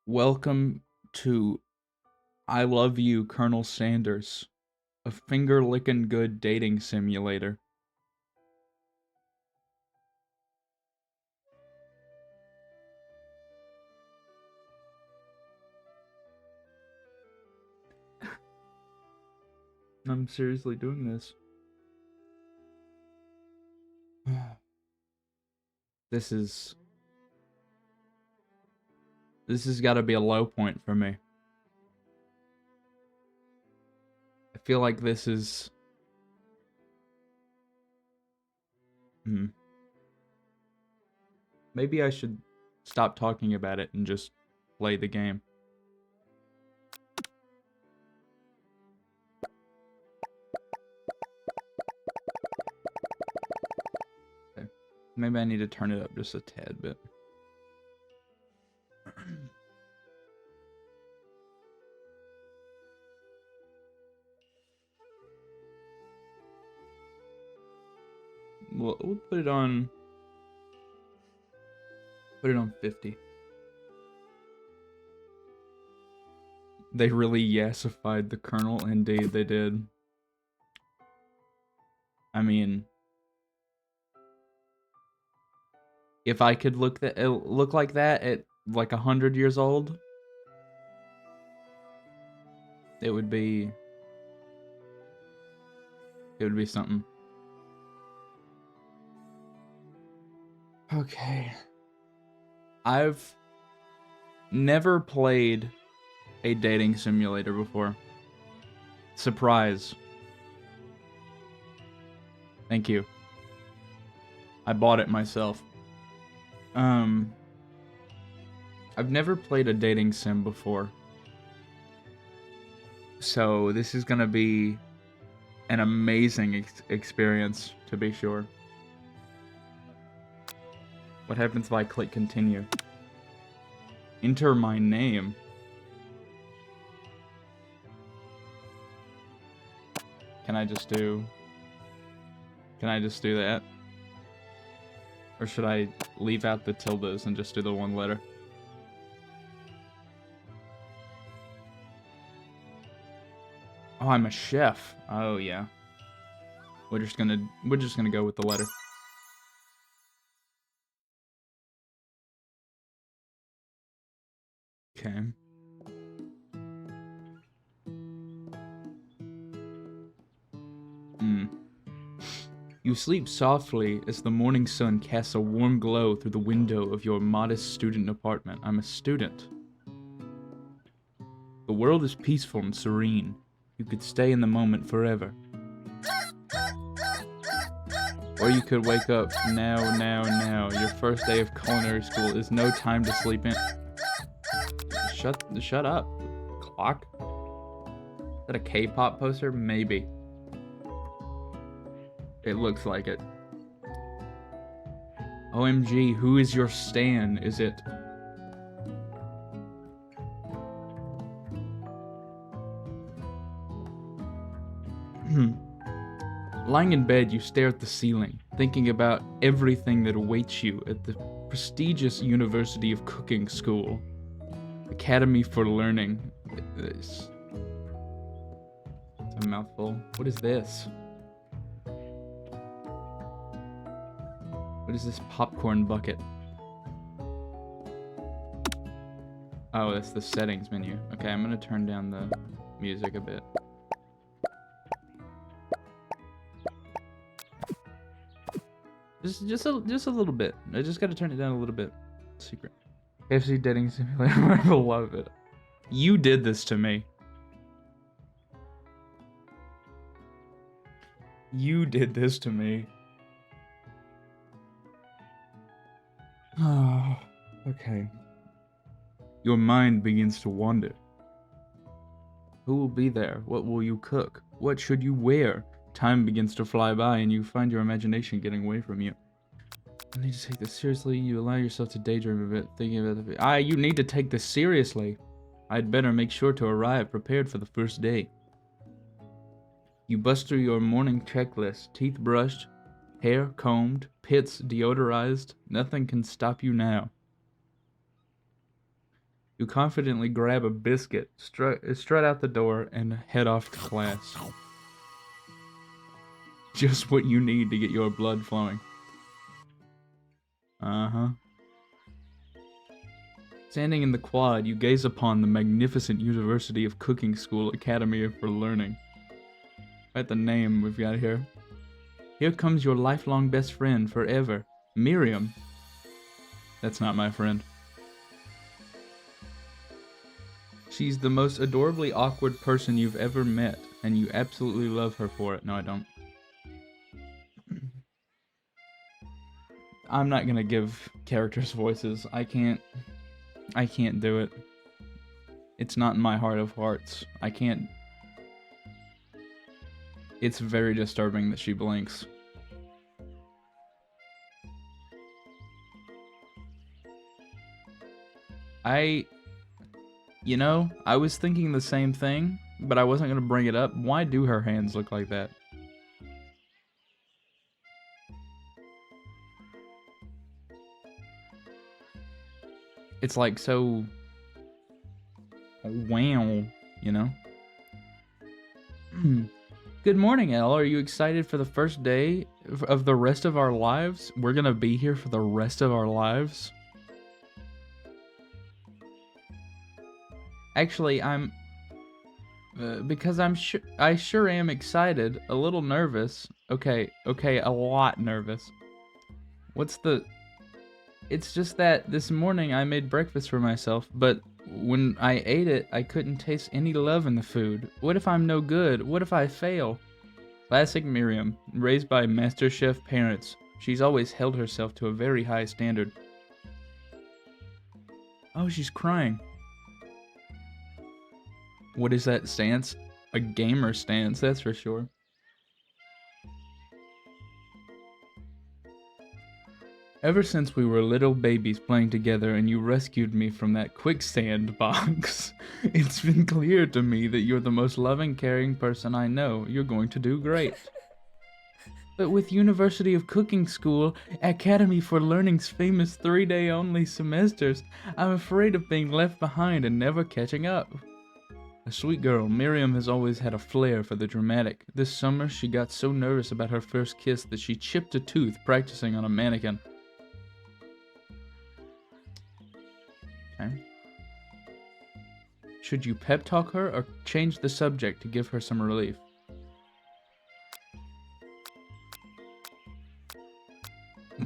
Welcome to I Love You, Colonel Sanders, a finger-lickin' good dating simulator. I'm seriously doing this. This has got to be a low point for me. I feel like this is maybe I should stop talking about it and just play the game. Okay. Maybe I need to turn it up just a tad bit. We'll put it on 50. They really yassified the Colonel. Indeed, they did. I mean, if I could look like that at like 100 years old, it would be something. Okay. I've never played a dating simulator before. Surprise. Thank you. I bought it myself. I've never played a dating sim before. So this is gonna be an amazing experience, to be sure. What happens if I click continue? Enter my name. Can I just do that? Or should I leave out the tildes and just do the one letter? Oh, I'm a chef. Oh yeah. We're just gonna go with the letter. Okay. You sleep softly as the morning sun casts a warm glow through the window of your modest student apartment. I'm a student. The world is peaceful and serene. You could stay in the moment forever. Or you could wake up now. Your first day of culinary school is no time to sleep in. Shut up. Clock? Is that a K-pop poster? Maybe. It looks like it. OMG, who is your stan? Is it... Lying in bed, you stare at the ceiling, thinking about everything that awaits you at the prestigious University of Cooking School. Academy for Learning. It's a mouthful. What is this? What is this popcorn bucket? Oh, that's the settings menu. Okay, I'm gonna turn down the music a bit. Just a little bit. I just gotta turn it down a little bit. Secret. KFC dating simulator. I love it. You did this to me. You did this to me. Oh, okay. Your mind begins to wander. Who will be there? What will you cook? What should you wear? Time begins to fly by and you find your imagination getting away from you. You need to take this seriously. You allow yourself to daydream a bit, thinking about the... you need to take this seriously. I'd better make sure to arrive prepared for the first day. You bust through your morning checklist. Teeth brushed, hair combed, pits deodorized. Nothing can stop you now. You confidently grab a biscuit, strut out the door, and head off to class. Just what you need to get your blood flowing. Uh-huh. Standing in the quad, you gaze upon the magnificent University of Cooking School Academy for Learning. At the name we've got here. Here comes your lifelong best friend forever, Miriam. That's not my friend. She's the most adorably awkward person you've ever met, and you absolutely love her for it. No, I don't. I'm not gonna give characters voices. I can't do it. It's not in my heart of hearts. I can't. It's very disturbing that she blinks. You know, I was thinking the same thing, but I wasn't gonna bring it up. Why do her hands look like that? It's like so... wow, you know? Good morning, Elle. Are you excited for the first day of the rest of our lives? We're gonna be here for the rest of our lives? Actually, I'm... because I sure am excited, a little nervous. Okay, a lot nervous. What's the... It's just that this morning I made breakfast for myself, but when I ate it, I couldn't taste any love in the food. What if I'm no good? What if I fail? Classic Miriam, raised by Master Chef parents. She's always held herself to a very high standard. Oh, she's crying. What is that stance? A gamer stance, that's for sure. Ever since we were little babies playing together and you rescued me from that quicksand box, it's been clear to me that you're the most loving, caring person I know. You're going to do great. But with University of Cooking School, Academy for Learning's famous 3-day-only semesters, I'm afraid of being left behind and never catching up. A sweet girl, Miriam has always had a flair for the dramatic. This summer, she got so nervous about her first kiss that she chipped a tooth practicing on a mannequin. Okay. Should you pep talk her or change the subject to give her some relief?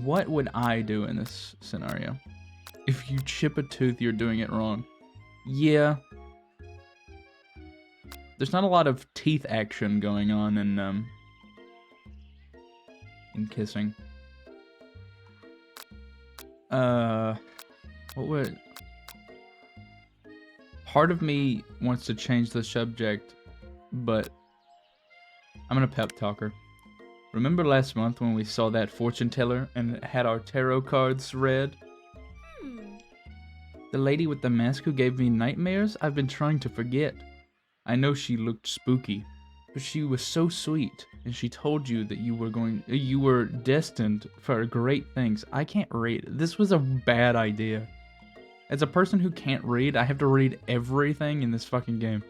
What would I do in this scenario? If you chip a tooth, you're doing it wrong. Yeah. There's not a lot of teeth action going on in kissing. What would... Part of me wants to change the subject, but I'm gonna pep talk her. Remember last month when we saw that fortune teller and had our tarot cards read? The lady with the mask who gave me nightmares? I've been trying to forget. I know she looked spooky, but she was so sweet, and she told you that you were destined for great things. I can't read. This was a bad idea. As a person who can't read, I have to read everything in this fucking game.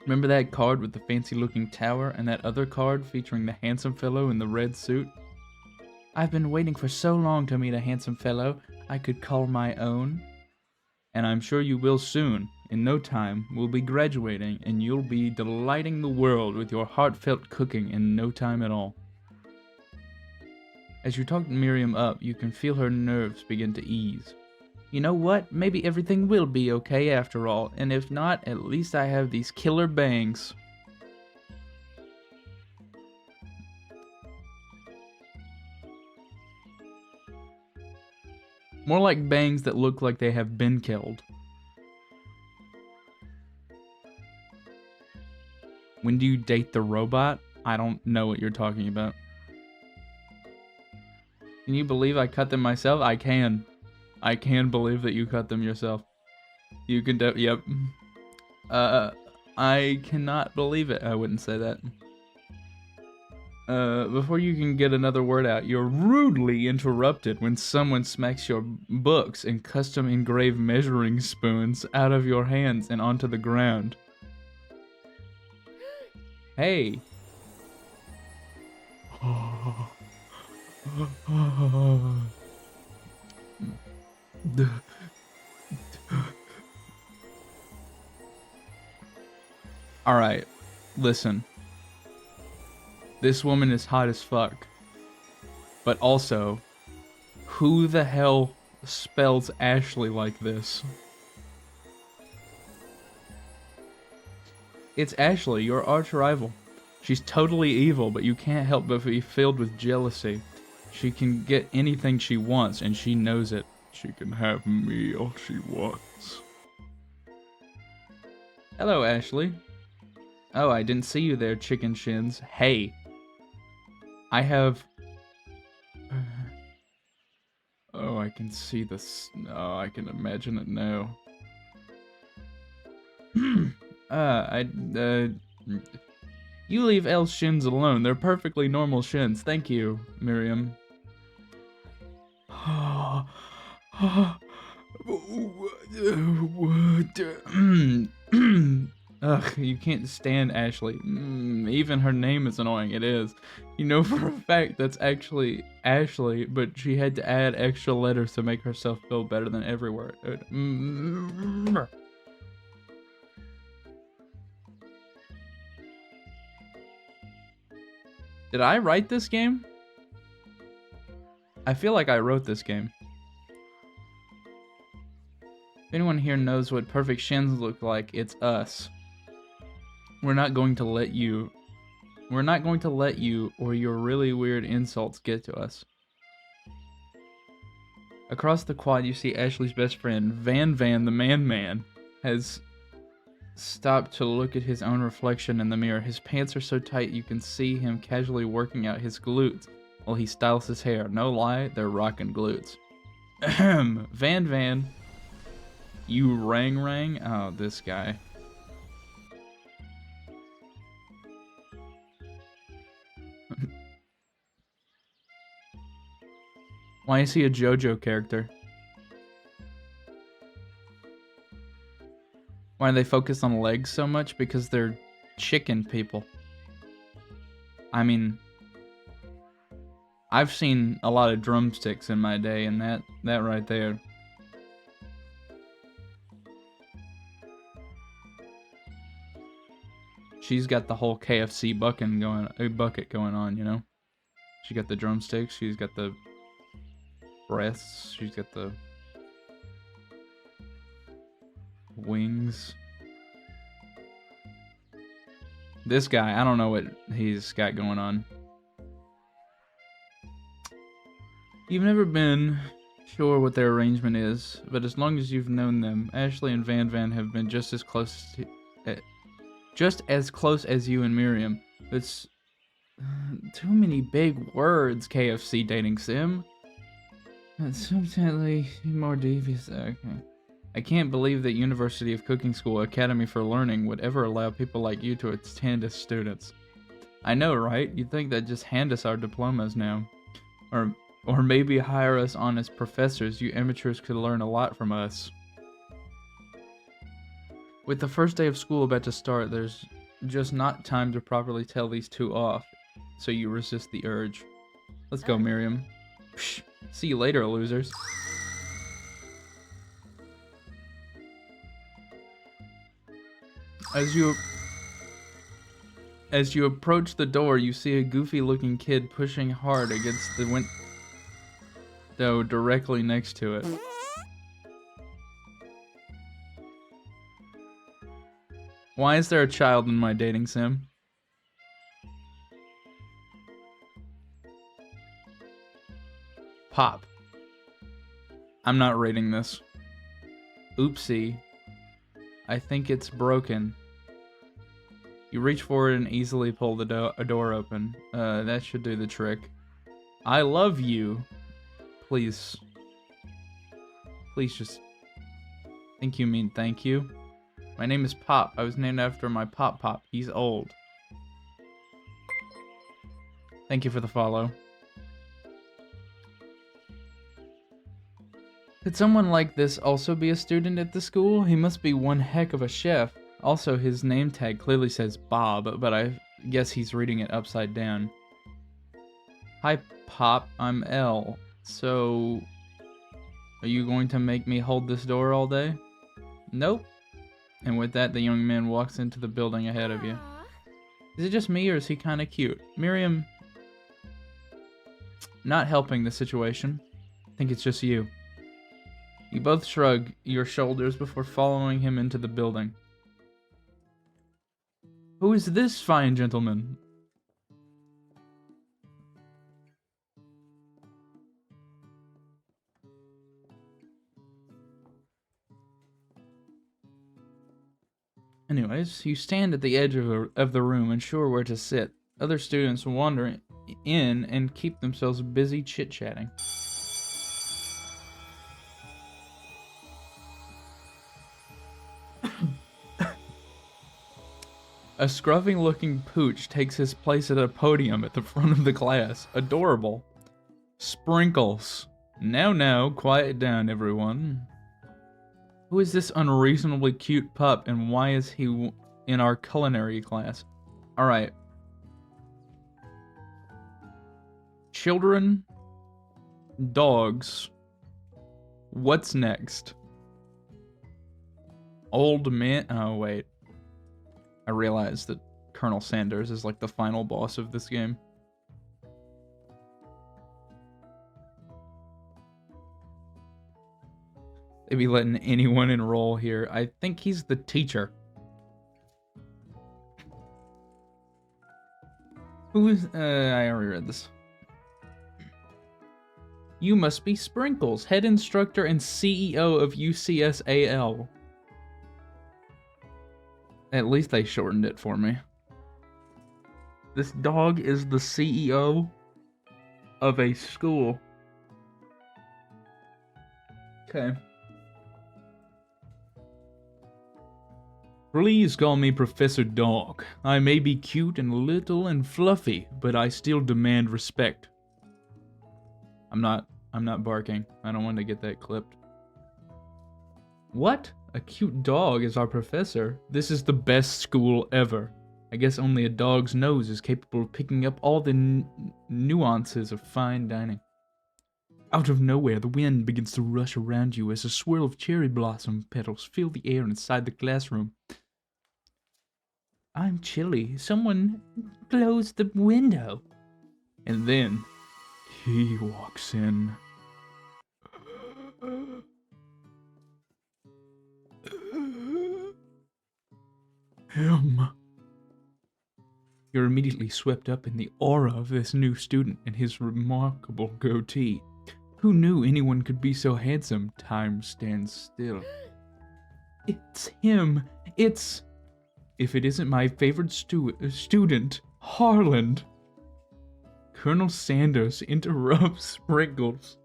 Remember that card with the fancy-looking tower and that other card featuring the handsome fellow in the red suit? I've been waiting for so long to meet a handsome fellow I could call my own. And I'm sure you will soon. In no time, we'll be graduating and you'll be delighting the world with your heartfelt cooking in no time at all. As you talk Miriam up, you can feel her nerves begin to ease. You know what? Maybe everything will be okay after all, and if not, at least I have these killer bangs. More like bangs that look like they have been killed. When do you date the robot? I don't know what you're talking about. Can you believe I cut them myself? I can. I can believe that you cut them yourself. You can yep. I cannot believe it. I wouldn't say that. Before you can get another word out, you're rudely interrupted when someone smacks your books and custom engraved measuring spoons out of your hands and onto the ground. Hey. Alright, listen. This woman is hot as fuck. But also, who the hell spells Ashley like this? It's Ashley, your arch rival. She's totally evil, but you can't help but be filled with jealousy. She can get anything she wants, and she knows it. She can have me all she wants. Hello, Ashley. Oh, I didn't see you there, chicken shins. Hey. I have... Oh, I can see this. Oh, I can imagine it now. You leave Elle's shins alone. They're perfectly normal shins. Thank you, Miriam. Ugh, you can't stand Ashley. Even her name is annoying. It is. You know for a fact that's actually Ashley, but she had to add extra letters to make herself feel better than every word. Did I write this game? I feel like I wrote this game. If anyone here knows what perfect shins look like, it's us. We're not going to let you or your really weird insults get to us. Across the quad, you see Ashley's best friend, Van the Man, has stopped to look at his own reflection in the mirror. His pants are so tight you can see him casually working out his glutes while he styles his hair. No lie, they're rockin' glutes. Ahem. Van, you rang? Oh, this guy. Why is he a JoJo character? Why do they focus on legs so much? Because they're chicken people. I mean, I've seen a lot of drumsticks in my day, and that right there. She's got the whole KFC bucket going on, you know? She got the drumsticks, she's got the breasts, she's got the wings. This guy, I don't know what he's got going on. You've never been sure what their arrangement is, but as long as you've known them, Ashley and Van have been just as close as you and Miriam. It's too many big words, KFC dating sim. It's sometimes more devious. Okay. I can't believe that University of Cooking School Academy for Learning would ever allow people like you to attend as students. I know, right? You'd think they'd just hand us our diplomas now. Or maybe hire us on as professors. You amateurs could learn a lot from us. With the first day of school about to start, there's just not time to properly tell these two off, so you resist the urge. Let's go, Miriam. Psh, see you later, losers. As you approach the door, you see a goofy-looking kid pushing hard against the window directly next to it. Why is there a child in my dating sim? Pop. I'm not rating this. Oopsie. I think it's broken. You reach forward and easily pull the door open. That should do the trick. I love you. Please. Please just think you mean thank you. My name is Pop. I was named after my Pop. He's old. Thank you for the follow. Could someone like this also be a student at the school? He must be one heck of a chef. Also, his name tag clearly says Bob, but I guess he's reading it upside down. Hi, Pop. I'm L. So, are you going to make me hold this door all day? Nope. And with that, the young man walks into the building ahead of you. Is it just me, or is he kind of cute? Miriam, not helping the situation. I think it's just you. You both shrug your shoulders before following him into the building. Who is this fine gentleman? Anyways, you stand at the edge of the room, unsure where to sit. Other students wander in and keep themselves busy chit-chatting. A scruffy-looking pooch takes his place at a podium at the front of the class. Adorable. Sprinkles. Now, quiet down, everyone. Who is this unreasonably cute pup, and why is he in our culinary class? Alright. Children. Dogs. What's next? Old man. Oh, wait. I realized that Colonel Sanders is like the final boss of this game. They be letting anyone enroll here. I think he's the teacher. Who is... I already read this. You must be Sprinkles, head instructor and CEO of UCSAL. At least they shortened it for me. This dog is the CEO of a school. Okay. Please call me Professor Dog. I may be cute and little and fluffy, but I still demand respect. I'm not barking. I don't want to get that clipped. What? A cute dog is our professor? This is the best school ever. I guess only a dog's nose is capable of picking up all the nuances of fine dining. Out of nowhere, the wind begins to rush around you as a swirl of cherry blossom petals fill the air inside the classroom. I'm chilly. Someone close the window. And then, he walks in. Him. You're immediately swept up in the aura of this new student and his remarkable goatee. Who knew anyone could be so handsome? Time stands still. It's him. It's... If it isn't my favorite student, Harland. Colonel Sanders interrupts Sprinkles.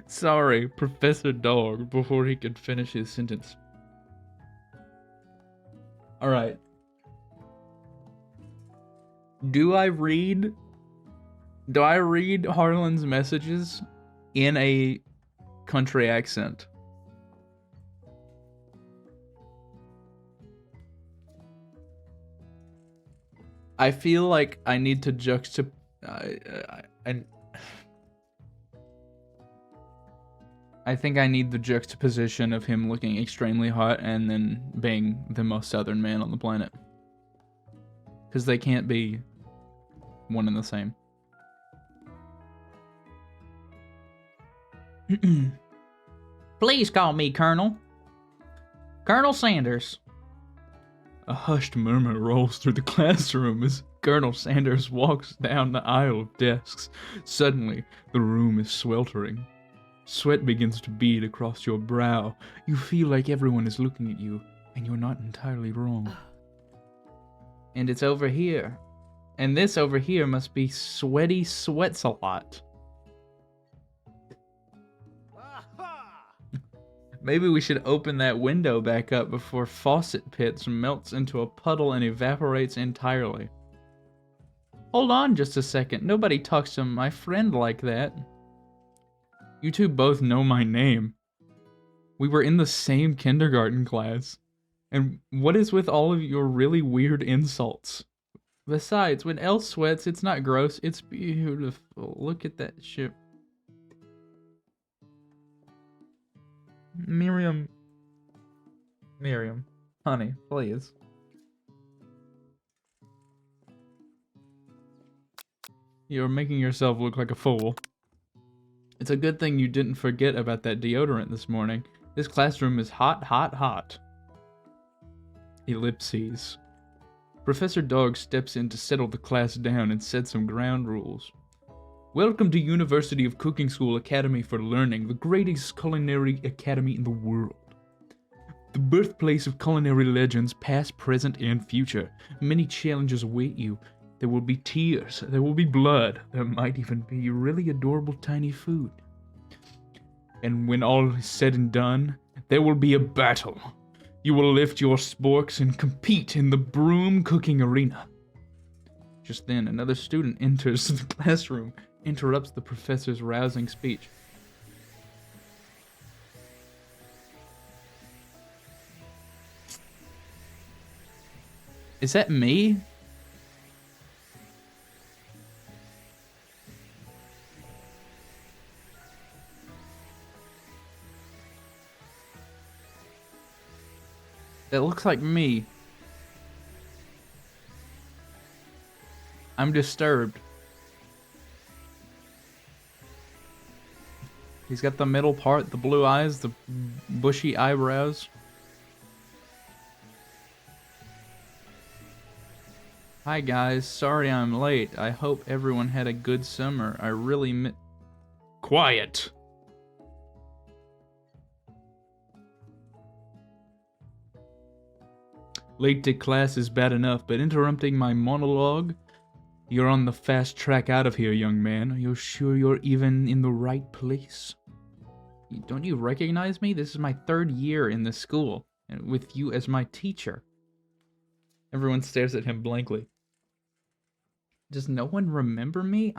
Sorry, Professor Dog, before he could finish his sentence. Alright. Do I read Harlan's messages in a country accent? I feel like I need to I think I need the juxtaposition of him looking extremely hot and then being the most southern man on the planet. Because they can't be one and the same. Please call me Colonel. Colonel Sanders. A hushed murmur rolls through the classroom as Colonel Sanders walks down the aisle of desks. Suddenly, the room is sweltering. Sweat begins to bead across your brow. You feel like everyone is looking at you, and you're not entirely wrong. And it's over here. And this over here must be Sweaty Sweats-a-Lot. Maybe we should open that window back up before Faucet Pits melts into a puddle and evaporates entirely. Hold on just a second. Nobody talks to my friend like that. You two both know my name. We were in the same kindergarten class. And what is with all of your really weird insults? Besides, when Elle sweats, it's not gross, it's beautiful. Look at that shit. Miriam, honey, please. You're making yourself look like a fool. It's a good thing you didn't forget about that deodorant this morning. This classroom is hot, hot, hot. Ellipses. Professor Dog steps in to settle the class down and set some ground rules. Welcome to University of Cooking School Academy for Learning, the greatest culinary academy in the world. The birthplace of culinary legends, past, present, and future. Many challenges await you. There will be tears, there will be blood, there might even be really adorable tiny food. And when all is said and done, there will be a battle. You will lift your sporks and compete in the broom cooking arena. Just then, another student enters the classroom, interrupts the professor's rousing speech. Is that me? That looks like me. I'm disturbed. He's got the middle part, the blue eyes, the bushy eyebrows. Hi guys, sorry I'm late. I hope everyone had a good summer. I really Quiet! Late to class is bad enough, but interrupting my monologue? You're on the fast track out of here, young man. Are you sure you're even in the right place? Don't you recognize me? This is my 3rd year in this school, and with you as my teacher. Everyone stares at him blankly. Does no one remember me?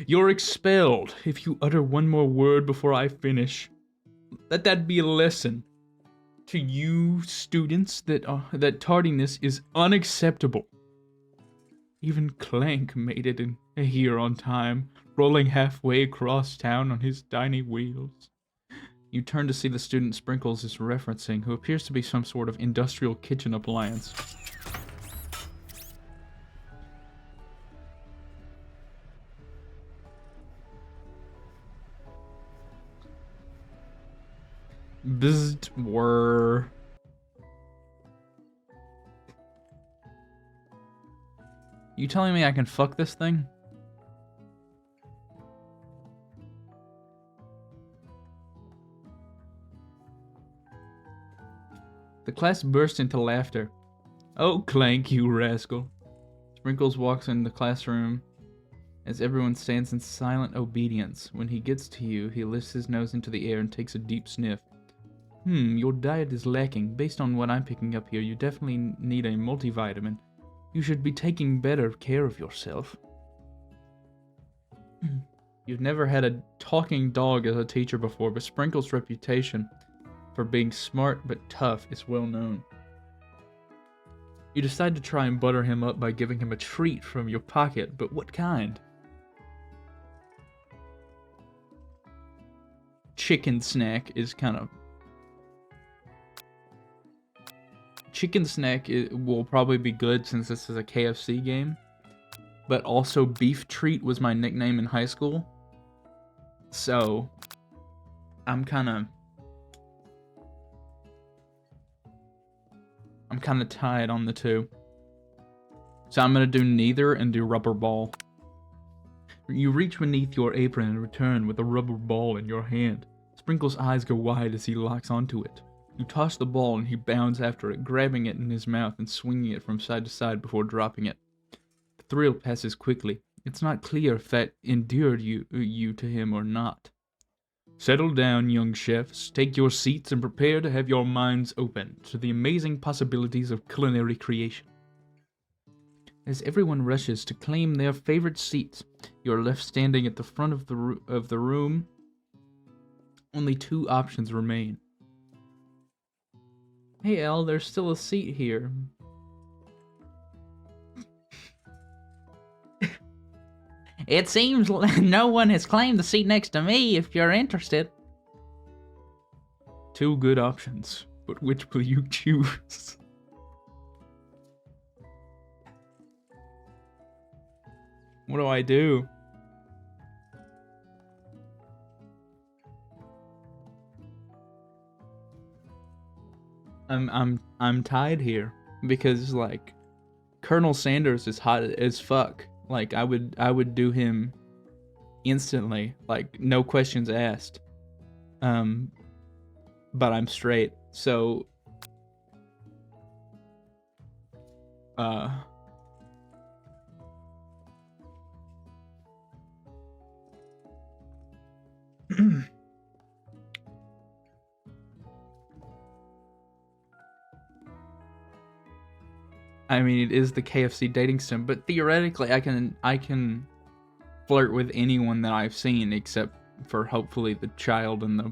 You're expelled if you utter one more word before I finish. Let that be a lesson to you students that tardiness is unacceptable. Even Clank made it in here on time, rolling halfway across town on his tiny wheels. You turn to see the student Sprinkles is referencing, who appears to be some sort of industrial kitchen appliance. Bzzzt were. You telling me I can fuck this thing? The class burst into laughter. Oh, Clank, you rascal. Sprinkles walks in the classroom as everyone stands in silent obedience. When he gets to you, he lifts his nose into the air and takes a deep sniff. Your diet is lacking. Based on what I'm picking up here, you definitely need a multivitamin. You should be taking better care of yourself. You've never had a talking dog as a teacher before, but Sprinkles' reputation for being smart but tough is well known. You decide to try and butter him up by giving him a treat from your pocket, but what kind? Chicken snack is kind of... Chicken snack will probably be good since this is a KFC game. But also beef treat was my nickname in high school. So, I'm kind of tied on the two. So I'm going to do neither and do rubber ball. You reach beneath your apron and return with a rubber ball in your hand. Sprinkle's eyes go wide as he locks onto it. You toss the ball and he bounds after it, grabbing it in his mouth and swinging it from side to side before dropping it. The thrill passes quickly. It's not clear if that endeared you to him or not. Settle down, young chefs. Take your seats and prepare to have your minds open to the amazing possibilities of culinary creation. As everyone rushes to claim their favorite seats, you are left standing at the front of the room. Only 2 options remain. Hey Elle, there's still a seat here. It seems no one has claimed the seat next to me if you're interested. 2 good options, but which will you choose? What do I do? I'm tied here because like Colonel Sanders is hot as fuck. Like I would do him instantly, like no questions asked. But I'm straight, so I mean, it is the KFC dating sim, but theoretically, I can flirt with anyone that I've seen, except for hopefully the child and the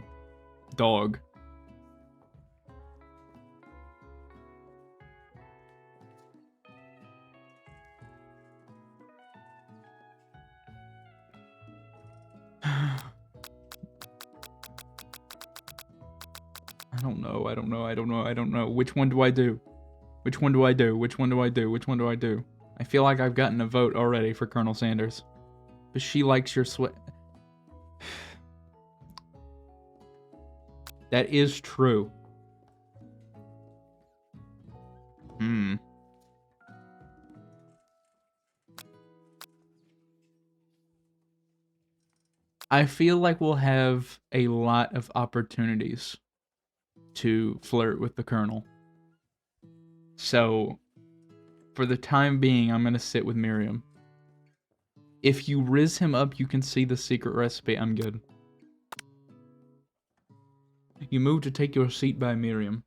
dog. I don't know. Which one do I do? Which one do I do? I feel like I've gotten a vote already for Colonel Sanders. But she likes your sweat. That is true. I feel like we'll have a lot of opportunities to flirt with the Colonel. So, for the time being, I'm gonna sit with Miriam. If you riz him up, you can see the secret recipe. I'm good. You move to take your seat by Miriam.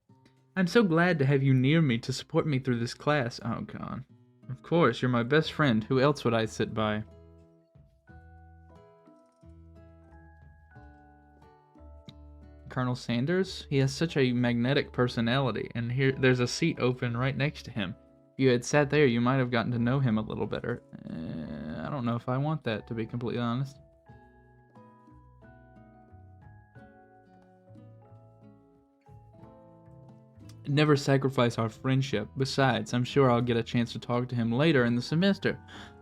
I'm so glad to have you near me to support me through this class. Oh, God. Of course, you're my best friend. Who else would I sit by? Colonel Sanders? He has such a magnetic personality, and here there's a seat open right next to him. If you had sat there, you might have gotten to know him a little better. I don't know if I want that, to be completely honest. Never sacrifice our friendship. Besides, I'm sure I'll get a chance to talk to him later in the semester.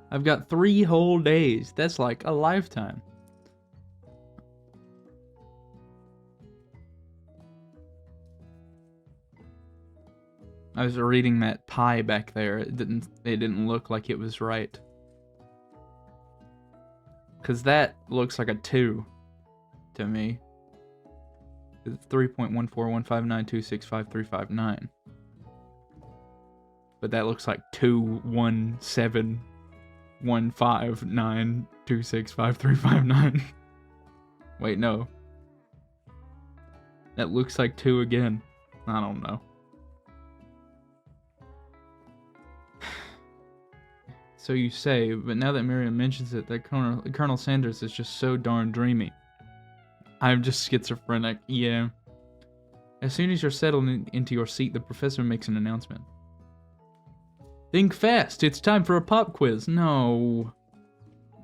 I've got 3 whole days. That's like a lifetime. I was reading that pie back there. It didn't look like it was right. Cause that looks like a 2 to me. It's 3.14159265359. But that looks like 2171592655359. Wait, no. That looks like 2 again. I don't know. So you say, but now that Miriam mentions it, that Colonel Sanders is just so darn dreamy. I'm just schizophrenic, yeah. As soon as you're settled into your seat, the professor makes an announcement. Think fast, it's time for a pop quiz. No.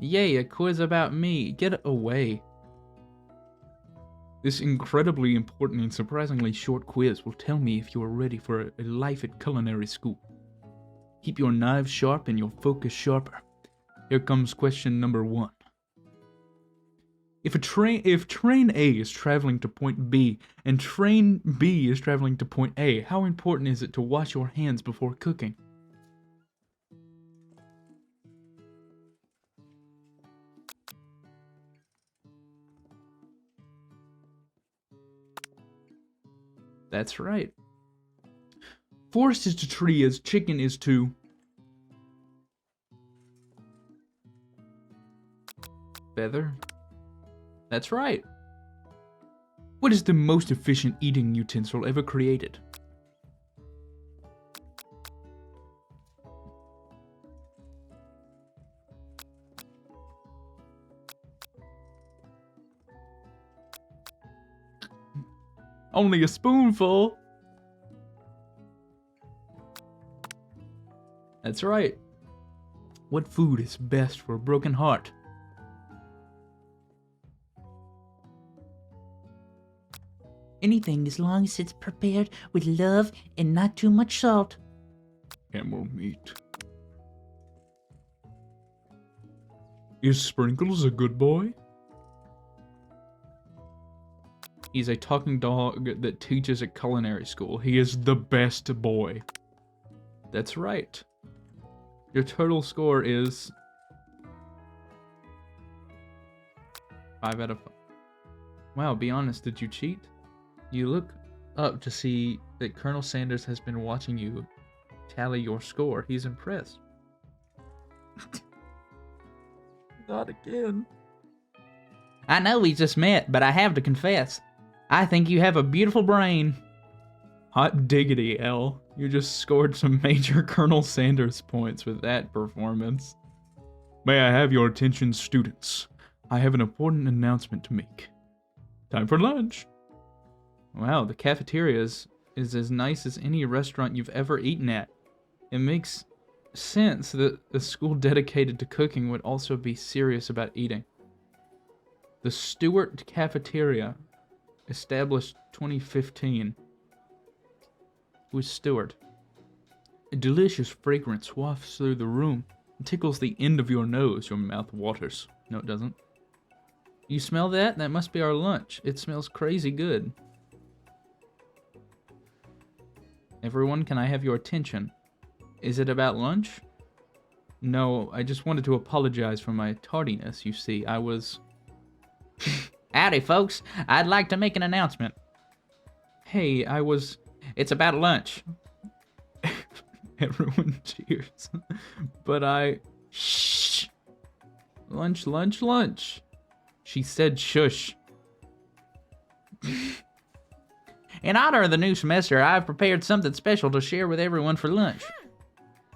Yay, a quiz about me. Get away. This incredibly important and surprisingly short quiz will tell me if you are ready for a life at culinary school. Keep your knives sharp and your focus sharper. Here comes question number 1. If train A is traveling to point B and train B is traveling to point A, how important is it to wash your hands before cooking? That's right. Forest is to tree as chicken is to... feather? That's right. What is the most efficient eating utensil ever created? Only a spoonful. That's right. What food is best for a broken heart? Anything as long as it's prepared with love and not too much salt. Camel meat. Is Sprinkles a good boy? He's a talking dog that teaches at culinary school. He is the best boy. That's right. Your total score is 5 out of 5. Wow, be honest, did you cheat? You look up to see that Colonel Sanders has been watching you tally your score. He's impressed. Not again. I know we just met, but I have to confess, I think you have a beautiful brain. Hot diggity, L. You just scored some major Colonel Sanders points with that performance. May I have your attention, students? I have an important announcement to make. Time for lunch. Wow, the cafeteria is as nice as any restaurant you've ever eaten at. It makes sense that a school dedicated to cooking would also be serious about eating. The Stewart Cafeteria, established 2015. Who's Stewart? A delicious fragrance wafts through the room and tickles the end of your nose. Your mouth waters. No, it doesn't. You smell that? That must be our lunch. It smells crazy good. Everyone, can I have your attention? Is it about lunch? No, I just wanted to apologize for my tardiness, you see. I was... Howdy, folks. I'd like to make an announcement. Hey, It's about lunch. Everyone cheers. But I... Shh. Lunch, lunch, lunch. She said shush. In honor of the new semester, I've prepared something special to share with everyone for lunch.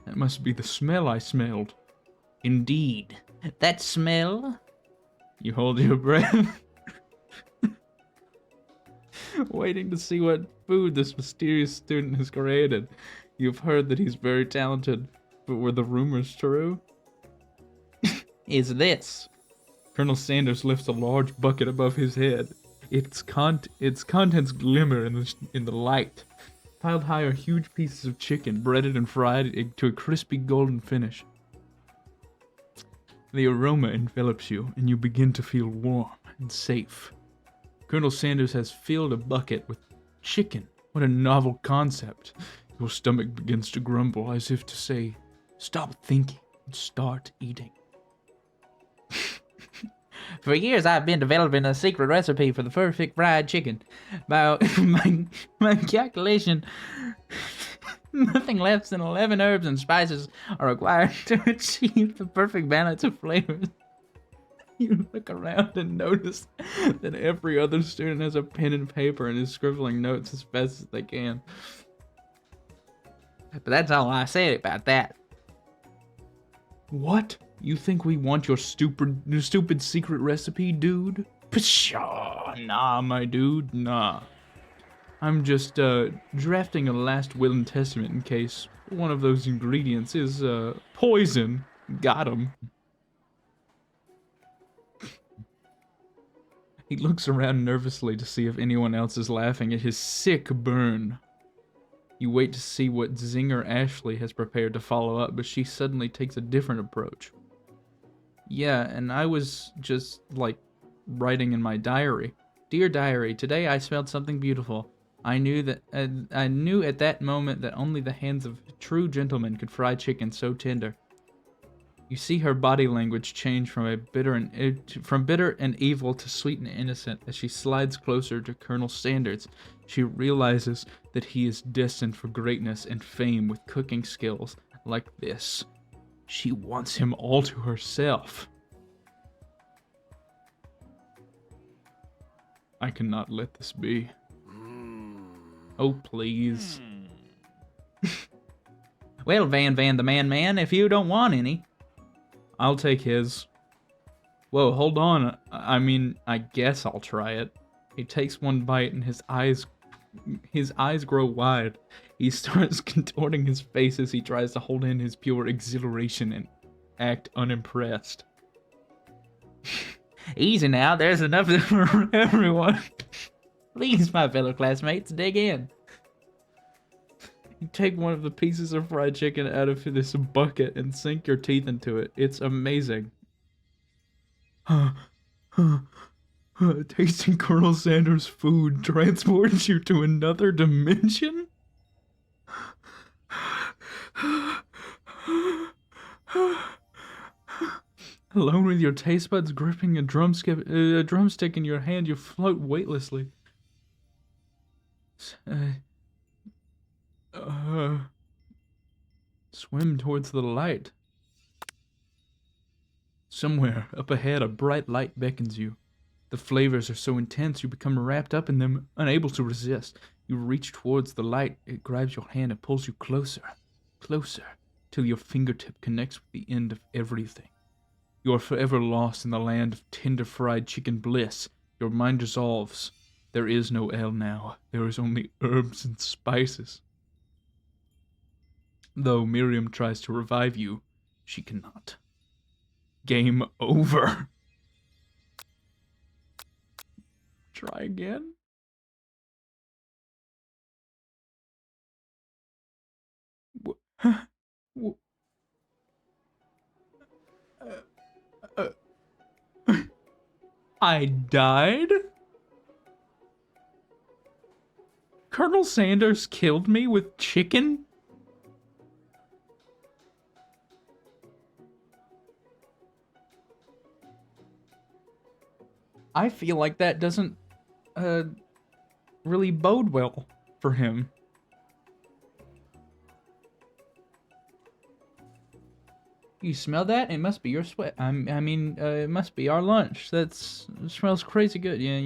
That must be the smell I smelled. Indeed. That smell? You hold your breath. Waiting to see what food this mysterious student has created. You've heard that he's very talented, but were the rumors true? Is this? Colonel Sanders lifts a large bucket above his head. Its contents glimmer in the light. Piled high are huge pieces of chicken, breaded and fried to a crispy golden finish. The aroma envelops you, and you begin to feel warm and safe. Colonel Sanders has filled a bucket with chicken. What a novel concept. Your stomach begins to grumble as if to say, stop thinking and start eating. For years, I've been developing a secret recipe for the perfect fried chicken. By my calculation, nothing less than 11 herbs and spices are required to achieve the perfect balance of flavors. You look around and notice that every other student has a pen and paper and is scribbling notes as fast as they can. But that's all I said about that. What? You think we want your stupid secret recipe, dude? Pshaw, nah, my dude, nah. I'm just, drafting a last will and testament in case one of those ingredients is, poison. Got him. He looks around nervously to see if anyone else is laughing at his sick burn. You wait to see what Zinger Ashley has prepared to follow up, but she suddenly takes a different approach. Yeah, and I was just, like, writing in my diary. Dear diary, today I smelled something beautiful. I knew at that moment that only the hands of a true gentleman could fry chicken so tender. You see her body language change from bitter and evil to sweet and innocent as she slides closer to Colonel Sanders. She realizes that he is destined for greatness and fame with cooking skills like this. She wants him all to herself. I cannot let this be. Oh, please. Well, Van the Man, if you don't want any. I'll take his. Whoa, hold on. I mean, I guess I'll try it. He takes one bite and his eyes His eyes grow wide. He starts contorting his face as he tries to hold in his pure exhilaration and act unimpressed. Easy now, there's enough for everyone. Please, my fellow classmates, dig in. You take one of the pieces of fried chicken out of this bucket and sink your teeth into it. It's amazing. Tasting Colonel Sanders' food transports you to another dimension? Alone with your taste buds gripping a drumstick in your hand, you float weightlessly. Swim towards the light. Somewhere up ahead, a bright light beckons you. The flavors are so intense you become wrapped up in them, unable to resist. You reach towards the light, it grabs your hand and pulls you closer, closer, till your fingertip connects with the end of everything. You are forever lost in the land of tender fried chicken bliss. Your mind dissolves. There is no L now. There is only herbs and spices. Though Miriam tries to revive you, she cannot. Game over. Try again. I died? Colonel Sanders killed me with chicken? I feel like that doesn't really bode well for him. You smell that? It must be your sweat. It must be our lunch. It smells crazy good. Yeah.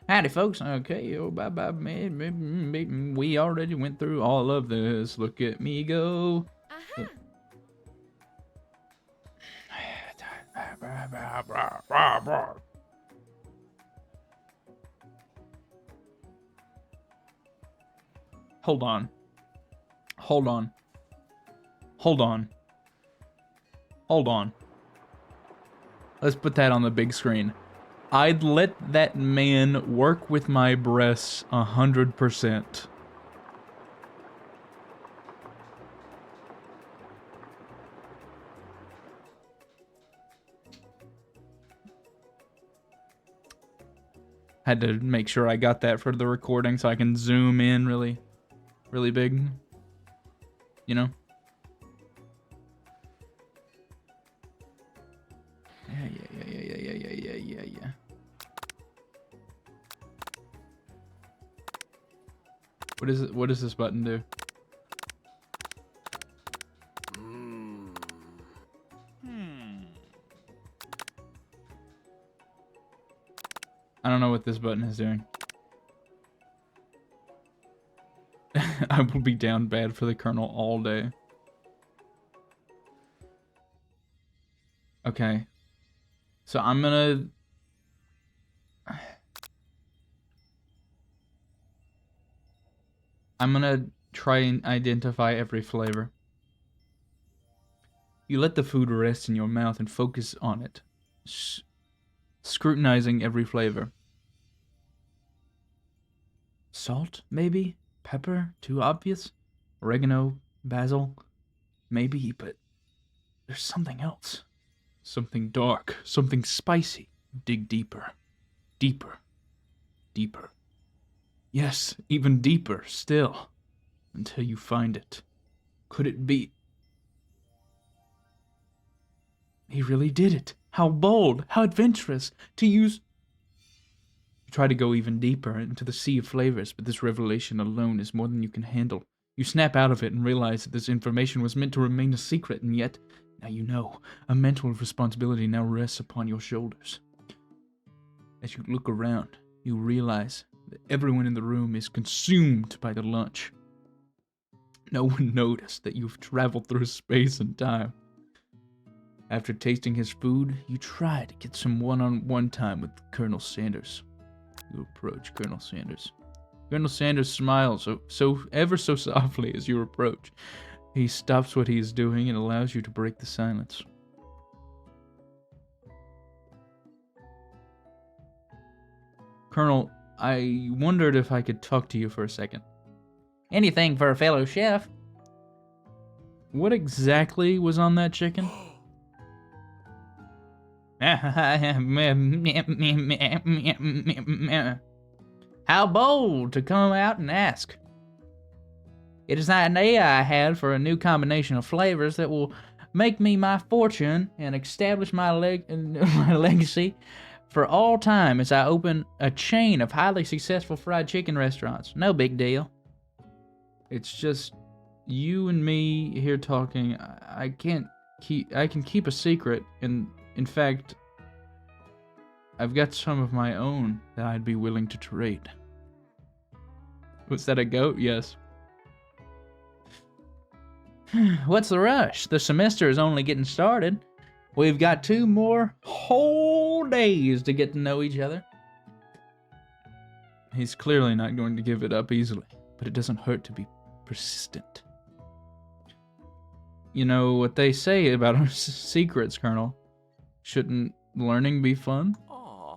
Howdy, folks. Okay, bye. We already went through all of this. Look at me go. Hold on. Let's put that on the big screen. I'd let that man work with my breasts 100%. Had to make sure I got that for the recording so I can zoom in really big. You know? Yeah. What does this button do? I don't know what this button is doing. I will be down bad for the Colonel all day. Okay. So I'm gonna... try and identify every flavor. You let the food rest in your mouth and focus on it, scrutinizing every flavor. Salt, maybe? Pepper? Too obvious? Oregano? Basil? Maybe, but there's something else. Something dark. Something spicy. Dig deeper. Deeper. Yes, even deeper still. Until you find it. Could it be... He really did it. How bold, how adventurous, to use... You try to go even deeper into the sea of flavors, but this revelation alone is more than you can handle. You snap out of it and realize that this information was meant to remain a secret, and yet, now you know, a mental responsibility now rests upon your shoulders. As you look around, you realize that everyone in the room is consumed by the lunch. No one noticed that you've traveled through space and time. After tasting his food, you try to get some one-on-one time with Colonel Sanders. You approach Colonel Sanders. Colonel Sanders smiles ever so softly as you approach. He stops what he is doing and allows you to break the silence. Colonel, I wondered if I could talk to you for a second. Anything for a fellow chef. What exactly was on that chicken? How bold to come out and ask. It is an idea I had for a new combination of flavors that will make me my fortune and establish my legacy for all time as I open a chain of highly successful fried chicken restaurants. No big deal. It's just you and me here talking. I can keep a secret, and in fact, I've got some of my own that I'd be willing to trade. Was that a goat? Yes. What's the rush? The semester is only getting started. We've got 2 more whole days to get to know each other. He's clearly not going to give it up easily, but it doesn't hurt to be persistent. You know what they say about our secrets, Colonel? Shouldn't learning be fun? Aw.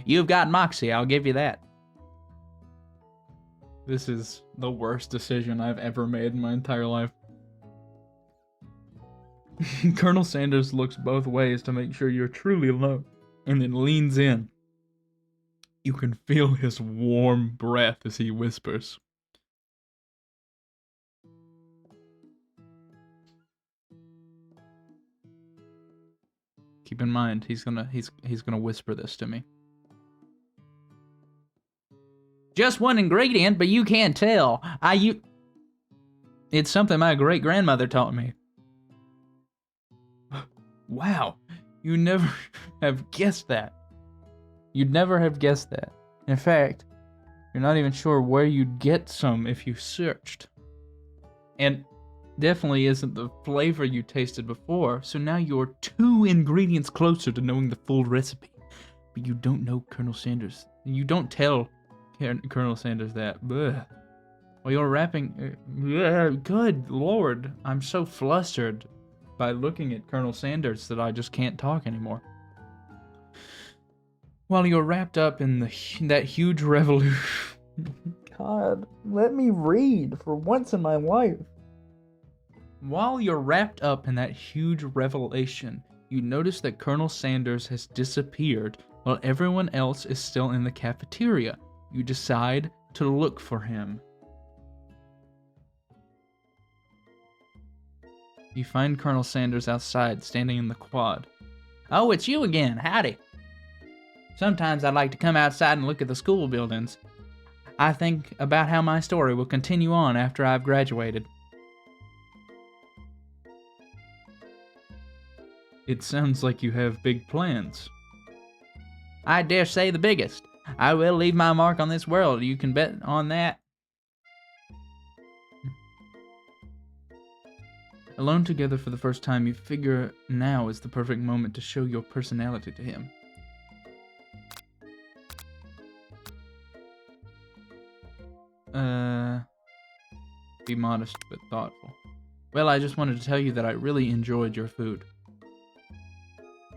You've got moxie, I'll give you that. This is the worst decision I've ever made in my entire life. Colonel Sanders looks both ways to make sure you're truly alone, and then leans in. You can feel his warm breath as he whispers. Keep in mind, he's gonna whisper this to me. Just one ingredient, but you can't tell. It's something my great-grandmother taught me. Wow, you never have guessed that. You'd never have guessed that. In fact, you're not even sure where you'd get some if you searched. And definitely isn't the flavor you tasted before, so now you're 2 ingredients closer to knowing the full recipe. But you don't know Colonel Sanders. You don't tell Colonel Sanders that. Blech. While you're rapping, good lord, I'm so flustered by looking at Colonel Sanders that I just can't talk anymore. While you're wrapped up in that huge revolution... God, let me read for once in my life. While you're wrapped up in that huge revelation, you notice that Colonel Sanders has disappeared while everyone else is still in the cafeteria. You decide to look for him. You find Colonel Sanders outside, standing in the quad. Oh, it's you again. Howdy. Sometimes I'd like to come outside and look at the school buildings. I think about how my story will continue on after I've graduated. It sounds like you have big plans. I dare say the biggest. I will leave my mark on this world. You can bet on that. Alone together for the first time, you figure now is the perfect moment to show your personality to him. Be modest but thoughtful. Well, I just wanted to tell you that I really enjoyed your food.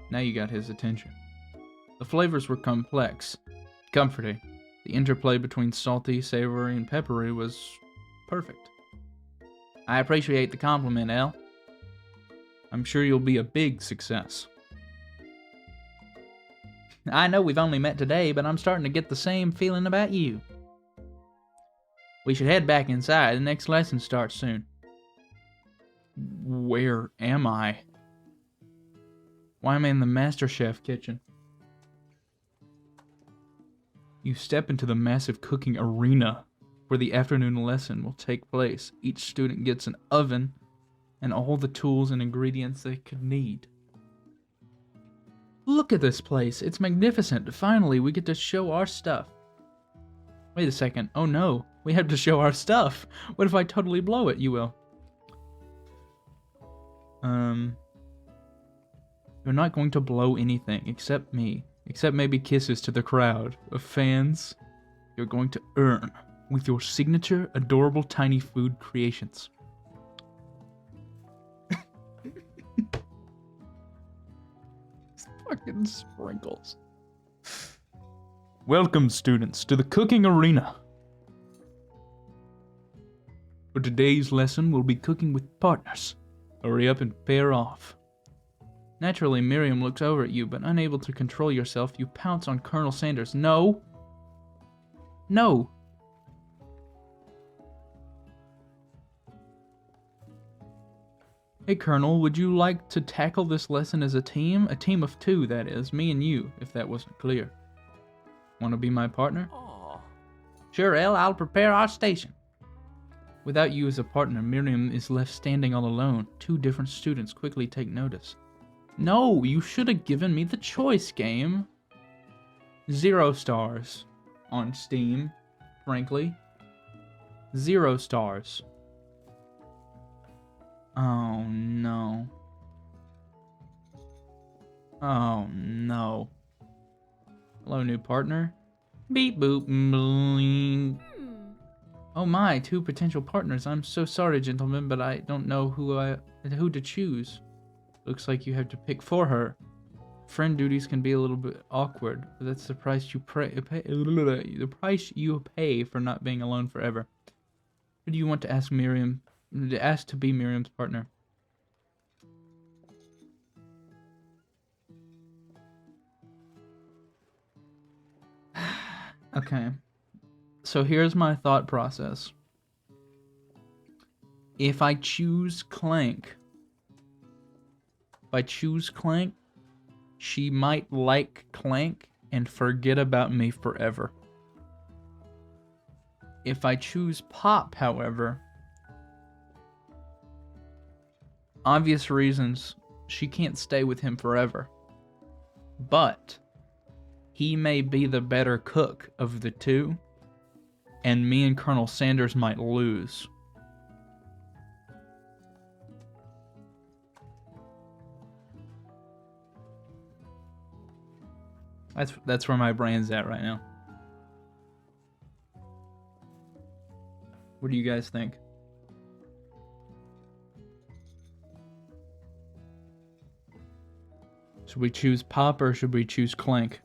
Now you got his attention. The flavors were complex, comforting. The interplay between salty, savory, and peppery was perfect. I appreciate the compliment, El. I'm sure you'll be a big success. I know we've only met today, but I'm starting to get the same feeling about you. We should head back inside. The next lesson starts soon. Where am I? Why am I in the Master Chef kitchen? You step into the massive cooking arena where the afternoon lesson will take place. Each student gets an oven and all the tools and ingredients they could need. Look at this place. It's magnificent. Finally, we get to show our stuff. Wait a second. Oh no, we have to show our stuff. What if I totally blow it? You will. You're not going to blow anything except me. Except maybe kisses to the crowd of fans you're going to earn with your signature adorable tiny food creations. Fucking sprinkles. Welcome, students, to the cooking arena. For today's lesson, we'll be cooking with partners. Hurry up and pair off. Naturally, Miriam looks over at you, but unable to control yourself, you pounce on Colonel Sanders. No! No! Hey, Colonel, would you like to tackle this lesson as a team? A team of 2, that is. Me and you, if that wasn't clear. Want to be my partner? Aw. Sure, El, I'll prepare our station. Without you as a partner, Miriam is left standing all alone. 2 different students quickly take notice. No, you should have given me the choice, game. 0 stars on Steam, frankly. 0 stars. Oh, no. Oh, no. Hello, new partner. Beep boop. Bling. Oh my, 2 potential partners. I'm so sorry, gentlemen, but I don't know who to choose. Looks like you have to pick for her. Friend duties can be a little bit awkward, but that's the price you the price you pay for not being alone forever. Who do you want to ask to be Miriam's partner? Okay. So here's my thought process. If I choose Clank, she might like Clank and forget about me forever. If I choose Pop, however, obvious reasons, she can't stay with him forever. But he may be the better cook of the 2, and me and Colonel Sanders might lose. That's where my brain's at right now. What do you guys think? Should we choose Pop or should we choose Clank?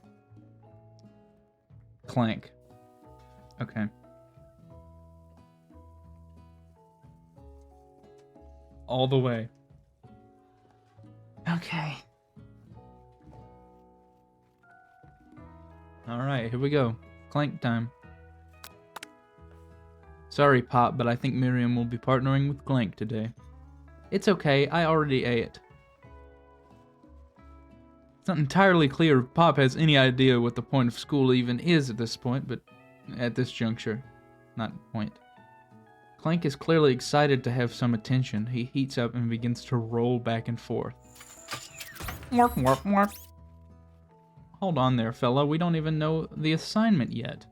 Clank. Okay. All the way. Okay. Alright, here we go. Clank time. Sorry, Pop, but I think Miriam will be partnering with Clank today. It's okay, I already ate. It's not entirely clear if Pop has any idea what the point of school even is at this point, but at this juncture, not point. Clank is clearly excited to have some attention. He heats up and begins to roll back and forth. Morp, morp, morp. Hold on there, fella. We don't even know the assignment yet.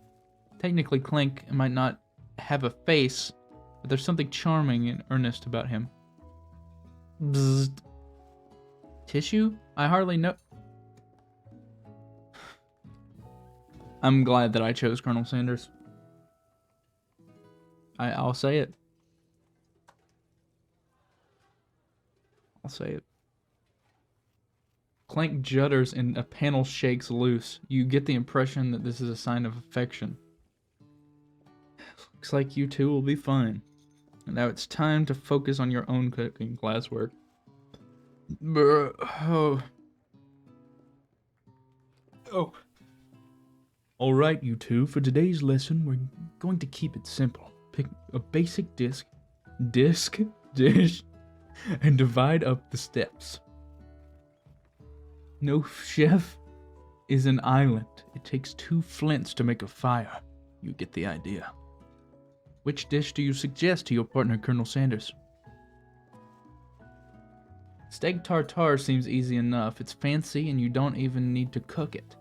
Technically, Clank might not have a face, but there's something charming and earnest about him. Bzzzt. Tissue? I hardly know. I'm glad that I chose Colonel Sanders. I'll say it. I'll say it. Clank judders and a panel shakes loose. You get the impression that this is a sign of affection. Looks like you two will be fine. And now it's time to focus on your own cooking classwork. Oh. Oh. Alright, you two, for today's lesson, we're going to keep it simple. Pick a basic dish, and divide up the steps. No chef is an island. It takes 2 flints to make a fire. You get the idea. Which dish do you suggest to your partner, Colonel Sanders? Steak tartare seems easy enough. It's fancy and you don't even need to cook it.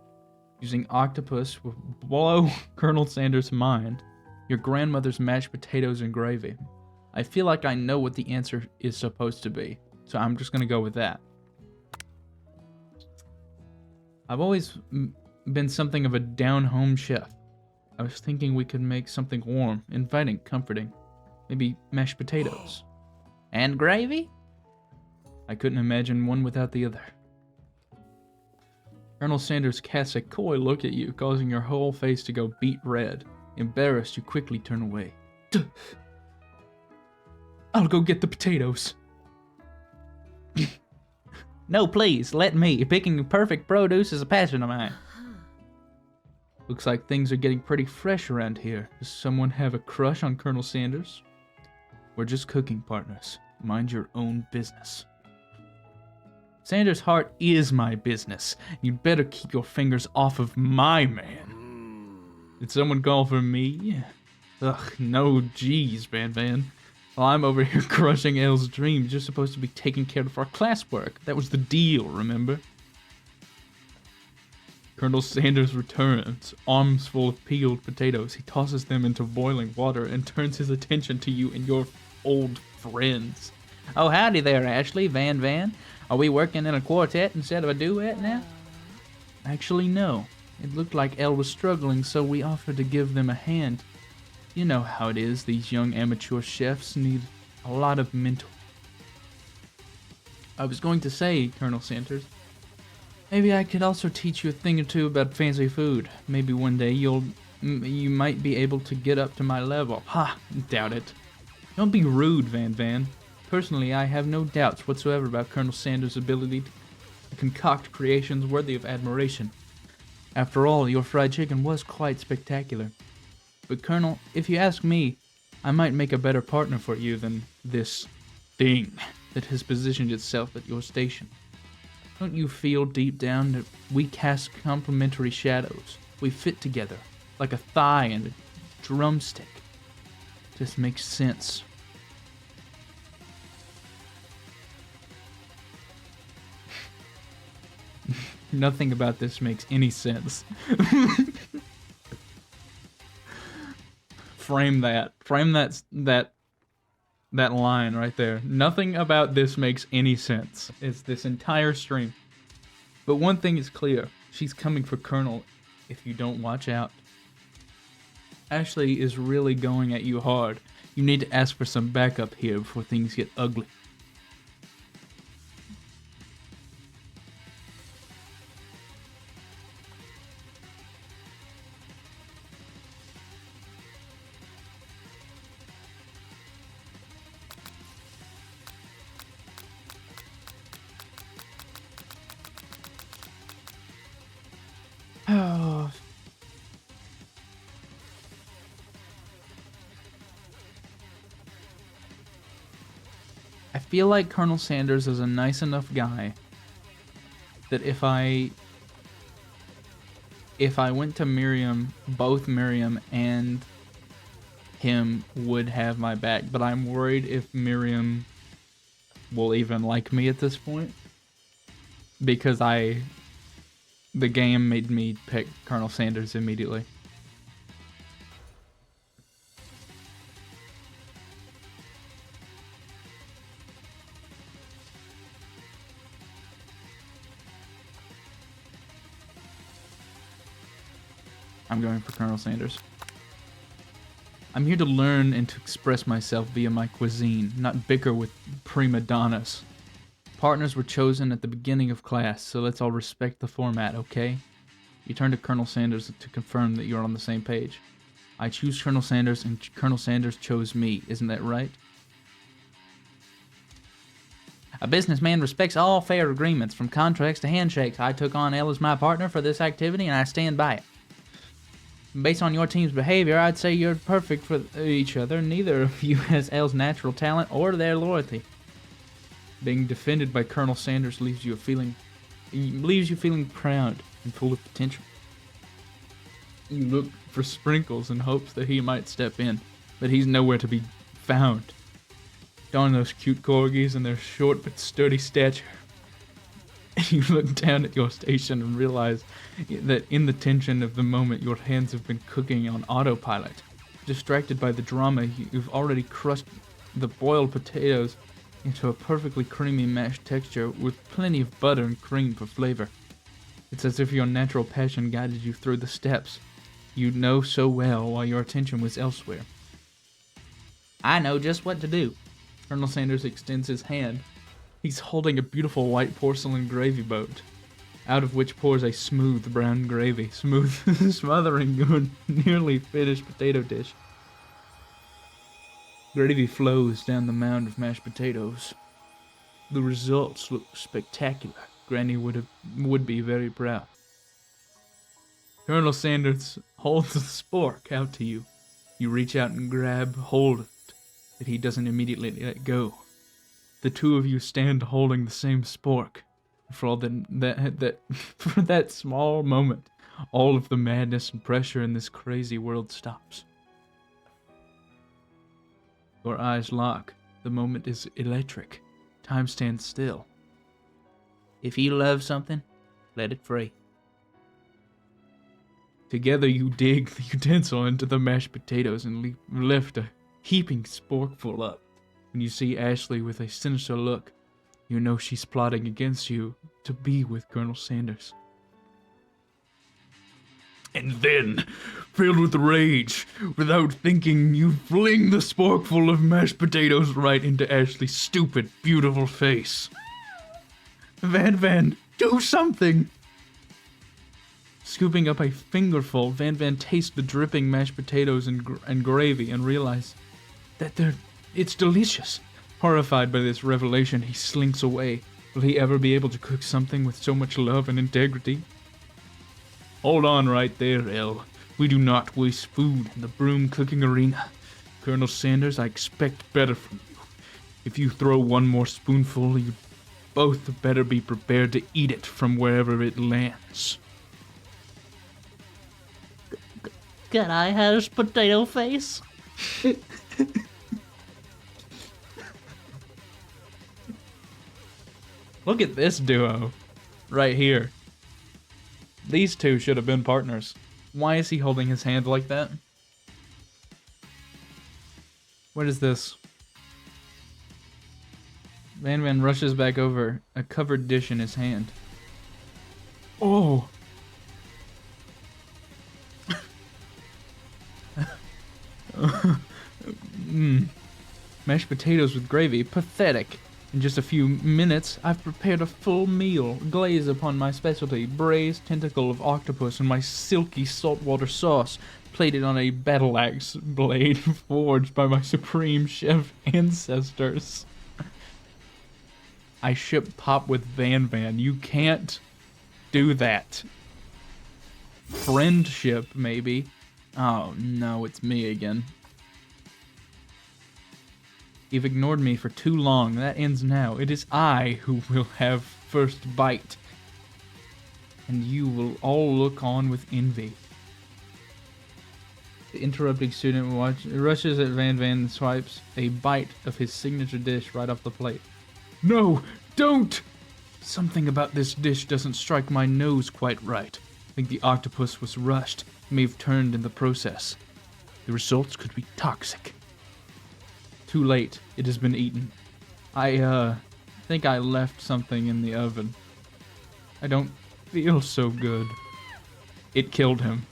Using octopus will blow Colonel Sanders' mind. Your grandmother's mashed potatoes and gravy. I feel like I know what the answer is supposed to be, so I'm just gonna go with that. I've always been something of a down-home chef. I was thinking we could make something warm, inviting, comforting. Maybe mashed potatoes. And gravy? I couldn't imagine one without the other. Colonel Sanders casts a coy look at you, causing your whole face to go beet red. Embarrassed, you quickly turn away. Duh. I'll go get the potatoes. No, please, let me. Picking perfect produce is a passion of mine. Looks like things are getting pretty fresh around here. Does someone have a crush on Colonel Sanders? We're just cooking partners. Mind your own business. Sanders' heart is my business. You'd better keep your fingers off of my man. Did someone call for me? Ugh, no geez, Van. While I'm over here crushing Elle's dreams, you're supposed to be taking care of our classwork. That was the deal, remember? Colonel Sanders returns, arms full of peeled potatoes. He tosses them into boiling water and turns his attention to you and your old friends. Oh, howdy there, Ashley, Van. Are we working in a quartet instead of a duet now? Actually, no. It looked like Elle was struggling, so we offered to give them a hand. You know how it is, these young amateur chefs need a lot of mentor. I was going to say, Colonel Sanders, maybe I could also teach you a thing or two about fancy food. Maybe one day you might be able to get up to my level. Ha, doubt it. Don't be rude, Van. Personally, I have no doubts whatsoever about Colonel Sanders' ability to concoct creations worthy of admiration. After all, your fried chicken was quite spectacular. But Colonel, if you ask me, I might make a better partner for you than this thing that has positioned itself at your station. Don't you feel deep down that we cast complementary shadows? We fit together, like a thigh and a drumstick. Just makes sense. Nothing about this makes any sense. Frame that line right there. Nothing about this makes any sense. It's this entire stream. But one thing is clear. She's coming for Colonel if you don't watch out. Ashley is really going at you hard. You need to ask for some backup here before things get ugly. Oh. I feel like Colonel Sanders is a nice enough guy that if I went to Miriam, both Miriam and him would have my back, but I'm worried if Miriam will even like me at this point because the game made me pick Colonel Sanders immediately. I'm going for Colonel Sanders. I'm here to learn and to express myself via my cuisine, not bicker with prima donnas. Partners were chosen at the beginning of class, so let's all respect the format, okay? You turn to Colonel Sanders to confirm that you're on the same page. I choose Colonel Sanders, and Colonel Sanders chose me. Isn't that right? A businessman respects all fair agreements, from contracts to handshakes. I took on Elle as my partner for this activity, and I stand by it. Based on your team's behavior, I'd say you're perfect for each other. Neither of you has Elle's natural talent or their loyalty. Being defended by Colonel Sanders leaves you feeling proud and full of potential. You look for Sprinkles in hopes that he might step in, but he's nowhere to be found. Darn those cute corgis and their short but sturdy stature. You look down at your station and realize that in the tension of the moment, your hands have been cooking on autopilot. Distracted by the drama, you've already crushed the boiled potatoes into a perfectly creamy mashed texture with plenty of butter and cream for flavor. It's as if your natural passion guided you through the steps you know so well while your attention was elsewhere. I know just what to do. Colonel Sanders extends his hand. He's holding a beautiful white porcelain gravy boat, out of which pours a smooth brown gravy, smothering your nearly finished potato dish. Gravy flows down the mound of mashed potatoes. The results look spectacular. Granny would be very proud. Colonel Sanders holds the spork out to you. You reach out and grab hold of it, but he doesn't immediately let go. The two of you stand holding the same spork. For all for that small moment, all of the madness and pressure in this crazy world stops. Your eyes lock. The moment is electric. Time stands still. If you love something, let it free. Together you dig the utensil into the mashed potatoes and lift a heaping sporkful up. When you see Ashley with a sinister look, you know she's plotting against you to be with Colonel Sanders. And then, filled with rage, without thinking, you fling the sporkful of mashed potatoes right into Ashley's stupid, beautiful face. Van, do something! Scooping up a fingerful, Van tastes the dripping mashed potatoes and gravy and realizes that it's delicious. Horrified by this revelation, he slinks away. Will he ever be able to cook something with so much love and integrity? Hold on right there, Elle. We do not waste food in the broom cooking arena. Colonel Sanders, I expect better from you. If you throw one more spoonful, you both better be prepared to eat it from wherever it lands. Can I have potato face? Look at this duo right here. These two should have been partners. Why is he holding his hand like that? What is this? Van rushes back over, a covered dish in his hand. Oh! Mashed potatoes with gravy, pathetic. In just a few minutes, I've prepared a full meal, glaze upon my specialty, braised tentacle of octopus and my silky saltwater sauce, plated on a battle axe blade forged by my supreme chef ancestors. I ship Pop with Van. You can't do that. Friendship, maybe. Oh no, it's me again. You've ignored me for too long. That ends now. It is I who will have first bite. And you will all look on with envy. The interrupting student rushes at Van and swipes a bite of his signature dish right off the plate. No, don't! Something about this dish doesn't strike my nose quite right. I think the octopus was rushed, may have turned in the process. The results could be toxic. Too late. It has been eaten. I think I left something in the oven. I don't feel so good. It killed him.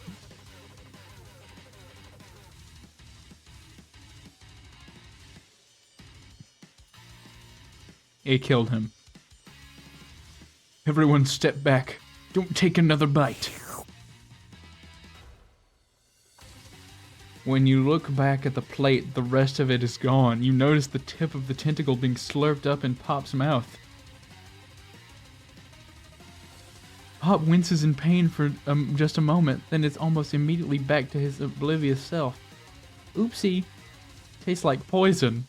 It killed him. Everyone step back. Don't take another bite. When you look back at the plate, the rest of it is gone. You notice the tip of the tentacle being slurped up in Pop's mouth. Pop winces in pain for just a moment, then is almost immediately back to his oblivious self. Oopsie. Tastes like poison.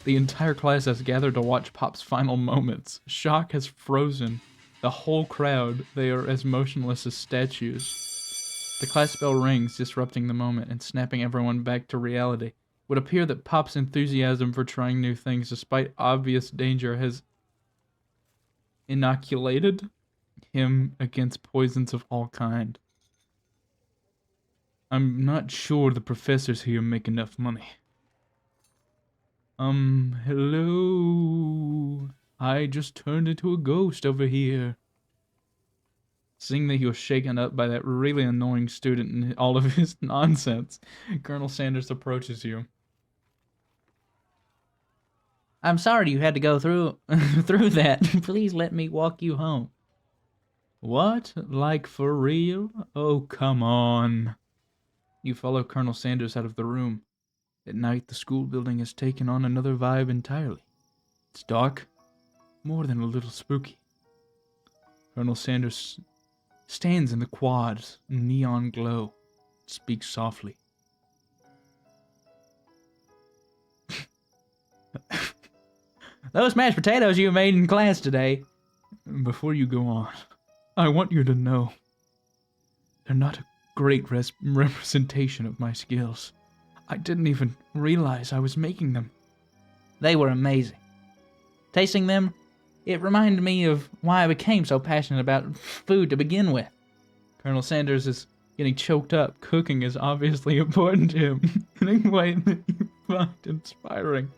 The entire class has gathered to watch Pop's final moments. Shock has frozen the whole crowd. They are as motionless as statues. The class bell rings, disrupting the moment and snapping everyone back to reality. It would appear that Pop's enthusiasm for trying new things, despite obvious danger, has inoculated him against poisons of all kind. I'm not sure the professors here make enough money. Hello? I just turned into a ghost over here. Seeing that he was shaken up by that really annoying student and all of his nonsense, Colonel Sanders approaches you. I'm sorry you had to go through through that. Please let me walk you home. What? Like for real? Oh, come on. You follow Colonel Sanders out of the room. At night, the school building has taken on another vibe entirely. It's dark, more than a little spooky. Colonel Sanders stands in the quad's neon glow, speaks softly. Those mashed potatoes you made in class today. Before you go on, I want you to know they're not a great representation of my skills. I didn't even realize I was making them. They were amazing. Tasting them, it reminded me of why I became so passionate about food to begin with. Colonel Sanders is getting choked up. Cooking is obviously important to him in a way that you find inspiring.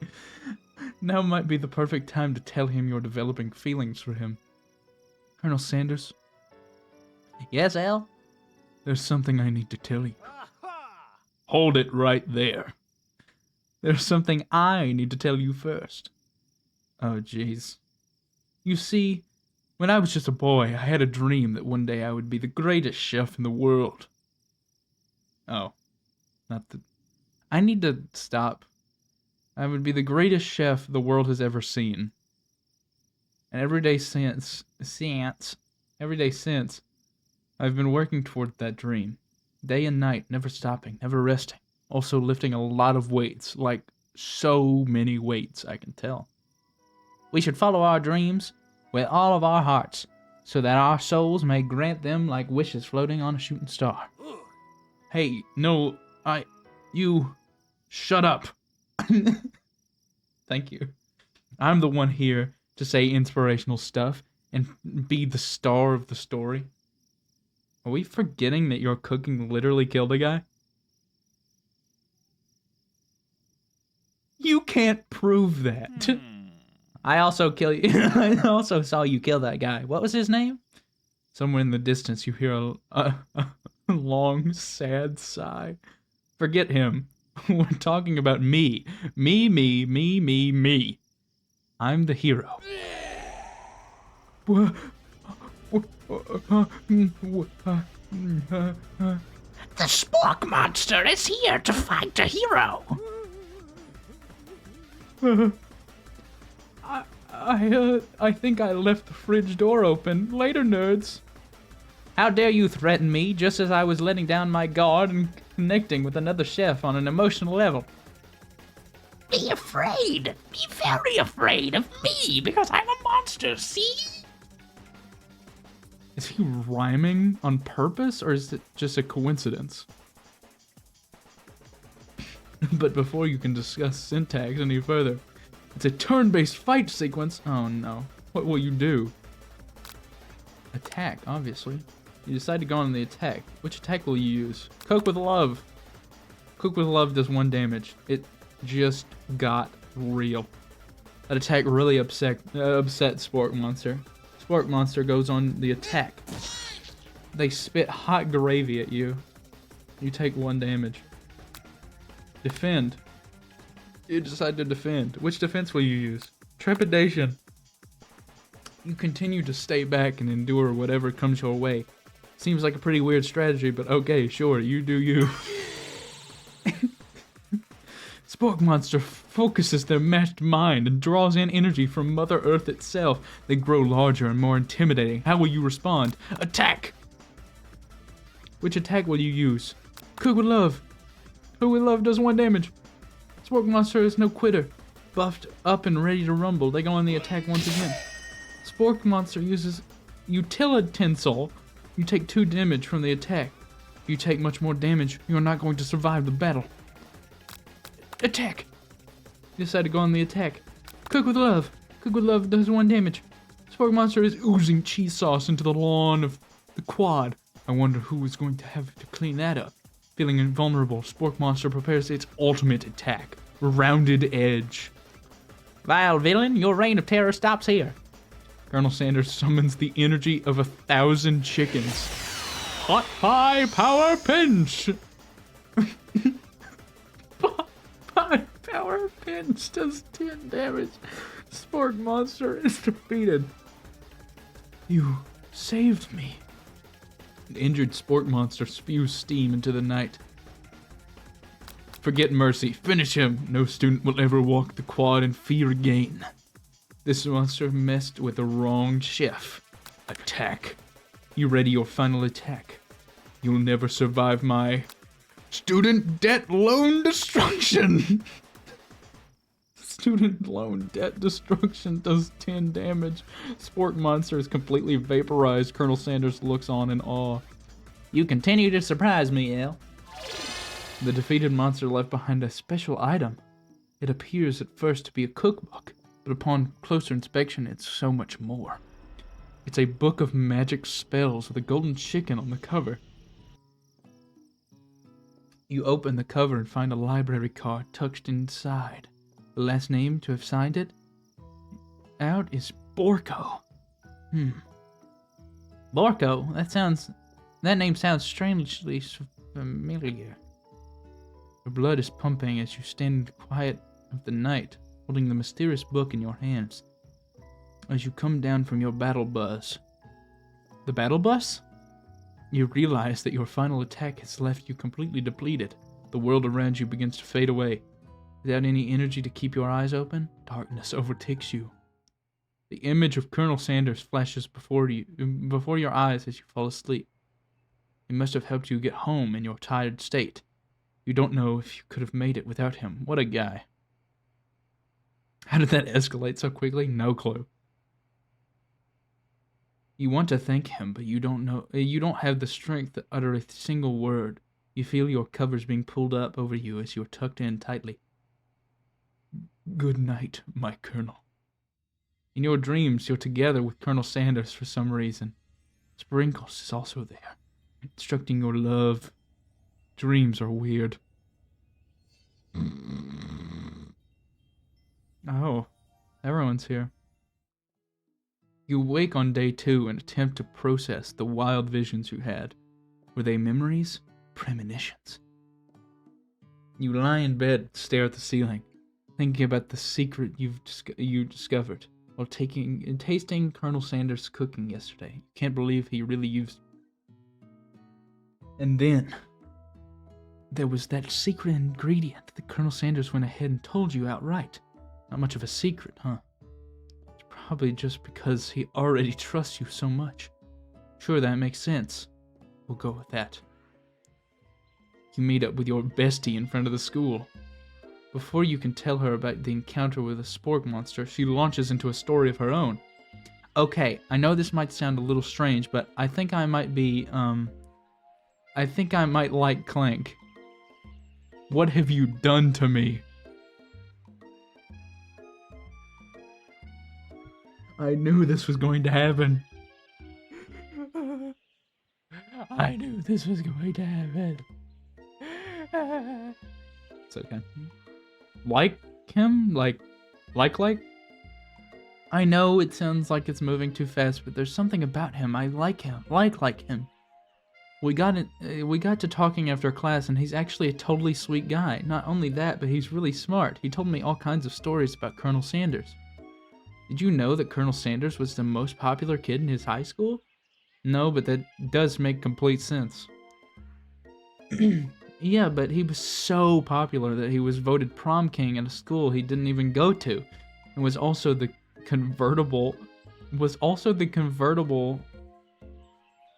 Now might be the perfect time to tell him you're developing feelings for him. Colonel Sanders? Yes, Al? There's something I need to tell you. Hold it right there. There's something I need to tell you first. Oh, jeez. You see, when I was just a boy, I had a dream that one day I would be the greatest chef in the world. Oh, not the... I need to stop. I would be the greatest chef the world has ever seen. And every day since, I've been working toward that dream. Day and night, never stopping, never resting. Also lifting a lot of weights, like so many weights, I can tell. We should follow our dreams with all of our hearts, so that our souls may grant them like wishes floating on a shooting star. Hey, no, you, shut up. Thank you. I'm the one here to say inspirational stuff and be the star of the story. Are we forgetting that your cooking literally killed a guy? You can't prove that. I also saw you kill that guy. What was his name? Somewhere in the distance you hear a long, sad sigh. Forget him. We're talking about me. Me. I'm the hero. The Spork monster is here to fight a hero. I think I left the fridge door open. Later, nerds. How dare you threaten me just as I was letting down my guard and connecting with another chef on an emotional level? Be afraid. Be very afraid of me because I'm a monster, see? Is he rhyming on purpose or is it just a coincidence? But before you can discuss syntax any further, it's a turn-based fight sequence. Oh no. What will you do? Attack, obviously. You decide to go on the attack. Which attack will you use? Cook with love. Cook with love does 1 damage. It just got real. That attack really upset Spork Monster. Spork Monster goes on the attack. They spit hot gravy at you. You take 1 damage. Defend. You decide to defend. Which defense will you use? Trepidation. You continue to stay back and endure whatever comes your way. Seems like a pretty weird strategy, but okay, sure, you do you. Spork Monster focuses their meshed mind and draws in energy from Mother Earth itself. They grow larger and more intimidating. How will you respond? Attack! Which attack will you use? Cook with love. Cook with love does 1 damage. Spork Monster is no quitter. Buffed up and ready to rumble, they go on the attack once again. Spork Monster uses Utilitensel. You take 2 damage from the attack. If you take much more damage, you are not going to survive the battle. Attack! You decide to go on the attack. Cook with love. Cook with love does 1 damage. Spork Monster is oozing cheese sauce into the lawn of the quad. I wonder who is going to have to clean that up. Feeling invulnerable, Spork Monster prepares its ultimate attack. Rounded Edge. Vile villain, your reign of terror stops here. Colonel Sanders summons the energy of 1,000 chickens. Hot pie power pinch! Pie power pinch does 10 damage. Spork monster is defeated. You saved me. The injured spork monster spews steam into the night. Forget mercy. Finish him. No student will ever walk the quad in fear again. This monster messed with the wrong chef. Attack. You ready your final attack? You'll never survive my student debt loan destruction. Student loan debt destruction does 10 damage. Spork monster is completely vaporized. Colonel Sanders looks on in awe. You continue to surprise me, El. The defeated monster left behind a special item. It appears at first to be a cookbook, but upon closer inspection it's so much more. It's a book of magic spells with a golden chicken on the cover. You open the cover and find a library card tucked inside. The last name to have signed it out is Borko. Borko? That name sounds strangely familiar. Your blood is pumping as you stand in the quiet of the night, holding the mysterious book in your hands. As you come down from your battle bus. The battle bus? You realize that your final attack has left you completely depleted. The world around you begins to fade away. Without any energy to keep your eyes open, darkness overtakes you. The image of Colonel Sanders flashes before your eyes as you fall asleep. He must have helped you get home in your tired state. You don't know if you could have made it without him. What a guy. How did that escalate so quickly? No clue. You want to thank him, but you don't have the strength to utter a single word. You feel your covers being pulled up over you as you are tucked in tightly. Good night, my Colonel. In your dreams, you're together with Colonel Sanders for some reason. Sprinkles is also there, instructing your love. Dreams are weird. Oh, everyone's here. You wake on day 2 and attempt to process the wild visions you had. Were they memories? Premonitions? You lie in bed and stare at the ceiling, thinking about the secret you discovered while tasting Colonel Sanders' cooking yesterday. You can't believe he really used. And then there was that secret ingredient that Colonel Sanders went ahead and told you outright. Not much of a secret, huh? It's probably just because he already trusts you so much. Sure, that makes sense. We'll go with that. You meet up with your bestie in front of the school. Before you can tell her about the encounter with a spork monster, she launches into a story of her own. Okay, I know this might sound a little strange, but I think I might like Clank. What have you done to me? I knew this was going to happen. I knew this was going to happen. It's okay. Like him? Like? I know it sounds like it's moving too fast, but there's something about him. I like him. Like him. We got to talking after class, and he's actually a totally sweet guy. Not only that, but he's really smart. He told me all kinds of stories about Colonel Sanders. Did you know that Colonel Sanders was the most popular kid in his high school? No, but that does make complete sense. Yeah, but he was so popular that he was voted prom king at a school he didn't even go to, and was also the convertible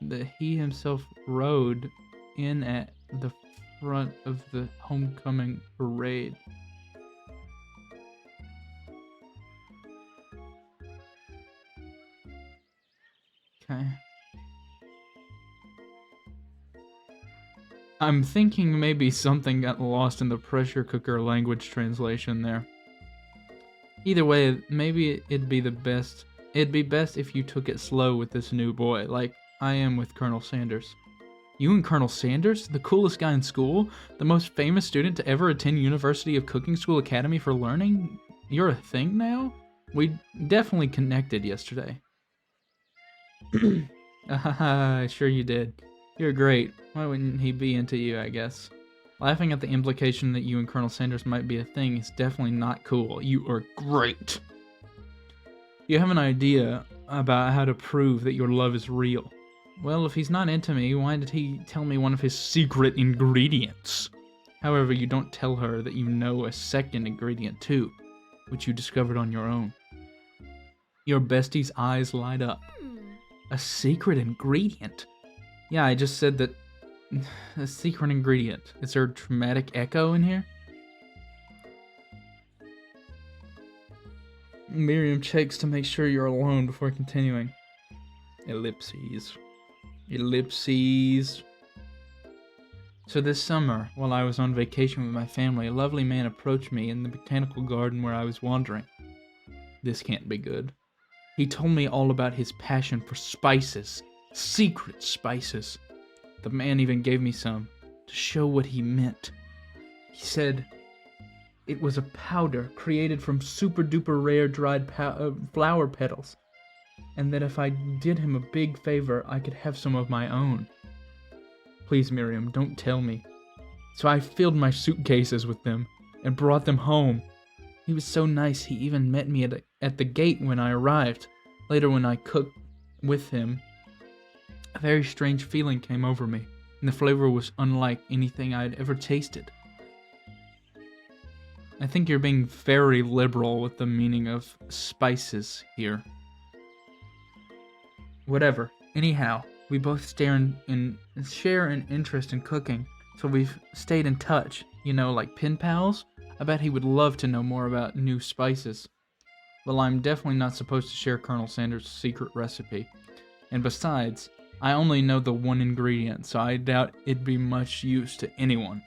that he himself rode in at the front of the homecoming parade. Okay. I'm thinking maybe something got lost in the pressure cooker language translation there. Either way, maybe it'd be best if you took it slow with this new boy, like I am with Colonel Sanders. You and Colonel Sanders? The coolest guy in school? The most famous student to ever attend University of Cooking School Academy for Learning? You're a thing now? We definitely connected yesterday. Sure you did. You're great. Why wouldn't he be into you, I guess? Laughing at the implication that you and Colonel Sanders might be a thing is definitely not cool. You are great. You have an idea about how to prove that your love is real. Well, if he's not into me, why did he tell me one of his secret ingredients? However, you don't tell her that you know a second ingredient too, which you discovered on your own. Your bestie's eyes light up. A secret ingredient? Yeah, I just said that. A secret ingredient. Is there a dramatic echo in here? Miriam checks to make sure you're alone before continuing. Ellipses. Ellipses. So this summer, while I was on vacation with my family, a lovely man approached me in the botanical garden where I was wandering. This can't be good. He told me all about his passion for spices. Secret spices. The man even gave me some, to show what he meant. He said it was a powder created from super duper rare dried flower petals, and that if I did him a big favor, I could have some of my own. Please, Miriam, don't tell me. So I filled my suitcases with them and brought them home. He was so nice, he even met me at the gate when I arrived. Later, when I cooked with him, a very strange feeling came over me, and the flavor was unlike anything I had ever tasted. I think you're being very liberal with the meaning of spices here. Whatever. Anyhow, we both share an interest in cooking, so we've stayed in touch, you know, like pen pals. I bet he would love to know more about new spices. Well, I'm definitely not supposed to share Colonel Sanders' secret recipe. And besides, I only know the one ingredient, so I doubt it'd be much use to anyone.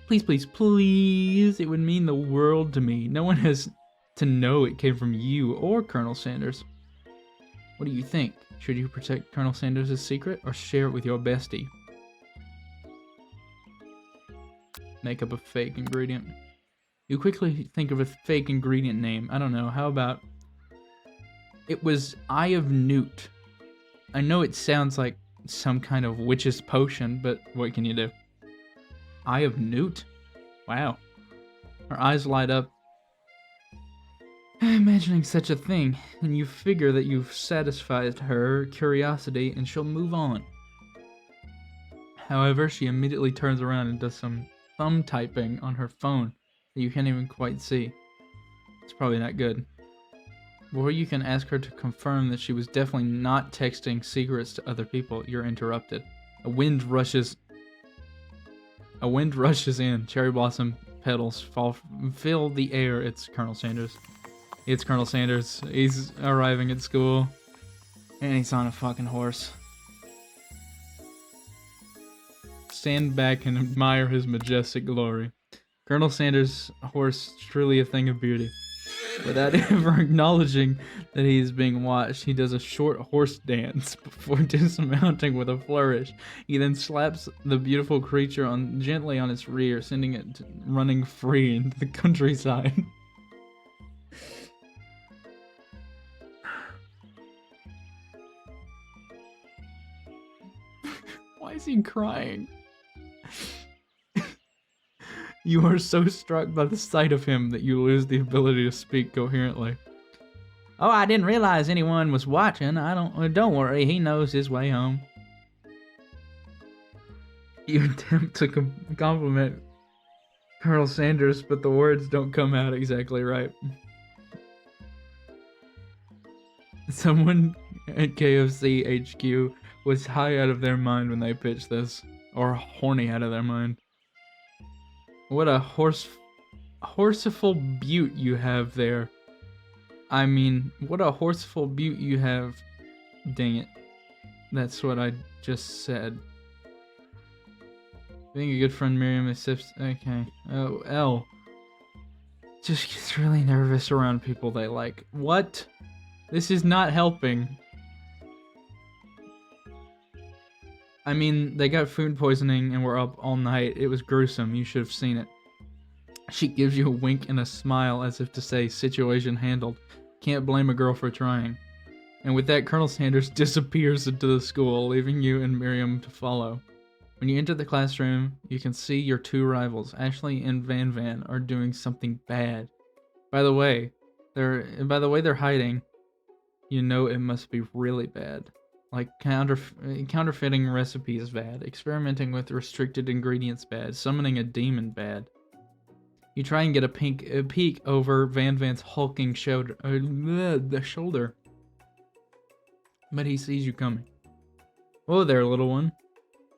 Please, please, please, it would mean the world to me. No one has to know it came from you or Colonel Sanders. What do you think? Should you protect Colonel Sanders' secret or share it with your bestie? Make up a fake ingredient. You quickly think of a fake ingredient name. I don't know, how about... It was Eye of Newt. I know it sounds like some kind of witch's potion, but what can you do? Eye of Newt? Wow. Her eyes light up. Imagining such a thing, and you figure that you've satisfied her curiosity and she'll move on. However, she immediately turns around and does some thumb typing on her phone that you can't even quite see. It's probably not good. Before you can ask her to confirm that she was definitely not texting secrets to other people, you're interrupted. A wind rushes in. Cherry blossom petals fill the air. It's Colonel Sanders. It's Colonel Sanders. He's arriving at school. And he's on a fucking horse. Stand back and admire his majestic glory. Colonel Sanders' horse is truly a thing of beauty. Without ever acknowledging that he is being watched, he does a short horse dance before dismounting with a flourish. He then slaps the beautiful creature gently on its rear, sending it running free into the countryside. Why is he crying? You are so struck by the sight of him that you lose the ability to speak coherently. Oh, I didn't realize anyone was watching. Don't worry, he knows his way home. You attempt to compliment Colonel Sanders, but the words don't come out exactly right. Someone at KFC HQ was high out of their mind when they pitched this, or horny out of their mind. What a horseful butte you have there. I mean, what a horseful butte you have. Dang it. That's what I just said. Being a good friend, Miriam accepts. Okay. Oh, L. Just gets really nervous around people they like. What? This is not helping. I mean, they got food poisoning and were up all night. It was gruesome. You should have seen it. She gives you a wink and a smile as if to say, situation handled. Can't blame a girl for trying. And with that, Colonel Sanders disappears into the school, leaving you and Miriam to follow. When you enter the classroom, you can see your two rivals, Ashley and Van Van, are doing something bad. By the way they're hiding, you know it must be really bad. Like counterfeiting recipes bad, experimenting with restricted ingredients bad, summoning a demon bad. You try and get a peek over Van Van's hulking shoulder, but he sees you coming. Whoa there, little one.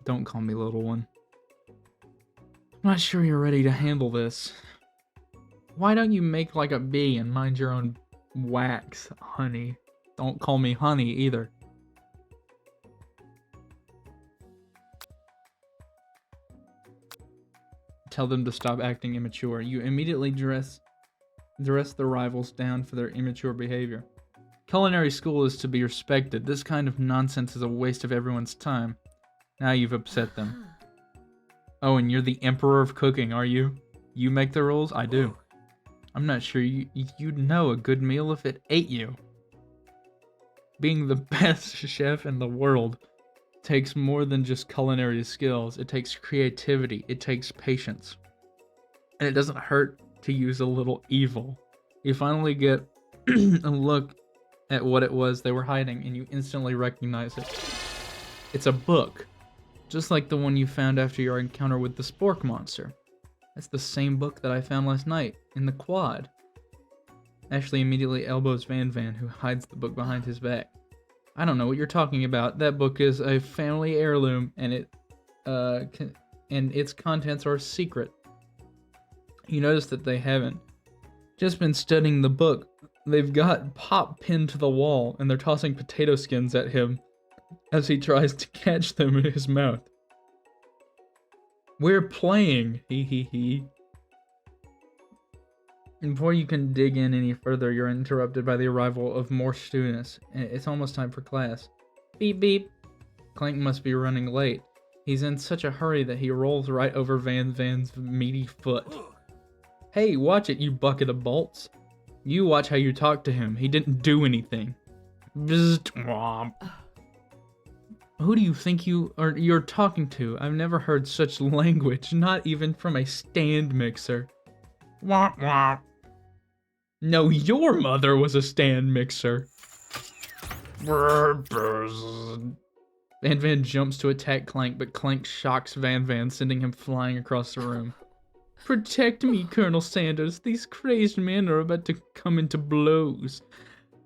Don't call me little one. I'm not sure you're ready to handle this. Why don't you make like a bee and mind your own wax, honey? Don't call me honey either. Tell them to stop acting immature. You immediately dress the rivals down for their immature behavior. Culinary school is to be respected. This kind of nonsense is a waste of everyone's time. Now you've upset them. Oh, and you're the emperor of cooking, are you? You make the rules? I do. I'm not sure you'd know a good meal if it ate you. Being the best chef in the world takes more than just culinary skills. It takes creativity. It takes patience. And it doesn't hurt to use a little evil. You finally get a look at what it was they were hiding, and you instantly recognize it. It's a book, just like the one you found after your encounter with the spork monster. That's the same book that I found last night in the quad. Ashley immediately elbows Van Van, who hides the book behind his back. I don't know what you're talking about. That book is a family heirloom, and its contents are secret. You notice that they haven't just been studying the book. They've got Pop pinned to the wall, and they're tossing potato skins at him as he tries to catch them in his mouth. We're playing, he. And before you can dig in any further, you're interrupted by the arrival of more students. It's almost time for class. Beep beep. Clank must be running late. He's in such a hurry that he rolls right over Van Van's meaty foot. Hey, watch it, you bucket of bolts. You watch how you talk to him. He didn't do anything. Bzzzt. Who do you think you're talking to? I've never heard such language, not even from a stand mixer. Wah, wah. No, your mother was a stand mixer. Van Van jumps to attack Clank, but Clank shocks Van Van, sending him flying across the room. Protect me, Colonel Sanders. These crazed men are about to come into blows.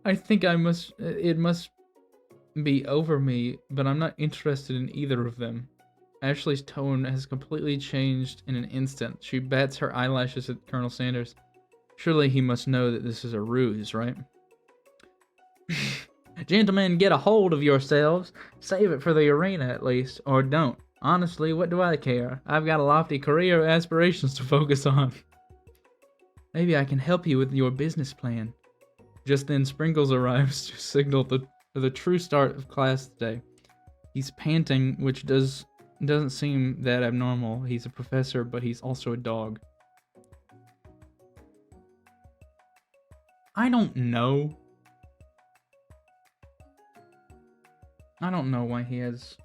I think it must be over me, but I'm not interested in either of them. Ashley's tone has completely changed in an instant. She bats her eyelashes at Colonel Sanders. Surely he must know that this is a ruse, right? Gentlemen, get a hold of yourselves. Save it for the arena at least, or don't. Honestly, what do I care? I've got a lofty career aspirations to focus on. Maybe I can help you with your business plan. Just then, Sprinkles arrives to signal the true start of class today. He's panting, which doesn't seem that abnormal. He's a professor, but he's also a dog. I don't know. I don't know why he has...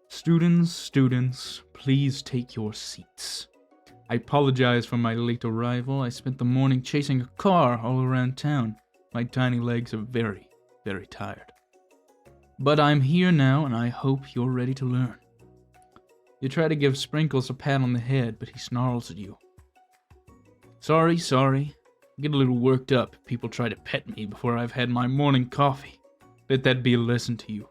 Students, please take your seats. I apologize for my late arrival. I spent the morning chasing a car all around town. My tiny legs are very, very tired. But I'm here now, and I hope you're ready to learn. You try to give Sprinkles a pat on the head, but he snarls at you. Sorry. I get a little worked up if people try to pet me before I've had my morning coffee. Bet that'd be a lesson to you.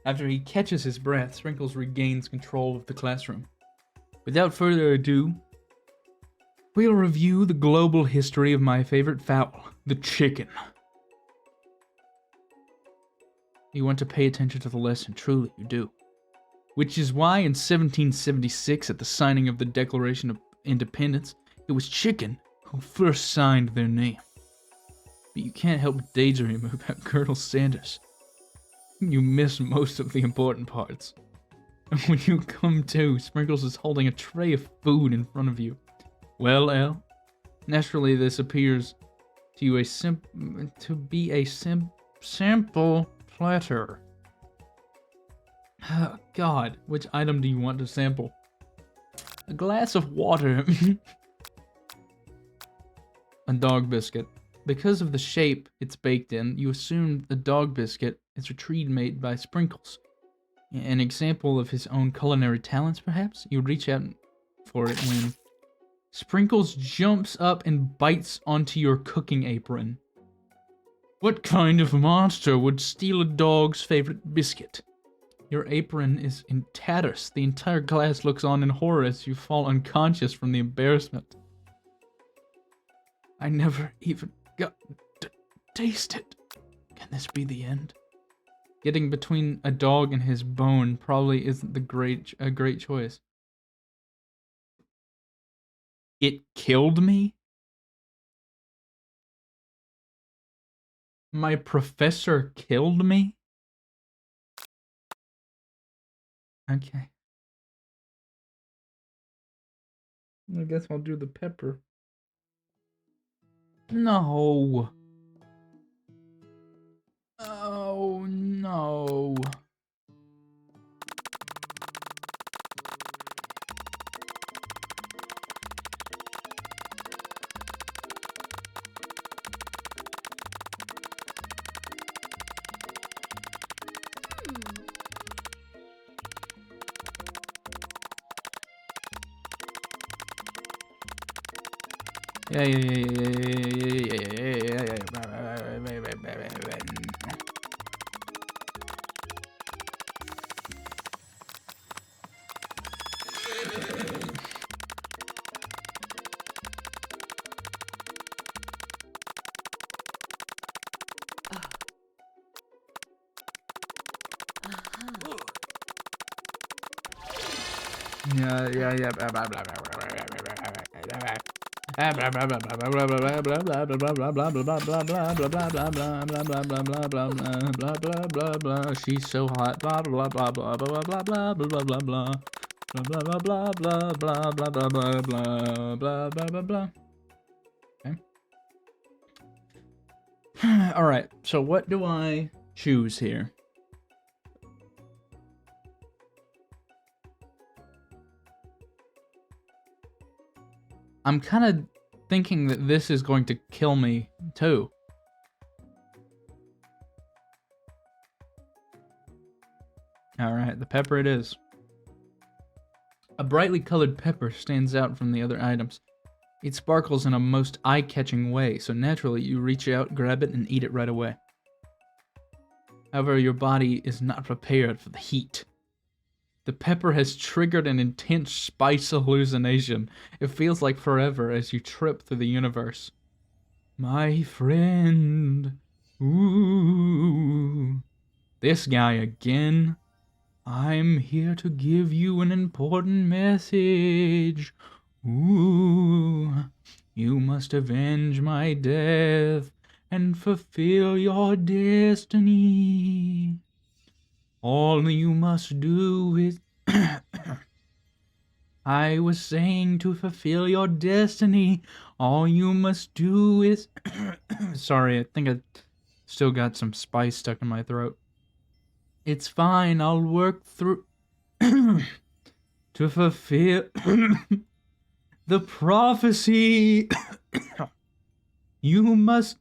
After he catches his breath, Sprinkles regains control of the classroom. Without further ado, we'll review the global history of my favorite fowl, the chicken. You want to pay attention to the lesson, truly you do. Which is why in 1776, at the signing of the Declaration of Independence, it was chicken who first signed their name. But you can't help but daydream about Colonel Sanders. You miss most of the important parts. When you come to, Sprinkles is holding a tray of food in front of you. Well, El, naturally this appears to you simple platter. Oh, God, which item do you want to sample? A glass of water. A dog biscuit. Because of the shape it's baked in, you assume the dog biscuit is a treat made by Sprinkles. An example of his own culinary talents, perhaps? You reach out for it when Sprinkles jumps up and bites onto your cooking apron. What kind of monster would steal a dog's favorite biscuit? Your apron is in tatters. The entire class looks on in horror as you fall unconscious from the embarrassment. I never even got to taste it. Can this be the end? Getting between a dog and his bone probably isn't a great choice. It killed me? My professor killed me? Okay. I guess I'll do the pepper. No. Oh, no. She's so hot. Blah blah blah blah blah blah blah blah blah blah blah. Blah blah blah blah blah blah blah blah blah blah blah blah blah blah. Okay. All right. So what do I choose here? I'm kind of thinking that this is going to kill me too. Alright, the pepper it is. A brightly colored pepper stands out from the other items. It sparkles in a most eye-catching way, so naturally you reach out, grab it, and eat it right away. However, your body is not prepared for the heat. The pepper has triggered an intense spice hallucination. It feels like forever as you trip through the universe. My friend. Ooh. This guy again. I'm here to give you an important message. Ooh. You must avenge my death and fulfill your destiny. All you must do is... I was saying to fulfill your destiny, all you must do is... Sorry, I think I still got some spice stuck in my throat. It's fine, I'll work through... to fulfill... the prophecy. You must...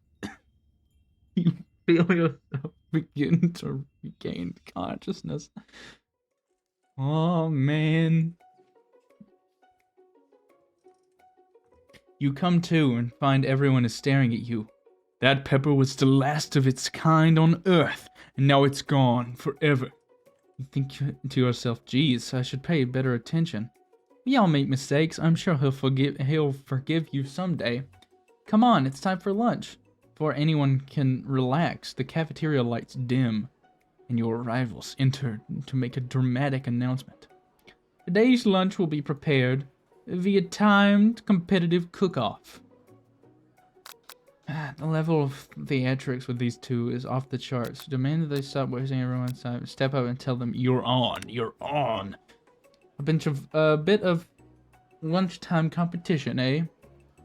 you feel yourself begin to regain consciousness. Oh, man. You come to and find everyone is staring at you. That pepper was the last of its kind on Earth, and now it's gone forever. You think to yourself, geez, I should pay better attention. We all make mistakes. I'm sure he'll forgive you someday. Come on, it's time for lunch. Before anyone can relax, the cafeteria lights dim, and your arrivals enter to make a dramatic announcement. Today's lunch will be prepared via timed competitive cook-off. The level of theatrics with these two is off the charts. Demand that they stop wasting everyone's time. Step up and tell them, you're on, you're on. A bit of lunchtime competition, eh?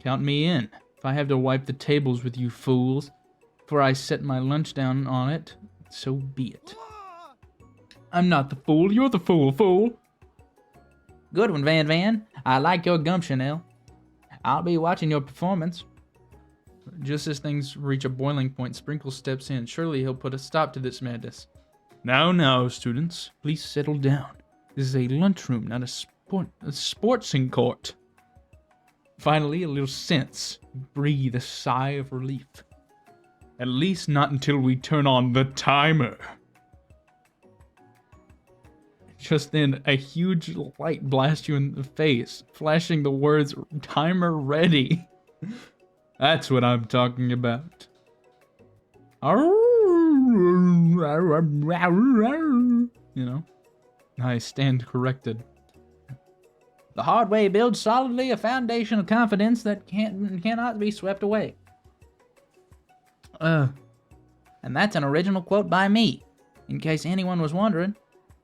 Count me in. If I have to wipe the tables with you fools before I set my lunch down on it, so be it. I'm not the fool, you're the fool. Good one, Van Van. I like your gumption, El. I'll be watching your performance. Just as things reach a boiling point, Sprinkle steps in. Surely he'll put a stop to this madness. Now, students, please settle down. This is a lunchroom, not a sportsing court. Finally, a little sense. Breathe a sigh of relief. At least not until we turn on the timer. Just then, a huge light blasts you in the face, flashing the words, timer ready. That's what I'm talking about. You know, I stand corrected. The hard way builds solidly a foundation of confidence that cannot be swept away. And that's an original quote by me. In case anyone was wondering,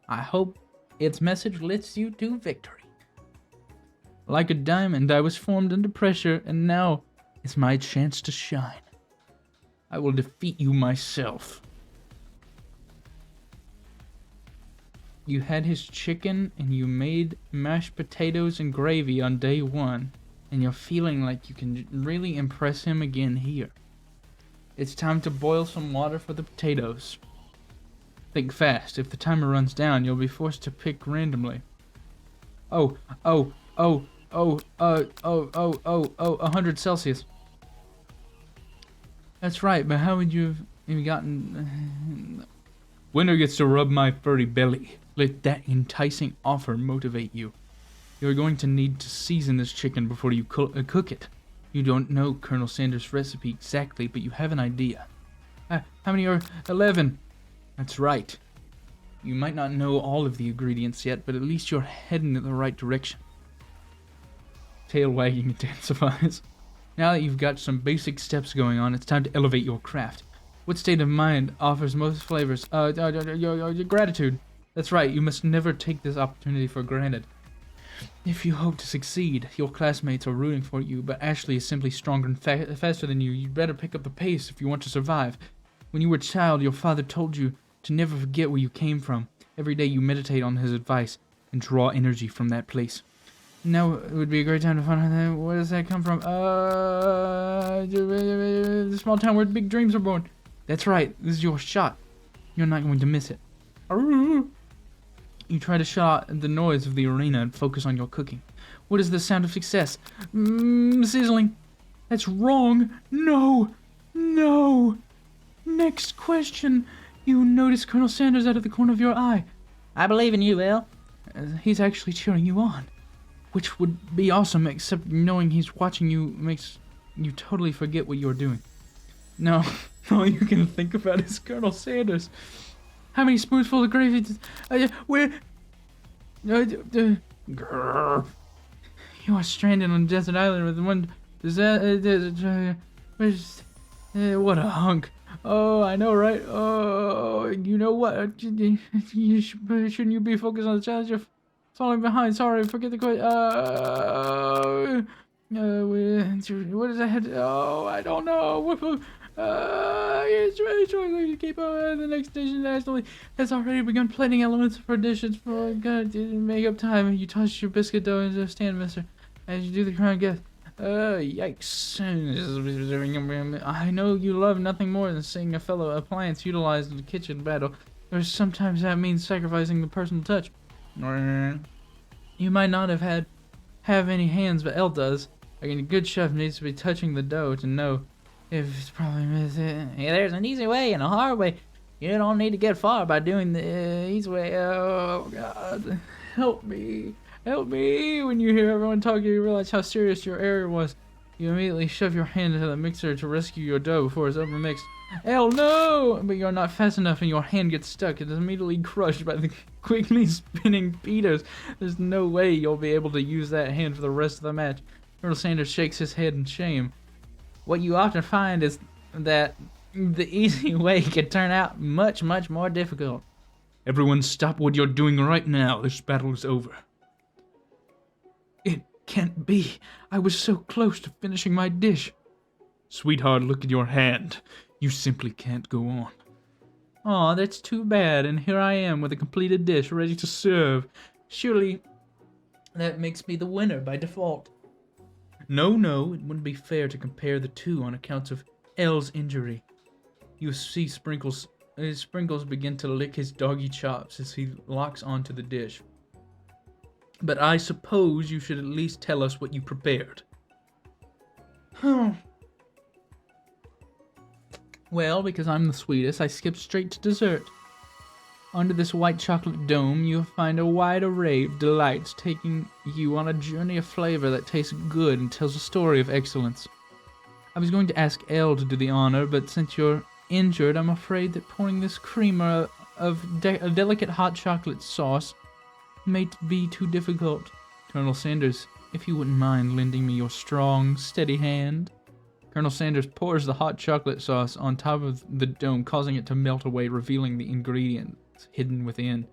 I hope its message lifts you to victory. Like a diamond, I was formed under pressure, and now it's my chance to shine. I will defeat you myself. You had his chicken and you made mashed potatoes and gravy on day 1, and you're feeling like you can really impress him again here. It's time to boil some water for the potatoes. Think fast. If the timer runs down, you'll be forced to pick randomly. 100 Celsius. That's right, but how would you have even gotten... Winner gets to rub my furry belly. Let that enticing offer motivate you. You're going to need to season this chicken before you cook it. You don't know Colonel Sanders' recipe exactly, but you have an idea. How many are 11? That's right. You might not know all of the ingredients yet, but at least you're heading in the right direction. Tail wagging intensifies. Now that you've got some basic steps going on, it's time to elevate your craft. What state of mind offers most flavors? Your gratitude. That's right, you must never take this opportunity for granted. If you hope to succeed, your classmates are rooting for you, but Ashley is simply stronger and faster than you. You'd better pick up the pace if you want to survive. When you were a child, your father told you to never forget where you came from. Every day you meditate on his advice and draw energy from that place. Now it would be a great time to find out where does that come from? The small town where big dreams are born. That's right, this is your shot. You're not going to miss it. You try to shut out the noise of the arena and focus on your cooking. What is the sound of success? Sizzling. That's wrong. No. Next question. You notice Colonel Sanders out of the corner of your eye. I believe in you, El. He's actually cheering you on. Which would be awesome, except knowing he's watching you makes you totally forget what you're doing. No, all you can think about is Colonel Sanders. How many spoonfuls of gravy where... Grrr. You are stranded on a desert island with one... what a hunk. Oh, I know, right? Oh, you know what? Shouldn't you be focused on the challenge? You're falling behind. Sorry, forget the question. What does that have to... Oh, I don't know. It's really struggling to keep up. The next station nationally has already begun planning elements for dishes for make up time. You toss your biscuit dough into a stand mister as you do the crown guess. Yikes. I know you love nothing more than seeing a fellow appliance utilized in the kitchen battle, or sometimes that means sacrificing the personal touch. You might not have any hands, but Elle does. Like a good chef needs to be touching the dough to know if it's probably missing. Hey, there's an easy way and a hard way. You don't need to get far by doing the easy way. Oh, God. Help me. Help me. When you hear everyone talking, you realize how serious your error was. You immediately shove your hand into the mixer to rescue your dough before it's overmixed. Elle, no! But you're not fast enough and your hand gets stuck. It is immediately crushed by the quickly spinning beaters. There's no way you'll be able to use that hand for the rest of the match. Colonel Sanders shakes his head in shame. what you often find is that the easy way can turn out much, much more difficult. Everyone stop what you're doing right now. This battle is over. It can't be. I was so close to finishing my dish. Sweetheart, look at your hand. You simply can't go on. Aw, that's too bad, and here I am with a completed dish ready to serve. Surely that makes me the winner by default. No, it wouldn't be fair to compare the two on account of L's injury. You see Sprinkles begin to lick his doggy chops as he locks onto the dish. But I suppose you should at least tell us what you prepared. Well, because I'm the sweetest, I skipped straight to dessert. Under this white chocolate dome, you'll find a wide array of delights, taking you on a journey of flavor that tastes good and tells a story of excellence. I was going to ask Elle to do the honor, but since you're injured, I'm afraid that pouring this creamer of a delicate hot chocolate sauce may be too difficult. Colonel Sanders, if you wouldn't mind lending me your strong, steady hand. Colonel Sanders pours the hot chocolate sauce on top of the dome, causing it to melt away, revealing the ingredients hidden within.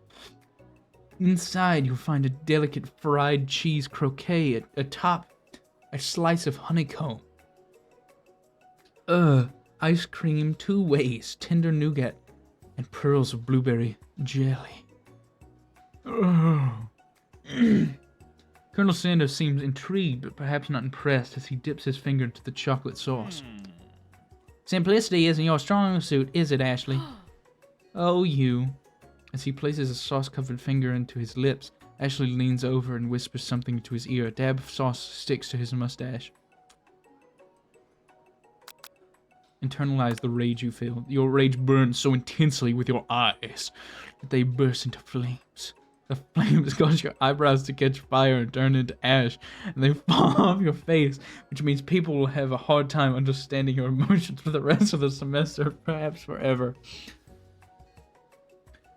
Inside, you'll find a delicate fried cheese croquet, atop a slice of honeycomb. Ice cream 2 ways, tender nougat, and pearls of blueberry jelly. Colonel Sanders seems intrigued, but perhaps not impressed, as he dips his finger into the chocolate sauce. Simplicity isn't your strong suit, is it, Ashley? Oh, you. As he places a sauce-covered finger into his lips, Ashley leans over and whispers something into his ear. A dab of sauce sticks to his mustache. Internalize the rage you feel. Your rage burns so intensely with your eyes that they burst into flames. The flames cause your eyebrows to catch fire and turn into ash, and they fall off your face, which means people will have a hard time understanding your emotions for the rest of the semester, perhaps forever.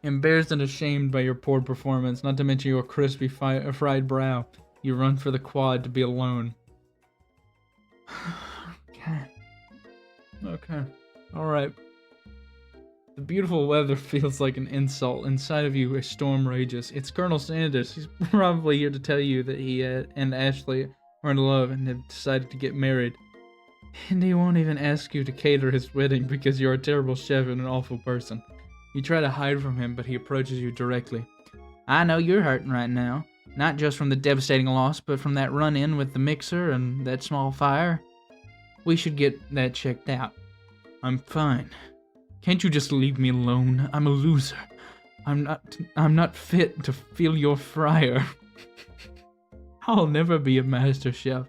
Embarrassed and ashamed by your poor performance, not to mention your crispy fried brow, you run for the quad to be alone. Okay. Alright. The beautiful weather feels like an insult. Inside of you, a storm rages. It's Colonel Sanders. He's probably here to tell you that he and Ashley are in love and have decided to get married. And he won't even ask you to cater his wedding because you're a terrible chef and an awful person. You try to hide from him, but he approaches you directly. I know you're hurting right now. Not just from the devastating loss, but from that run-in with the mixer and that small fire. We should get that checked out. I'm fine. Can't you just leave me alone? I'm a loser. I'm not fit to feel your fryer. I'll never be a master chef.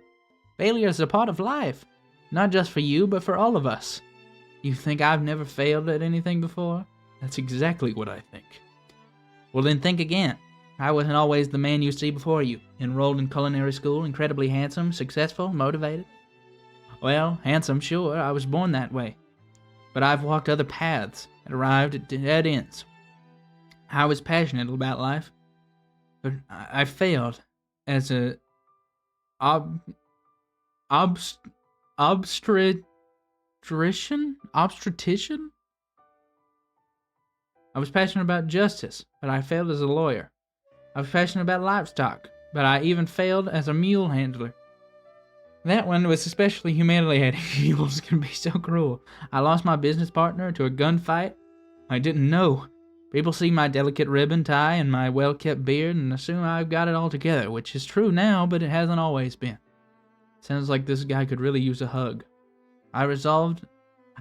Failure is a part of life. Not just for you, but for all of us. You think I've never failed at anything before? That's exactly what I think. Well, then think again. I wasn't always the man you see before you. Enrolled in culinary school, incredibly handsome, successful, motivated. Well, handsome, sure, I was born that way. But I've walked other paths and arrived at dead ends. I was passionate about life, but I failed as a obstetrician? I was passionate about justice, but I failed as a lawyer. I was passionate about livestock, but I even failed as a mule handler. That one was especially humiliating. Mules can be so cruel. I lost my business partner to a gunfight. I didn't know. People see my delicate ribbon tie and my well-kept beard and assume I've got it all together, which is true now, but it hasn't always been. Sounds like this guy could really use a hug. I resolved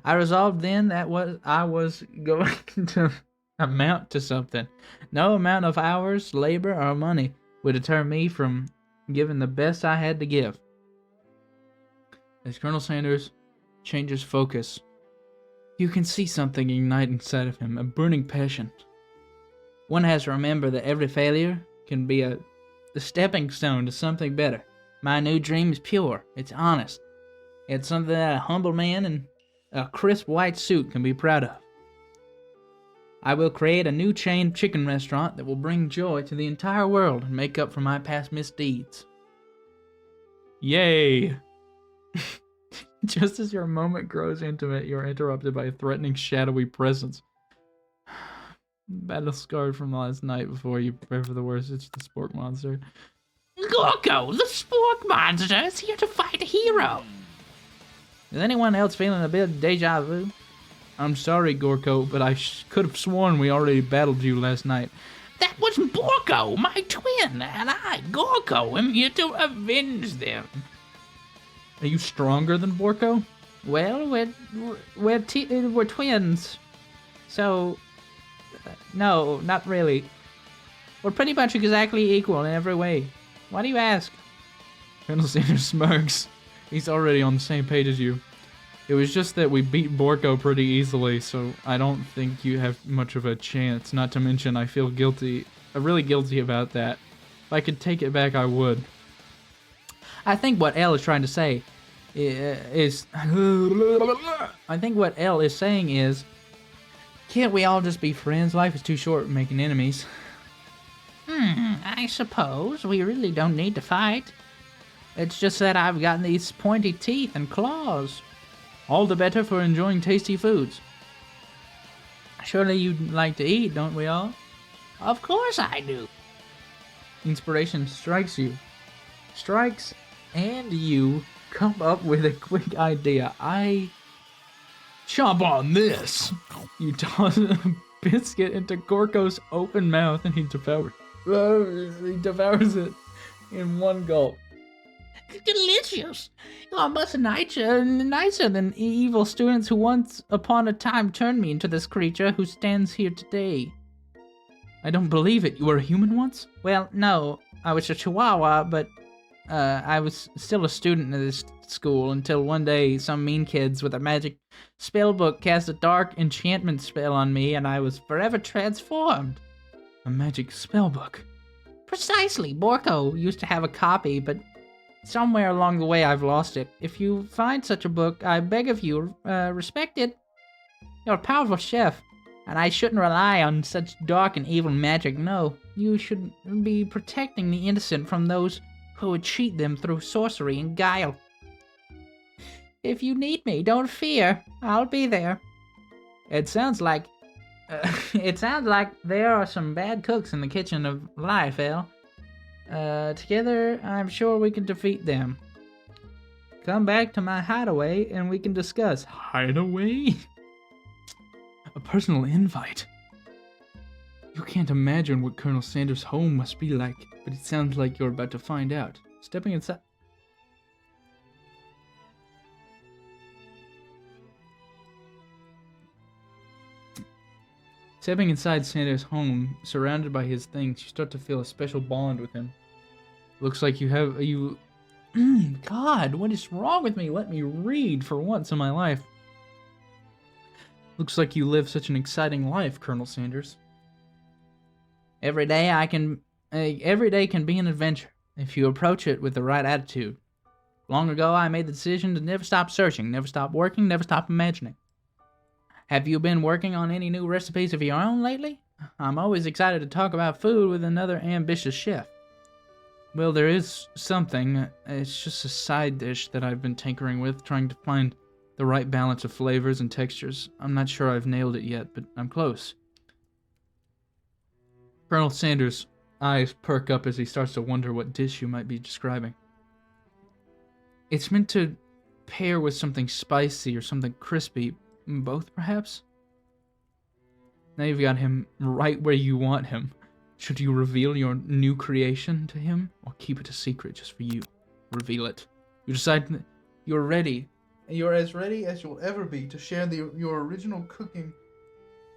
then that I was going to amount to something. No amount of hours, labor, or money would deter me from giving the best I had to give. As Colonel Sanders changes focus, you can see something ignite inside of him, a burning passion. One has to remember that every failure can be a stepping stone to something better. My new dream is pure. It's honest. It's something that a humble man in a crisp white suit can be proud of. I will create a new chain chicken restaurant that will bring joy to the entire world and make up for my past misdeeds. Yay! Just as your moment grows intimate, you're interrupted by a threatening, shadowy presence. Battle scarred from last night before you prepare for the worst. It's the spork monster. Gorko, the spork monster, is here to fight a hero. Is anyone else feeling a bit of deja vu? I'm sorry, Gorko, but I could have sworn we already battled you last night. That was Borko, my twin, and I, Gorko, am here to avenge them. Are you stronger than Borko? Well, we're twins, so no, not really. We're pretty much exactly equal in every way. Why do you ask? Colonel Sanders smirks. He's already on the same page as you. It was just that we beat Borko pretty easily, so I don't think you have much of a chance. Not to mention, I feel guilty. I'm really guilty about that. If I could take it back, I would. I think what L is trying to say is... I think what L is saying is... Can't we all just be friends? Life is too short making enemies. I suppose we really don't need to fight. It's just that I've gotten these pointy teeth and claws. All the better for enjoying tasty foods. Surely you'd like to eat, don't we all? Of course I do. Inspiration strikes you. Strikes, and you come up with a quick idea. I chomp on this. You toss a biscuit into Gorko's open mouth, and he devours it in one gulp. Delicious. You're much nicer than evil students who once upon a time turned me into this creature who stands here today. I don't believe it. You were a human once? Well, no. I was a chihuahua, but I was still a student at this school until one day some mean kids with a magic spell book cast a dark enchantment spell on me and I was forever transformed. A magic spell book? Precisely. Borko used to have a copy, but somewhere along the way I've lost it. If you find such a book, I beg of you, respect it. You're a powerful chef, and I shouldn't rely on such dark and evil magic. No, you should be protecting the innocent from those who would cheat them through sorcery and guile. If you need me, don't fear. I'll be there. It sounds like there are some bad cooks in the kitchen of life, El. Together, I'm sure we can defeat them. Come back to my hideaway and we can discuss. Hideaway? A personal invite. You can't imagine what Colonel Sanders' home must be like, but it sounds like you're about to find out. Stepping inside... Stepping inside Sanders' home, surrounded by his things, you start to feel a special bond with him. Looks like you... God, what is wrong with me? Let me read for once in my life. Looks like you live such an exciting life, Colonel Sanders. Every day can be an adventure, if you approach it with the right attitude. Long ago, I made the decision to never stop searching, never stop working, never stop imagining. Have you been working on any new recipes of your own lately? I'm always excited to talk about food with another ambitious chef. Well, there is something. It's just a side dish that I've been tinkering with, trying to find the right balance of flavors and textures. I'm not sure I've nailed it yet, but I'm close. Colonel Sanders' eyes perk up as he starts to wonder what dish you might be describing. It's meant to pair with something spicy or something crispy. Both, perhaps? Now you've got him right where you want him. Should you reveal your new creation to him, or keep it a secret just for you? Reveal it. You decide you're ready. You're as ready as you'll ever be to share your original cooking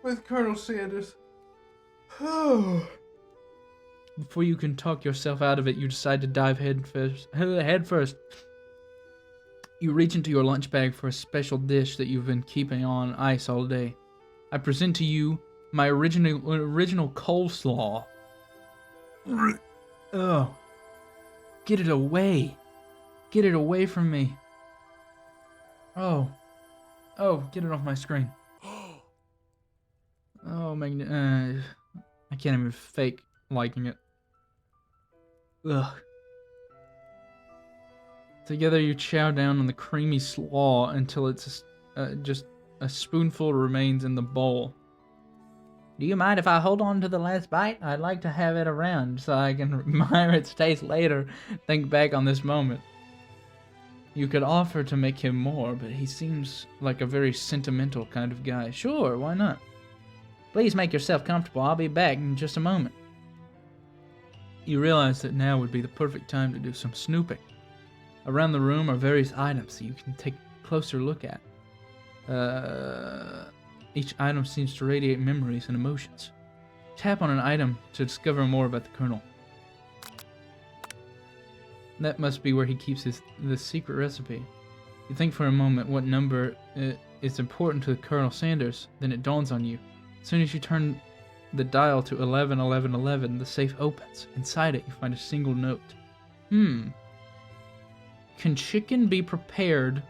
with Colonel Sanders. Before you can talk yourself out of it, you decide to dive head first. You reach into your lunch bag for a special dish that you've been keeping on ice all day. I present to you my original coleslaw. Oh. Get it away. Get it away from me. Oh. Oh, get it off my screen. Oh, I can't even fake liking it. Ugh. Together you chow down on the creamy slaw until it's just a spoonful remains in the bowl. Do you mind if I hold on to the last bite? I'd like to have it around so I can admire its taste later. Think back on this moment. You could offer to make him more, but he seems like a very sentimental kind of guy. Sure, why not? Please make yourself comfortable. I'll be back in just a moment. You realize that now would be the perfect time to do some snooping. Around the room are various items that you can take a closer look at. Each item seems to radiate memories and emotions. Tap on an item to discover more about the Colonel. That must be where he keeps the secret recipe. You think for a moment what number is important to Colonel Sanders, then it dawns on you. As soon as you turn the dial to 111111, the safe opens. Inside it, you find a single note. Can chicken be prepared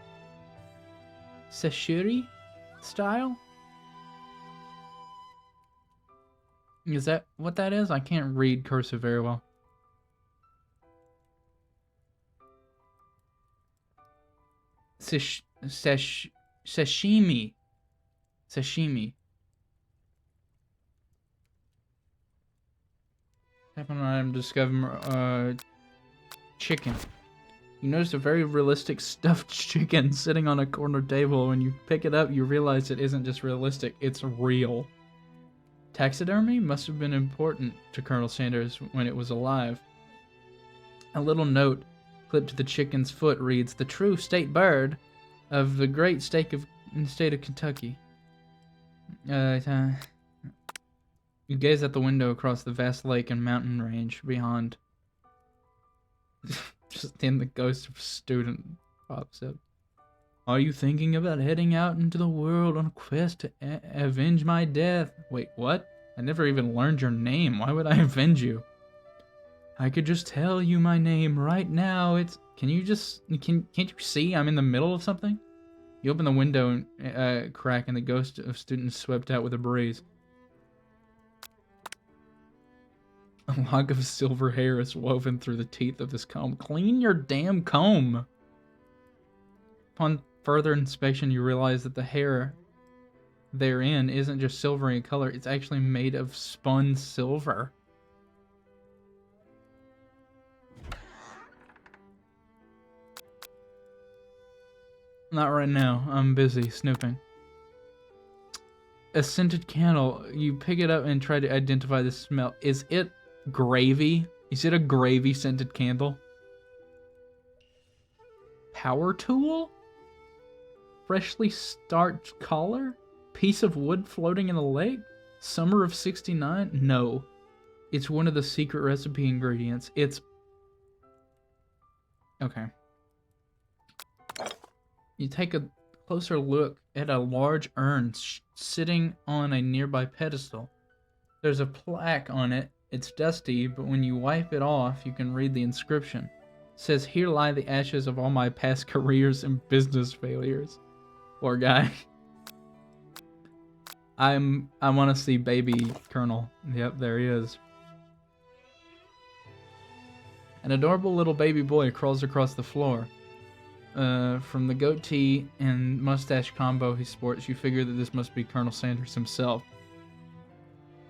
sashimi style? Is that what that is? I can't read cursive very well. Sashimi. Sashimi. Tap on an item to discover chicken. You notice a very realistic stuffed chicken sitting on a corner table. When you pick it up, you realize it isn't just realistic, it's real. Taxidermy must have been important to Colonel Sanders when it was alive. A little note clipped to the chicken's foot reads, "The true state bird of the great state of Kentucky." You gaze out the window across the vast lake and mountain range beyond. Just then the ghost of a student pops up. Are you thinking about heading out into the world on a quest to avenge my death? Wait, what? I never even learned your name. Why would I avenge you? I could just tell you my name right now. Can't you see I'm in the middle of something? You open the window crack and the ghost of student swept out with a breeze. A lock of silver hair is woven through the teeth of this comb. Clean your damn comb! Upon further inspection, you realize that the hair therein isn't just silvery in color, it's actually made of spun silver. Not right now. I'm busy snooping. A scented candle. You pick it up and try to identify the smell. Is it gravy? Is it a gravy scented candle? Power tool? Freshly starched collar? Piece of wood floating in a lake? Summer of '69? No. It's one of the secret recipe ingredients. It's... Okay. You take a closer look at a large urn sitting on a nearby pedestal. There's a plaque on it. It's dusty, but when you wipe it off, you can read the inscription. It says, "Here lie the ashes of all my past careers and business failures." Poor guy. I want to see baby Colonel. Yep, there he is. An adorable little baby boy crawls across the floor. From the goatee and mustache combo he sports, you figure that this must be Colonel Sanders himself.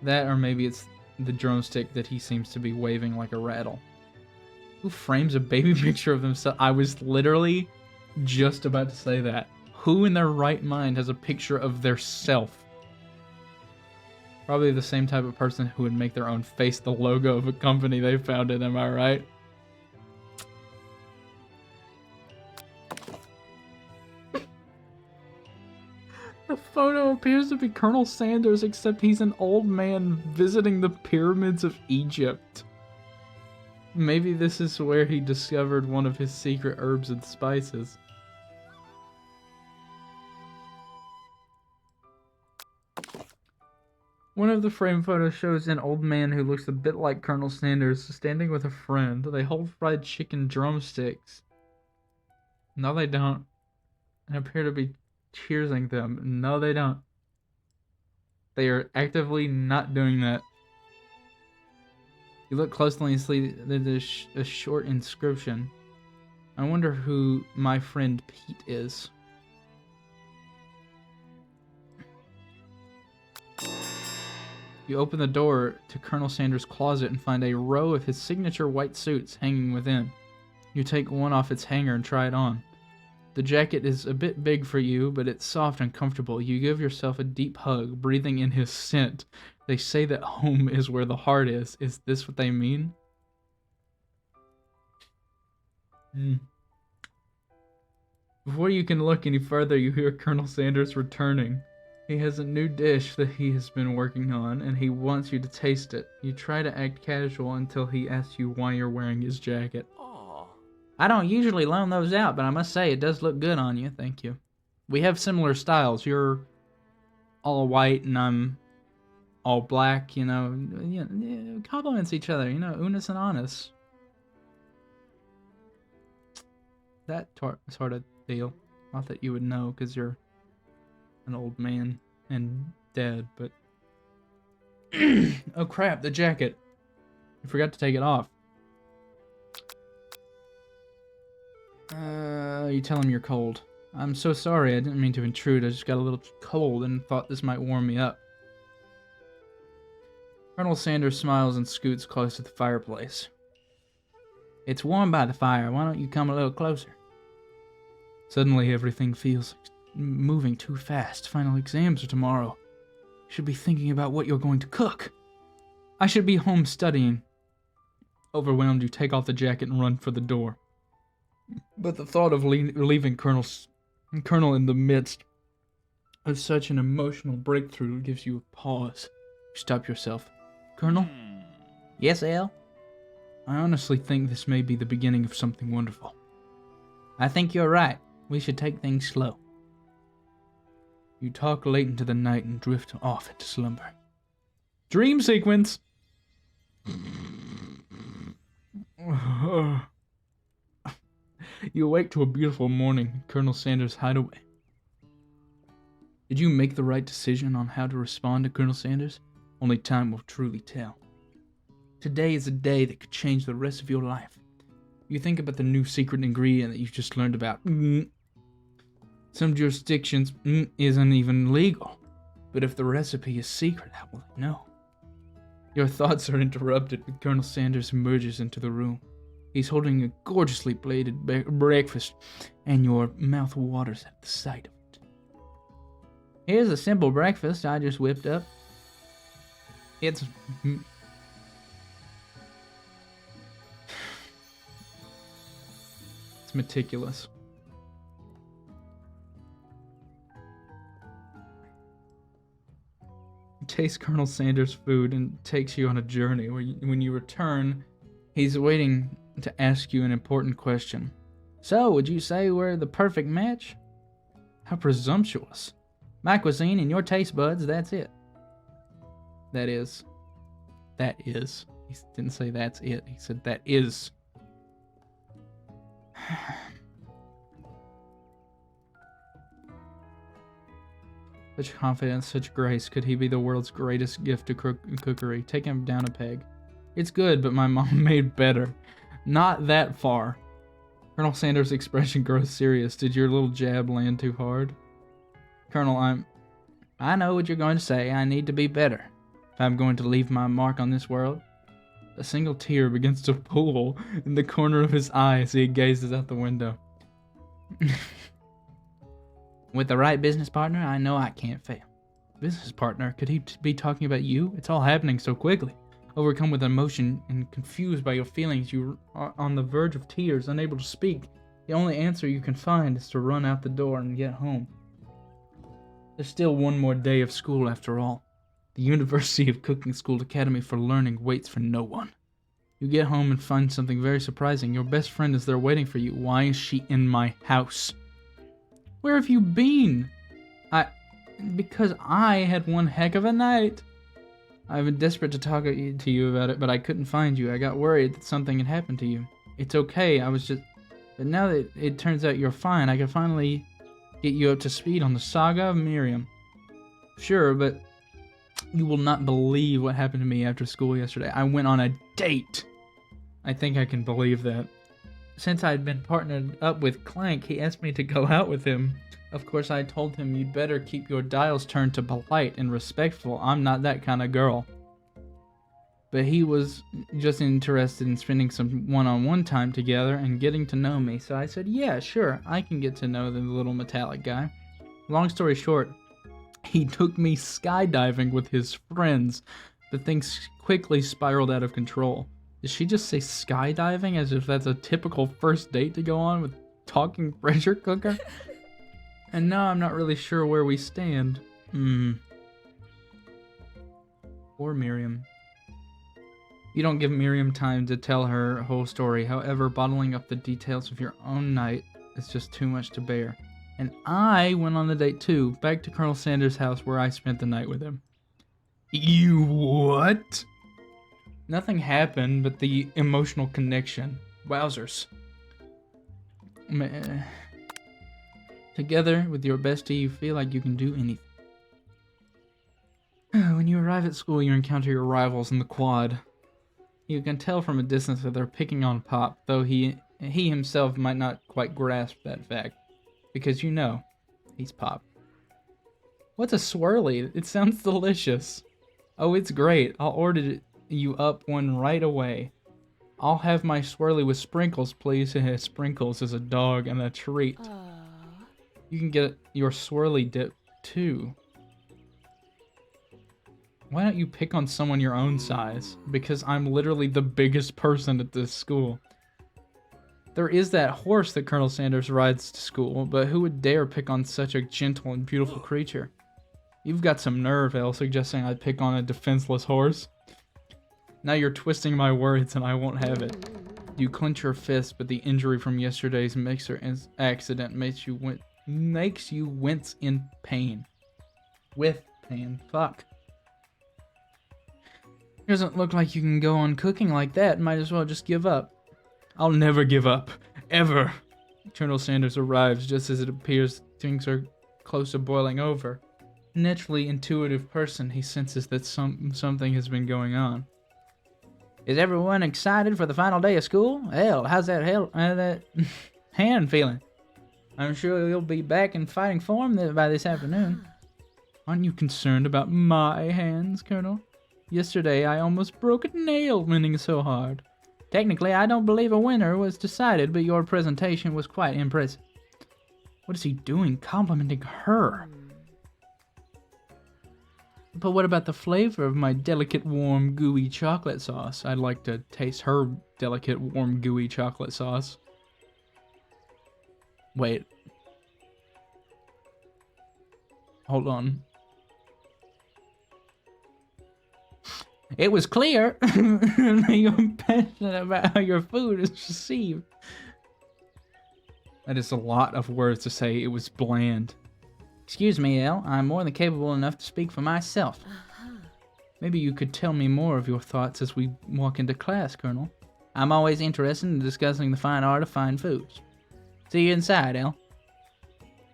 That, or maybe it's the drumstick that he seems to be waving like a rattle. Who frames a baby picture of themselves? I was literally just about to say that. Who in their right mind has a picture of their self? Probably the same type of person who would make their own face the logo of a company they founded, am I right? The photo appears to be Colonel Sanders, except he's an old man visiting the pyramids of Egypt. Maybe this is where he discovered one of his secret herbs and spices. One of the frame photos shows an old man who looks a bit like Colonel Sanders standing with a friend. They hold fried chicken drumsticks. No, they don't. And appear to be cheersing them. No, they don't. They are actively not doing that. You look closely and see there's a short inscription. I wonder who my friend Pete is. You open the door to Colonel Sanders' closet and find a row of his signature white suits hanging within. You take one off its hanger and try it on. The jacket is a bit big for you, but it's soft and comfortable. You give yourself a deep hug, breathing in his scent. They say that home is where the heart is. Is this what they mean? Before you can look any further, you hear Colonel Sanders returning. He has a new dish that he has been working on, and he wants you to taste it. You try to act casual until he asks you why you're wearing his jacket. I don't usually loan those out, but I must say it does look good on you. Thank you. We have similar styles. You're all white and I'm all black, you know. Compliments each other, you know, unis and honest. That sort of deal. Not that you would know because you're an old man and dead, but... Oh crap, the jacket. I forgot to take it off. You tell him you're cold. I'm so sorry, I didn't mean to intrude. I just got a little cold and thought this might warm me up. Colonel Sanders smiles and scoots close to the fireplace. It's warm by the fire. Why don't you come a little closer? Suddenly everything feels like moving too fast. Final exams are tomorrow. You should be thinking about what you're going to cook. I should be home studying. Overwhelmed, you take off the jacket and run for the door. But the thought of leaving Colonel in the midst of such an emotional breakthrough gives you a pause. You stop yourself. Colonel? Yes, Al? I honestly think this may be the beginning of something wonderful. I think you're right. We should take things slow. You talk late into the night and drift off into slumber. Dream sequence! You awake to a beautiful morning in Colonel Sanders' hideaway. Did you make the right decision on how to respond to Colonel Sanders? Only time will truly tell. Today is a day that could change the rest of your life. You think about the new secret ingredient that you just learned about. Some jurisdictions isn't even legal. But if the recipe is secret, how will I know? Your thoughts are interrupted when Colonel Sanders emerges into the room. He's holding a gorgeously plated breakfast, and your mouth waters at the sight of it. Here's a simple breakfast I just whipped up. It's meticulous. You taste Colonel Sanders' food and takes you on a journey where when you return, he's waiting to ask you an important question. So, would you say we're the perfect match? How presumptuous. My cuisine and your taste buds, that's it. That is. He didn't say that's it. He said that is. Such confidence, such grace. Could he be the world's greatest gift to cookery? Take him down a peg. It's good, but my mom made better. Not that far. Colonel Sanders' expression grows serious. Did your little jab land too hard? Colonel, I know what you're going to say. I need to be better. If I'm going to leave my mark on this world. A single tear begins to pool in the corner of his eye as he gazes out the window. With the right business partner, I know I can't fail. Business partner? Could he be talking about you? It's all happening so quickly. Overcome with emotion and confused by your feelings, you are on the verge of tears, unable to speak. The only answer you can find is to run out the door and get home. There's still one more day of school after all. The University of Cooking School Academy for Learning waits for no one. You get home and find something very surprising. Your best friend is there waiting for you. Why is she in my house? Where have you been? Because I had one heck of a night. I've been desperate to talk to you about it, but I couldn't find you. I got worried that something had happened to you. It's okay, but now that it turns out you're fine, I can finally get you up to speed on the saga of Miriam. Sure, but you will not believe what happened to me after school yesterday. I went on a date. I think I can believe that. since I'd been partnered up with Clank, he asked me to go out with him. Of course, I told him you'd better keep your dials turned to polite and respectful. I'm not that kind of girl. But he was just interested in spending some one-on-one time together and getting to know me, so I said, yeah, sure, I can get to know the little metallic guy. Long story short, he took me skydiving with his friends, but things quickly spiraled out of control. Did she just say skydiving as if that's a typical first date to go on with talking pressure cooker? And now I'm not really sure where we stand. Poor Miriam. You don't give Miriam time to tell her whole story. However, bottling up the details of your own night is just too much to bear. And I went on the date too, back to Colonel Sanders' house where I spent the night with him. You what? Nothing happened but the emotional connection. Wowzers. Together with your bestie, you feel like you can do anything. When you arrive at school, you encounter your rivals in the quad. You can tell from a distance that they're picking on Pop, though he himself might not quite grasp that fact. Because you know, he's Pop. What's a swirly? It sounds delicious. Oh, it's great. I'll order you up one right away. I'll have my swirly with sprinkles, please. Sprinkles is a dog and a treat. You can get your swirly dip, too. Why don't you pick on someone your own size? Because I'm literally the biggest person at this school. There is that horse that Colonel Sanders rides to school, but who would dare pick on such a gentle and beautiful creature? You've got some nerve, Elle, suggesting I pick on a defenseless horse. Now you're twisting my words and I won't have it. You clench your fist, but the injury from yesterday's mixer accident makes you wince in pain. With pain. Fuck. Doesn't look like you can go on cooking like that. Might as well just give up. I'll never give up. Ever. Colonel Sanders arrives just as it appears things are close to boiling over. Naturally intuitive person, he senses that something has been going on. Is everyone excited for the final day of school? Hell, how's that hand feeling? I'm sure you'll be back in fighting form by this afternoon. Aren't you concerned about my hands, Colonel? Yesterday, I almost broke a nail winning so hard. Technically, I don't believe a winner was decided, but your presentation was quite impressive. What is he doing complimenting her? But what about the flavor of my delicate, warm, gooey chocolate sauce? I'd like to taste her delicate, warm, gooey chocolate sauce. Wait. Hold on. It was clear that you're passionate about how your food is received. That is a lot of words to say. It was bland. Excuse me, Elle. I'm more than capable enough to speak for myself. Maybe you could tell me more of your thoughts as we walk into class, Colonel. I'm always interested in discussing the fine art of fine foods. See you inside, Elle.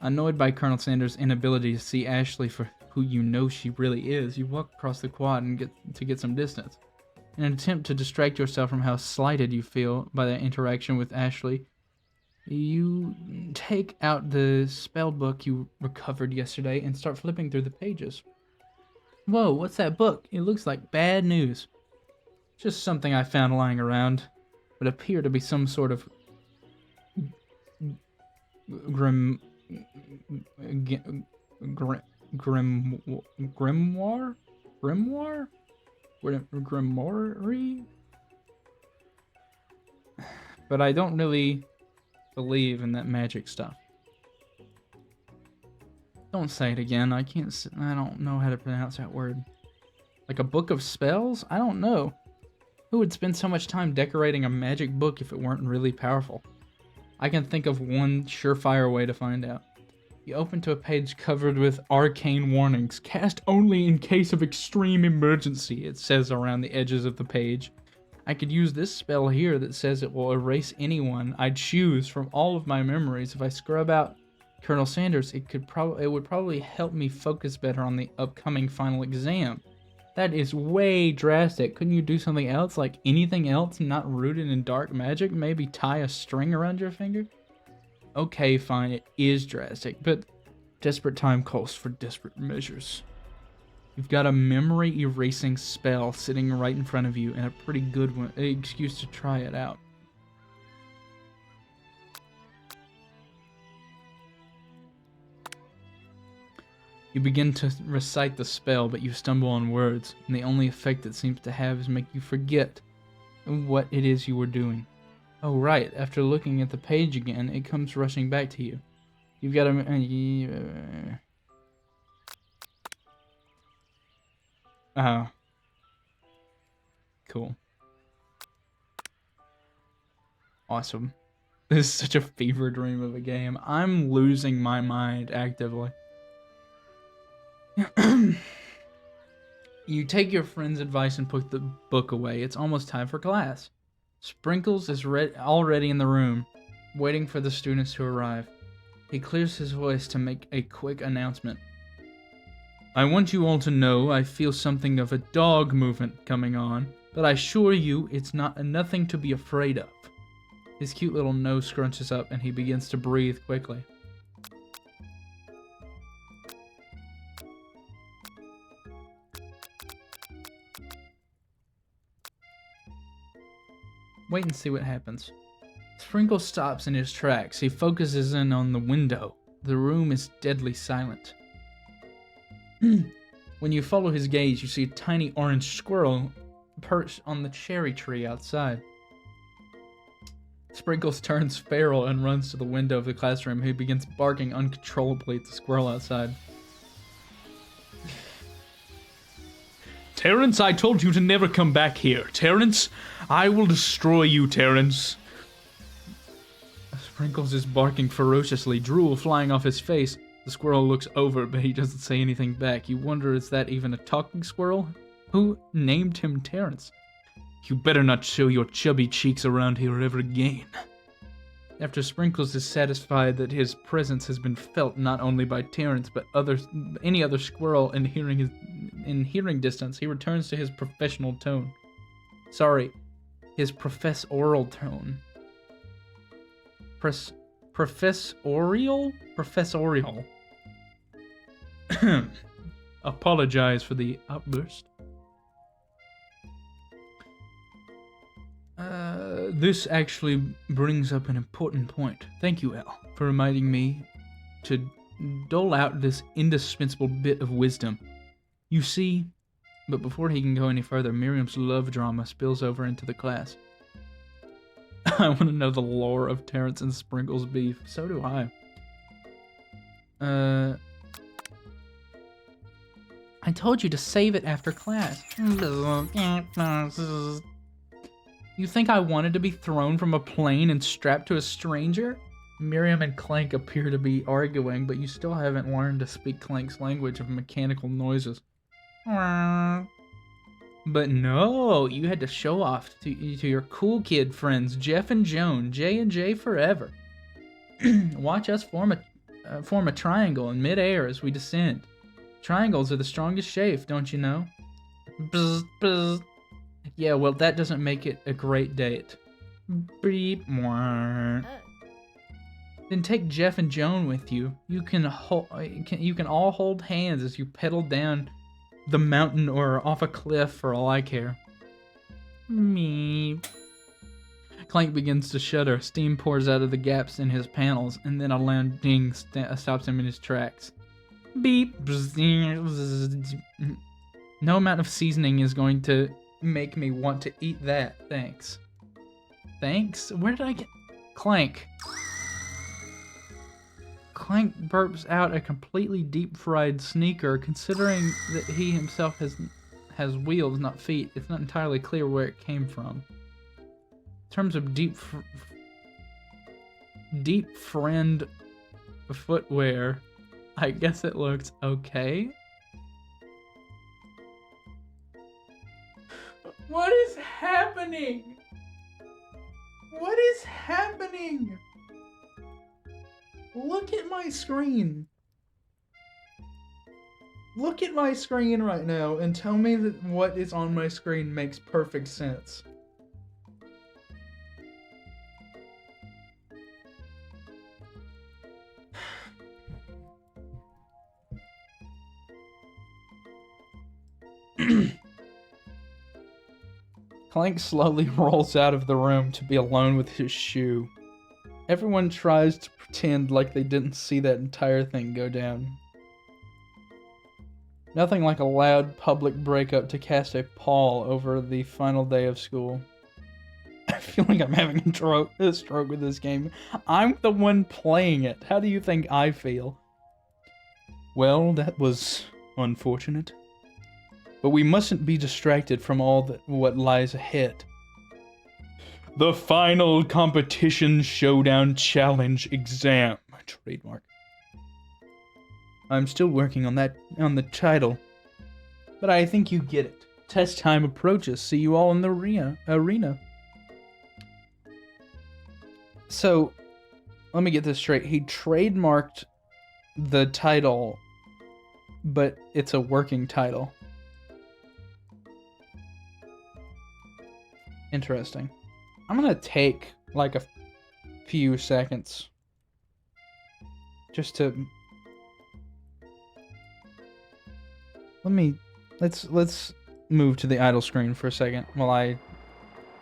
Annoyed by Colonel Sanders' inability to see Ashley for who you know she really is, you walk across the quad and get some distance. In an attempt to distract yourself from how slighted you feel by that interaction with Ashley, you take out the spell book you recovered yesterday and start flipping through the pages. Whoa, what's that book? It looks like bad news. Just something I found lying around. Would appear to be some sort of grimoire? Grimoire? But I don't really believe in that magic stuff. Don't say it again. I don't know how to pronounce that word. Like a book of spells? I don't know. Who would spend so much time decorating a magic book if it weren't really powerful? I can think of one surefire way to find out. You open to a page covered with arcane warnings. Cast only in case of extreme emergency, it says around the edges of the page. I could use this spell here that says it will erase anyone I choose from all of my memories. If I scrub out Colonel Sanders, it would probably help me focus better on the upcoming final exam. That is way drastic. Couldn't you do something else? Like anything else not rooted in dark magic? Maybe tie a string around your finger? Okay, fine, it is drastic, but desperate time calls for desperate measures. You've got a memory erasing spell sitting right in front of you and a pretty good one, excuse to try it out. You begin to recite the spell, but you stumble on words, and the only effect it seems to have is make you forget what it is you were doing. Oh right, after looking at the page again, it comes rushing back to you. You've got a... Oh. Cool. Awesome. This is such a fever dream of a game. I'm losing my mind actively. You take your friend's advice and put the book away. It's almost time for class. Sprinkles is already in the room, waiting for the students to arrive. He clears his voice to make a quick announcement. I want you all to know I feel something of a dog movement coming on, but I assure you it's nothing to be afraid of. His cute little nose scrunches up and he begins to breathe quickly. Wait and see what happens. Sprinkle stops in his tracks. He focuses in on the window. The room is deadly silent. When you follow his gaze, you see a tiny orange squirrel perched on the cherry tree outside. Sprinkles turns feral and runs to the window of the classroom. He begins barking uncontrollably at the squirrel outside. Terrence, I told you to never come back here. Terrence, I will destroy you, Terrence. Sprinkles is barking ferociously, drool flying off his face. The squirrel looks over, but he doesn't say anything back. You wonder, is that even a talking squirrel? Who named him Terrence? You better not show your chubby cheeks around here ever again. After Sprinkles is satisfied that his presence has been felt not only by Terrence, but any other squirrel in hearing distance, he returns to his professional tone. Sorry, his professorial tone. Professorial? Professorial. Apologize for the outburst. This actually brings up an important point. Thank you, Al, for reminding me to dole out this indispensable bit of wisdom. You see, but before he can go any further, Miriam's love drama spills over into the class. I want to know the lore of Terrence and Sprinkles' beef. So do I. I told you to save it after class. You think I wanted to be thrown from a plane and strapped to a stranger? Miriam and Clank appear to be arguing, but you still haven't learned to speak Clank's language of mechanical noises. But no, you had to show off to your cool kid friends, Jeff and Joan, J and J forever. Watch us form a triangle in midair as we descend. Triangles are the strongest shape, don't you know? Bzz, bzz. Yeah, well, that doesn't make it a great date. Beep. Then take Jeff and Joan with you. You can all hold hands as you pedal down the mountain or off a cliff for all I care. Me. Clank begins to shudder. Steam pours out of the gaps in his panels, and then a loud ding stops him in his tracks. Beep. No amount of seasoning is going to make me want to eat that. Thanks. Thanks? Where did I get... Clank. Clank burps out a completely deep-fried sneaker. Considering that he himself has wheels, not feet, it's not entirely clear where it came from. In terms of deep friend footwear, I guess it looks okay. What is happening? What is happening? Look at my screen. Look at my screen right now and tell me that what is on my screen makes perfect sense. Clank slowly rolls out of the room to be alone with his shoe. Everyone tries to pretend like they didn't see that entire thing go down. Nothing like a loud public breakup to cast a pall over the final day of school. I feel like I'm having a stroke with this game. I'm the one playing it. How do you think I feel? Well, that was unfortunate. But we mustn't be distracted from what lies ahead. The final competition showdown challenge exam. Trademark. I'm still working on the title. But I think you get it. Test time approaches. See you all in the arena. So, let me get this straight. He trademarked the title, but it's a working title. Interesting. I'm gonna take like a few seconds just to let's move to the idle screen for a second while I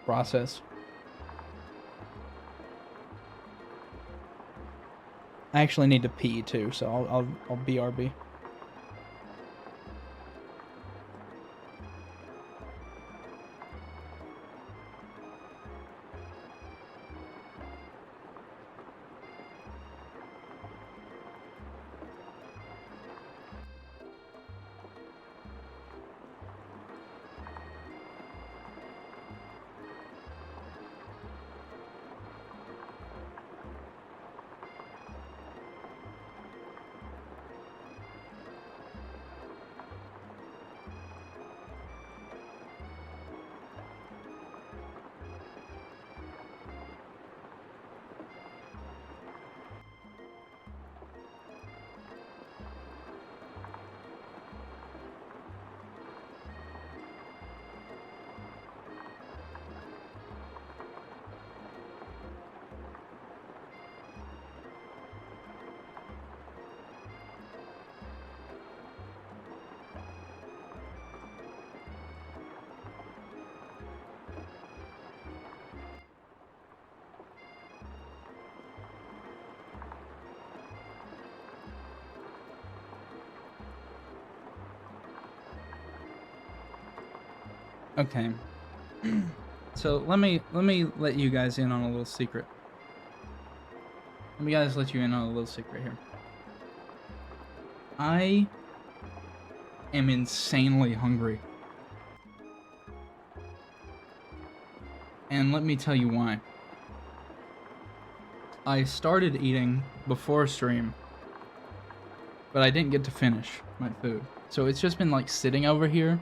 process. I actually need to pee too, so I'll BRB. Okay. So let me let you guys in on a little secret. Let me let you in on a little secret here. I am insanely hungry. And let me tell you why. I started eating before stream, but I didn't get to finish my food. So it's just been like sitting over here,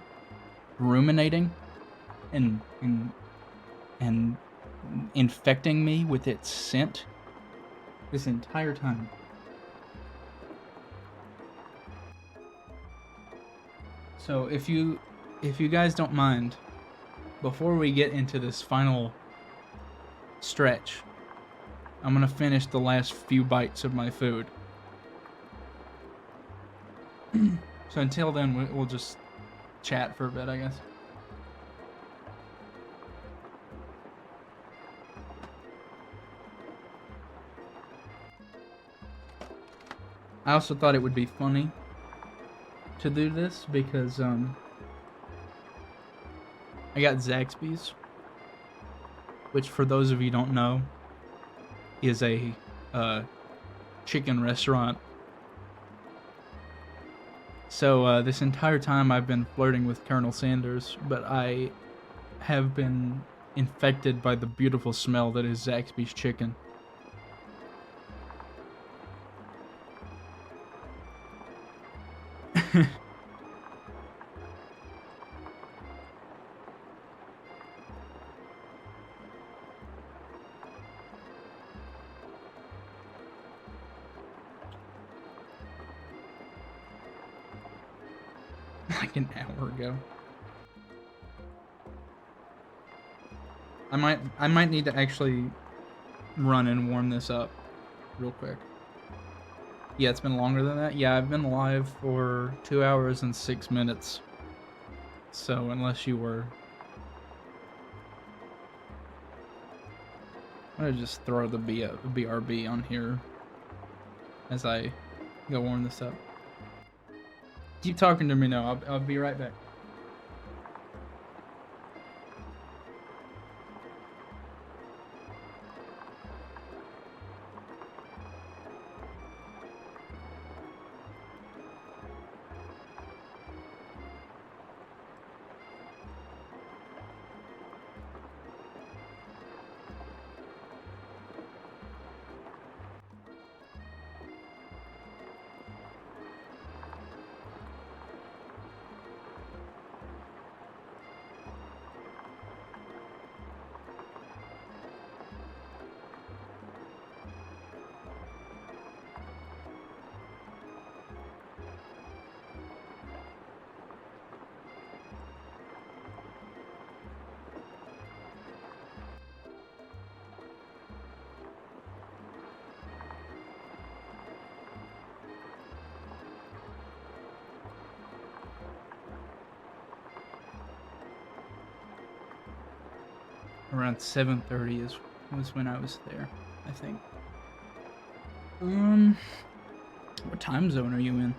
ruminating, and infecting me with its scent this entire time. So if you guys don't mind, before we get into this final stretch, I'm gonna finish the last few bites of my food. So until then, we'll just chat for a bit, I guess. I also thought it would be funny to do this because I got Zaxby's, which for those of you who don't know is a chicken restaurant. So this entire time I've been flirting with Colonel Sanders, but I have been infected by the beautiful smell that is Zaxby's chicken. like an hour ago. I might need to actually run and warm this up real quick. Yeah, it's been longer than that. Yeah, I've been live for 2 hours and 6 minutes. So unless you were... I'm gonna just throw the BRB on here as I go warm this up. Keep talking to me now. I'll be right back. Around 7:30 was when I was there, I think. What time zone are you in?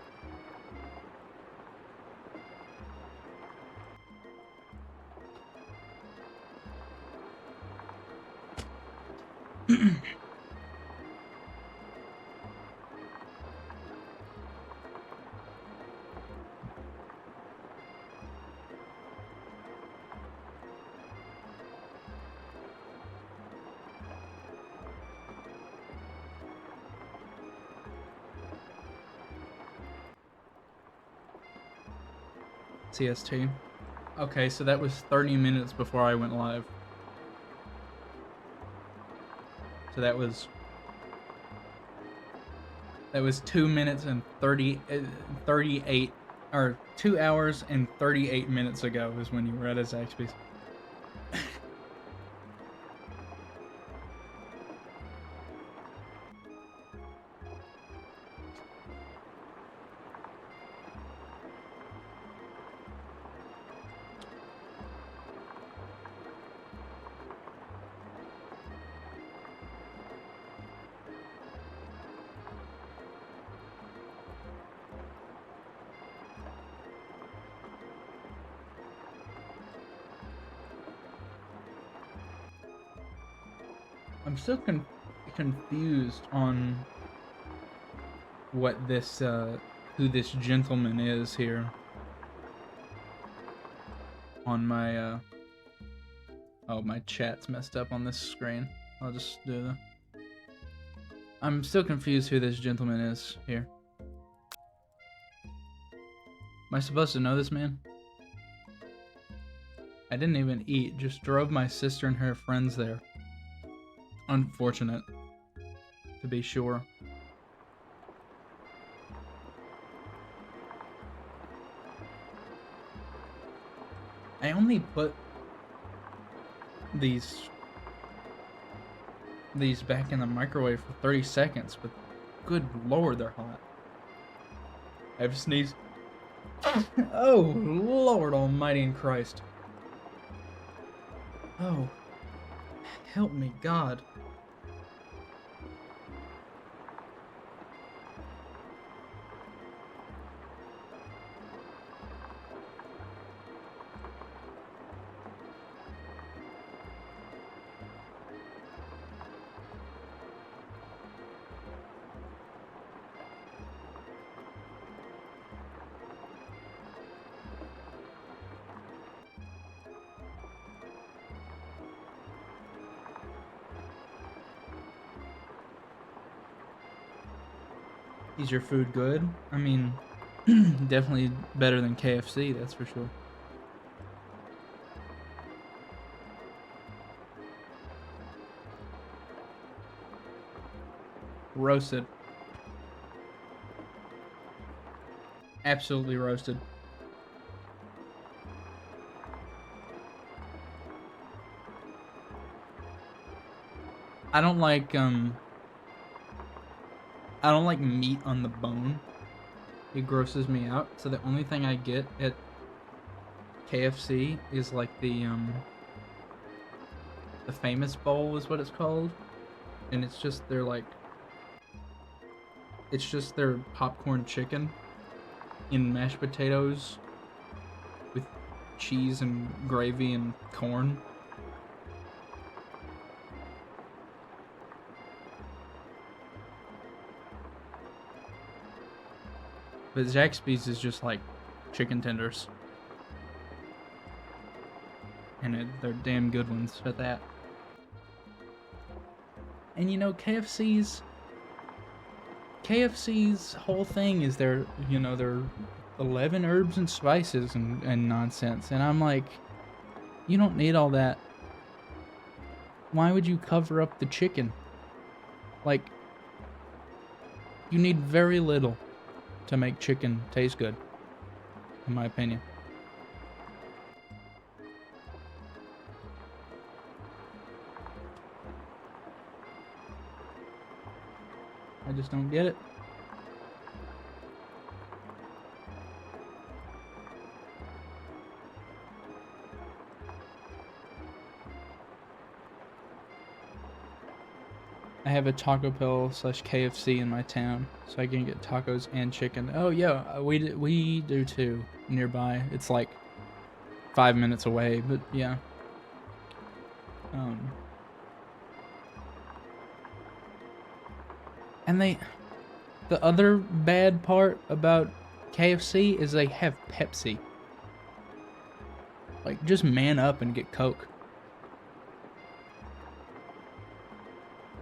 CST. Okay, so that was 30 minutes before I went live. So that was 2 minutes and 38, or 2 hours and 38 minutes ago is when you were at a Zaxby's. I'm still confused on what this, who this gentleman is here. On my, oh, my chat's messed up on this screen. I'll just do the... I'm still confused who this gentleman is here. Am I supposed to know this man? I didn't even eat, just drove my sister and her friends there. Unfortunate, to be sure. I only put these back in the microwave for 30 seconds, but good lord, they're hot. I've sneezed. Oh, Lord Almighty in Christ. Oh, help me, God. Is your food good? I mean, definitely better than KFC, that's for sure. Roasted. Absolutely roasted. I don't like meat on the bone. It grosses me out. So the only thing I get at KFC is like the famous bowl is what it's called. And it's just their popcorn chicken in mashed potatoes with cheese and gravy and corn. But Zaxby's is just like chicken tenders. And they're damn good ones at that. And you know, KFC's whole thing is their 11 herbs and spices and nonsense. And I'm like, you don't need all that. Why would you cover up the chicken? Like, you need very little to make chicken taste good, in my opinion. I just don't get it. I have a Taco Bell / KFC in my town, so I can get tacos and chicken. Oh yeah, we do too nearby. It's like 5 minutes away, but yeah. And the other bad part about KFC is they have Pepsi. Like, just man up and get Coke.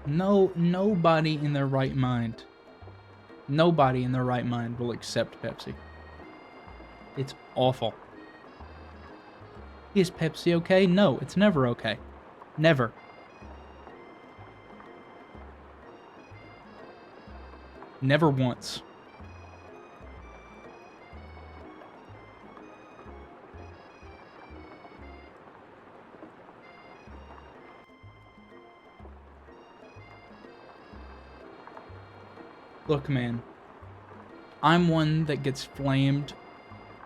Nobody in their right mind will accept Pepsi. It's awful. Is Pepsi okay? No, it's never okay. Never. Never once. Look, man, I'm one that gets flamed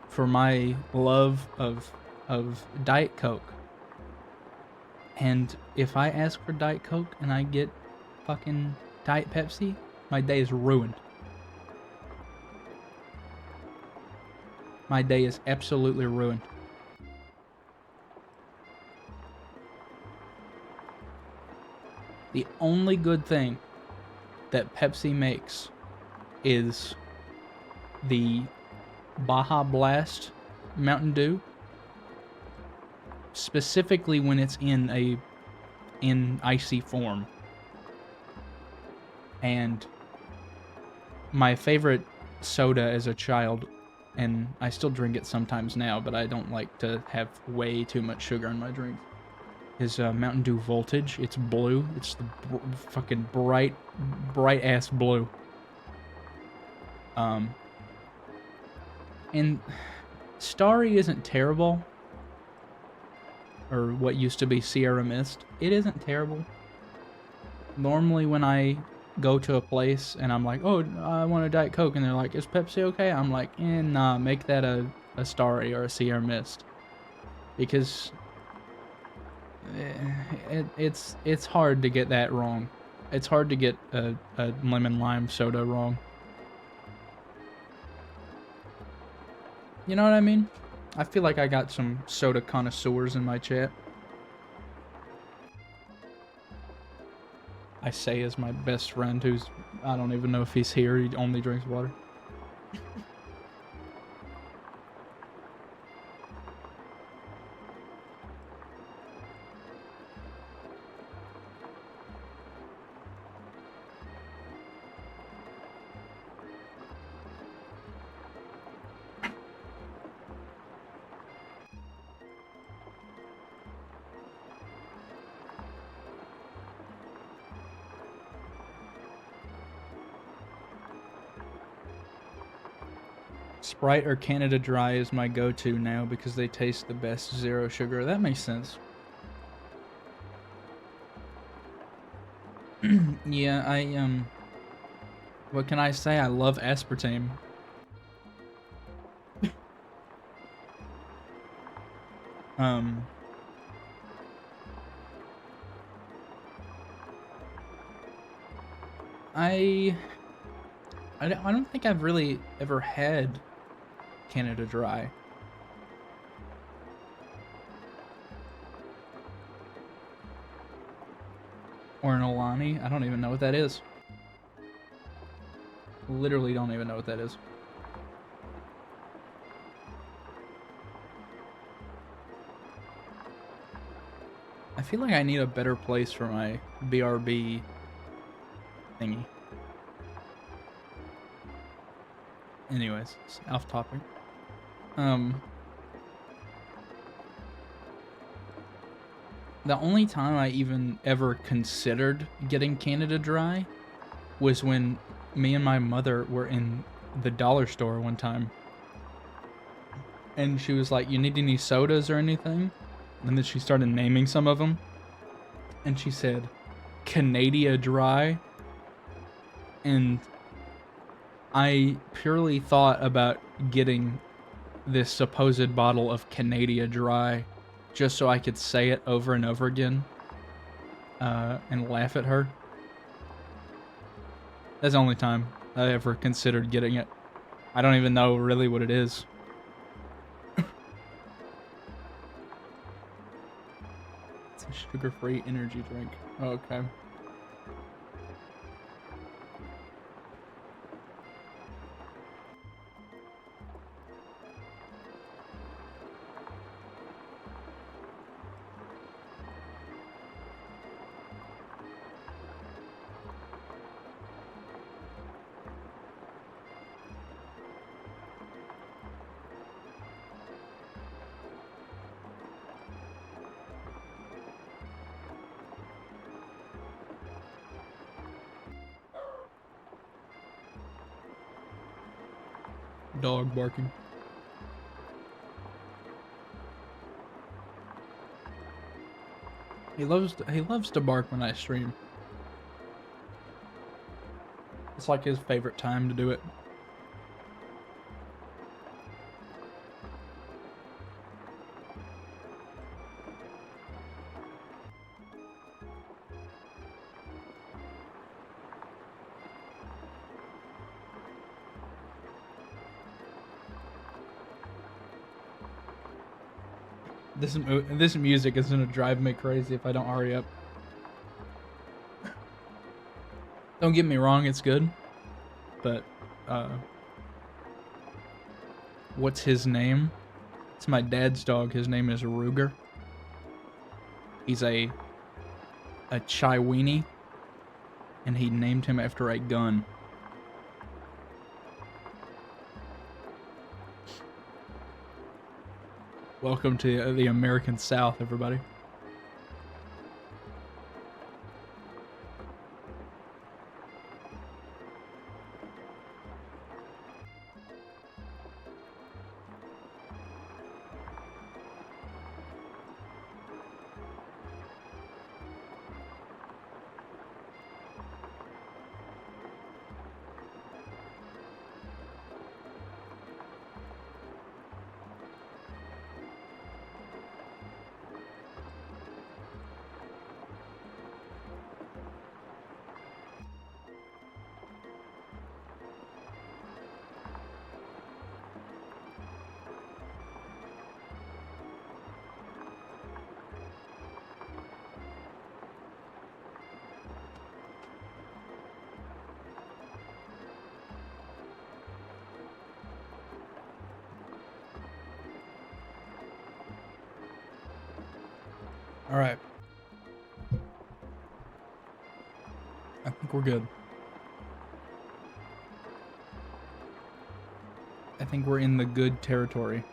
for my love of Diet Coke. And if I ask for Diet Coke and I get fucking Diet Pepsi, my day is ruined. My day is absolutely ruined. The only good thing that Pepsi makes is the Baja Blast Mountain Dew, specifically when it's in icy form. And my favorite soda as a child, and I still drink it sometimes now, but I don't like to have way too much sugar in my drink, is Mountain Dew Voltage. It's blue. It's the fucking bright ass blue. And Starry isn't terrible, or what used to be Sierra Mist. It isn't terrible. Normally when I go to a place and I'm like, oh, I want a Diet Coke, and they're like, is Pepsi okay? I'm like, nah, make that a Starry or a Sierra Mist, because it's hard to get that wrong. It's hard to get a lemon lime soda wrong. You know what I mean? I feel like I got some soda connoisseurs in my chat. I say as my best friend, who's, I don't even know if he's here, he only drinks water. Sprite or Canada Dry is my go-to now because they taste the best zero sugar. That makes sense. Yeah, what can I say? I love aspartame. Um, I don't think I've really ever had Canada Dry. Or an Alani. I don't even know what that is. Literally don't even know what that is. I feel like I need a better place for my BRB thingy. Anyways, off topic. The only time I even ever considered getting Canada Dry was when me and my mother were in the dollar store one time. And she was like, "You need any sodas or anything?" And then she started naming some of them. And she said, "Canada Dry." And I purely thought about getting this supposed bottle of Canada Dry just so I could say it over and over again and laugh at her. That's the only time I ever considered getting it. I don't even know really what it is. It's a sugar-free energy drink. Oh, okay. Dog barking. He loves to bark when I stream. It's like his favorite time to do it. This music is gonna drive me crazy if I don't hurry up. Don't get me wrong, it's good, but what's his name? It's my dad's dog. His name is Ruger. He's a Chiweenie, and he named him after a gun. Welcome to the American South, everybody. All right. I think we're good. I think we're in the good territory.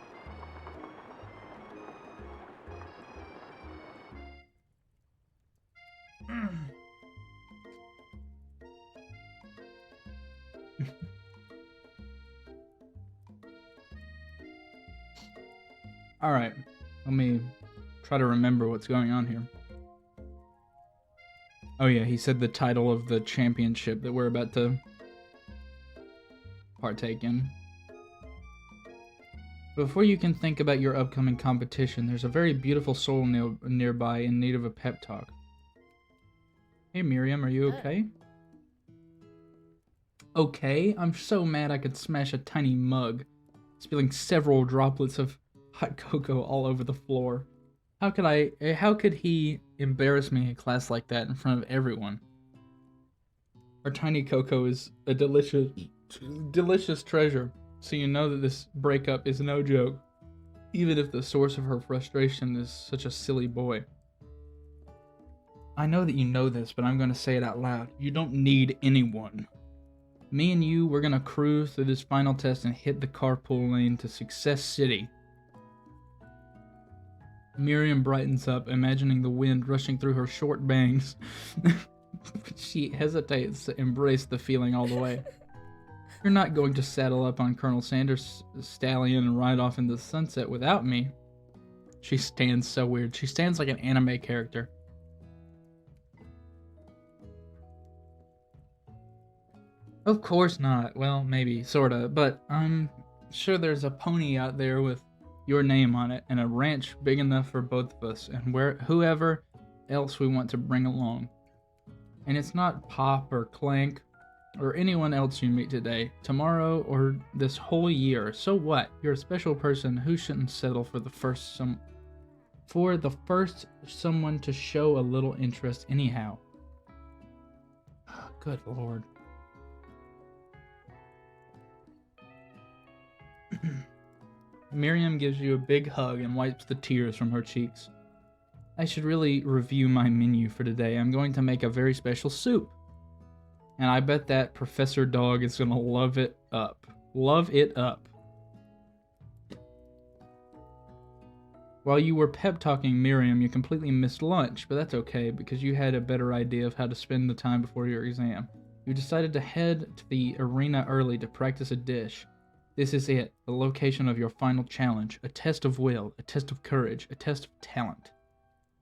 All right. Let me try to remember what's going on here. Oh yeah, he said the title of the championship that we're about to partake in. Before you can think about your upcoming competition, there's a very beautiful soul nearby in need of a pep talk. Hey Miriam, are you okay? Okay? I'm so mad I could smash a tiny mug, spilling several droplets of hot cocoa all over the floor. How could he embarrass me in class like that in front of everyone? Our tiny cocoa is a delicious treasure, so you know that this breakup is no joke, even if the source of her frustration is such a silly boy. I know that you know this, but I'm going to say it out loud. You don't need anyone. Me and you, we're going to cruise through this final test and hit the carpool lane to Success City. Miriam brightens up, imagining the wind rushing through her short bangs. She hesitates to embrace the feeling all the way. You're not going to saddle up on Colonel Sanders' stallion and ride off into the sunset without me. She stands so weird. She stands like an anime character. Of course not. Well, maybe, sorta, but I'm sure there's a pony out there with your name on it and a ranch big enough for both of us and whoever else we want to bring along. And it's not Pop or Clank or anyone else you meet today, tomorrow, or this whole year. So what? You're a special person who shouldn't settle for the first someone to show a little interest anyhow. Good lord. Miriam gives you a big hug and wipes the tears from her cheeks. I should really review my menu for today. I'm going to make a very special soup. And I bet that Professor Dog is gonna love it up. Love it up. While you were pep talking Miriam, you completely missed lunch, but that's okay because you had a better idea of how to spend the time before your exam. You decided to head to the arena early to practice a dish. This is it, the location of your final challenge, a test of will, a test of courage, a test of talent,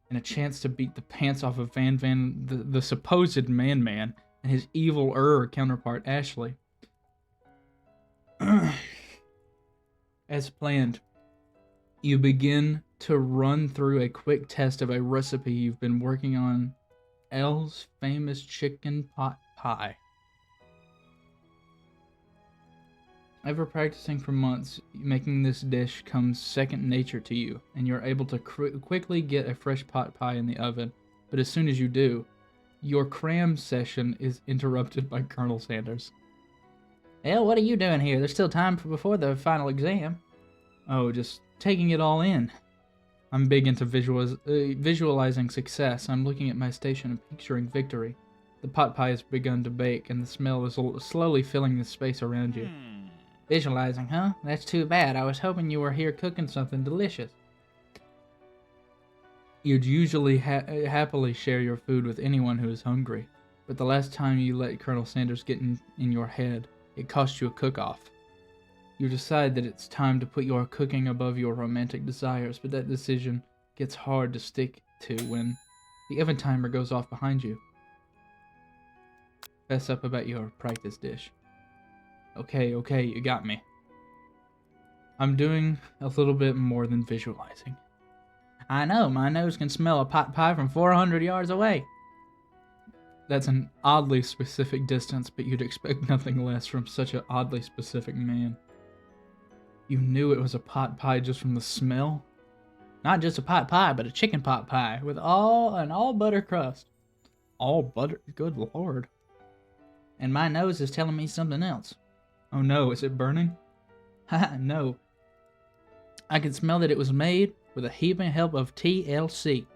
and a chance to beat the pants off of the supposed Man and his evil counterpart, Ashley. As planned, you begin to run through a quick test of a recipe you've been working on, Elle's famous chicken pot pie. After practicing for months, making this dish comes second nature to you, and you're able to quickly get a fresh pot pie in the oven. But as soon as you do, your cram session is interrupted by Colonel Sanders. Well, what are you doing here? There's still time before the final exam. Oh, just taking it all in. I'm big into visualizing success. I'm looking at my station and picturing victory. The pot pie has begun to bake, and the smell is slowly filling the space around you. Visualizing, huh? That's too bad. I was hoping you were here cooking something delicious. You'd usually happily share your food with anyone who is hungry, but the last time you let Colonel Sanders get in your head, it cost you a cook-off. You decide that it's time to put your cooking above your romantic desires, but that decision gets hard to stick to when the oven timer goes off behind you. Fess up about your practice dish. Okay, you got me. I'm doing a little bit more than visualizing. I know, my nose can smell a pot pie from 400 yards away. That's an oddly specific distance, but you'd expect nothing less from such an oddly specific man. You knew it was a pot pie just from the smell? Not just a pot pie, but a chicken pot pie with an all butter crust. All butter? Good lord. And my nose is telling me something else. Oh no, is it burning? Haha, no. I can smell that it was made with a heaping help of TLC.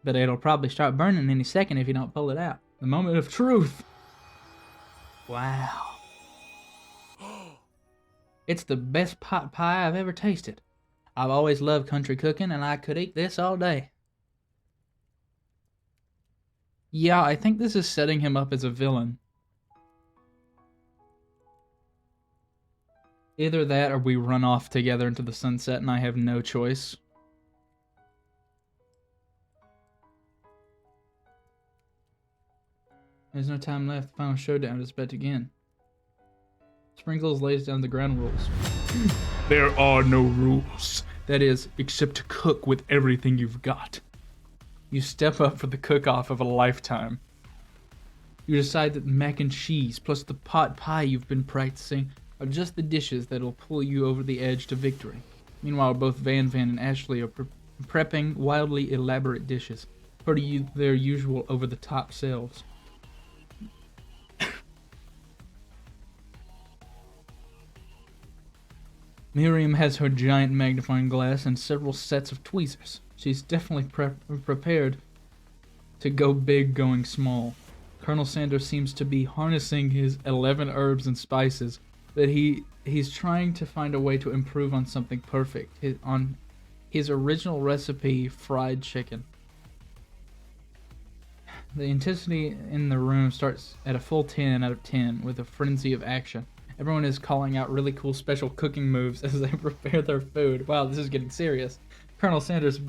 But it'll probably start burning any second if you don't pull it out. The moment of truth! Wow. It's the best pot pie I've ever tasted. I've always loved country cooking, and I could eat this all day. Yeah, I think this is setting him up as a villain. Either that or we run off together into the sunset and I have no choice. There's no time left. The final showdown is about to begin. Sprinkles lays down the ground rules. There are no rules. That is, except to cook with everything you've got. You step up for the cook-off of a lifetime. You decide that the mac and cheese plus the pot pie you've been practicing are just the dishes that'll pull you over the edge to victory. Meanwhile, both Van and Ashley are prepping wildly elaborate dishes for their usual over-the-top selves. Miriam has her giant magnifying glass and several sets of tweezers. She's definitely prepared to go big going small. Colonel Sanders seems to be harnessing his 11 herbs and spices, but he's trying to find a way to improve on something perfect, on his original recipe, fried chicken. The intensity in the room starts at a full 10 out of 10 with a frenzy of action. Everyone is calling out really cool special cooking moves as they prepare their food. Wow, this is getting serious. Colonel Sanders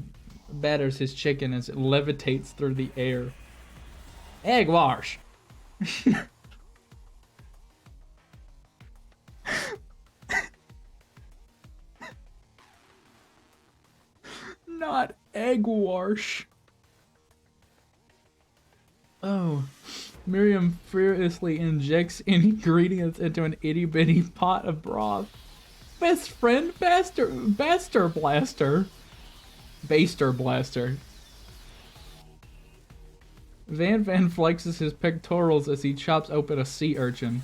batters his chicken as it levitates through the air. Egg wash! Not egg wash. Oh. Miriam furiously injects ingredients into an itty-bitty pot of broth. Best friend Baster Blaster. Van flexes his pectorals as he chops open a sea urchin.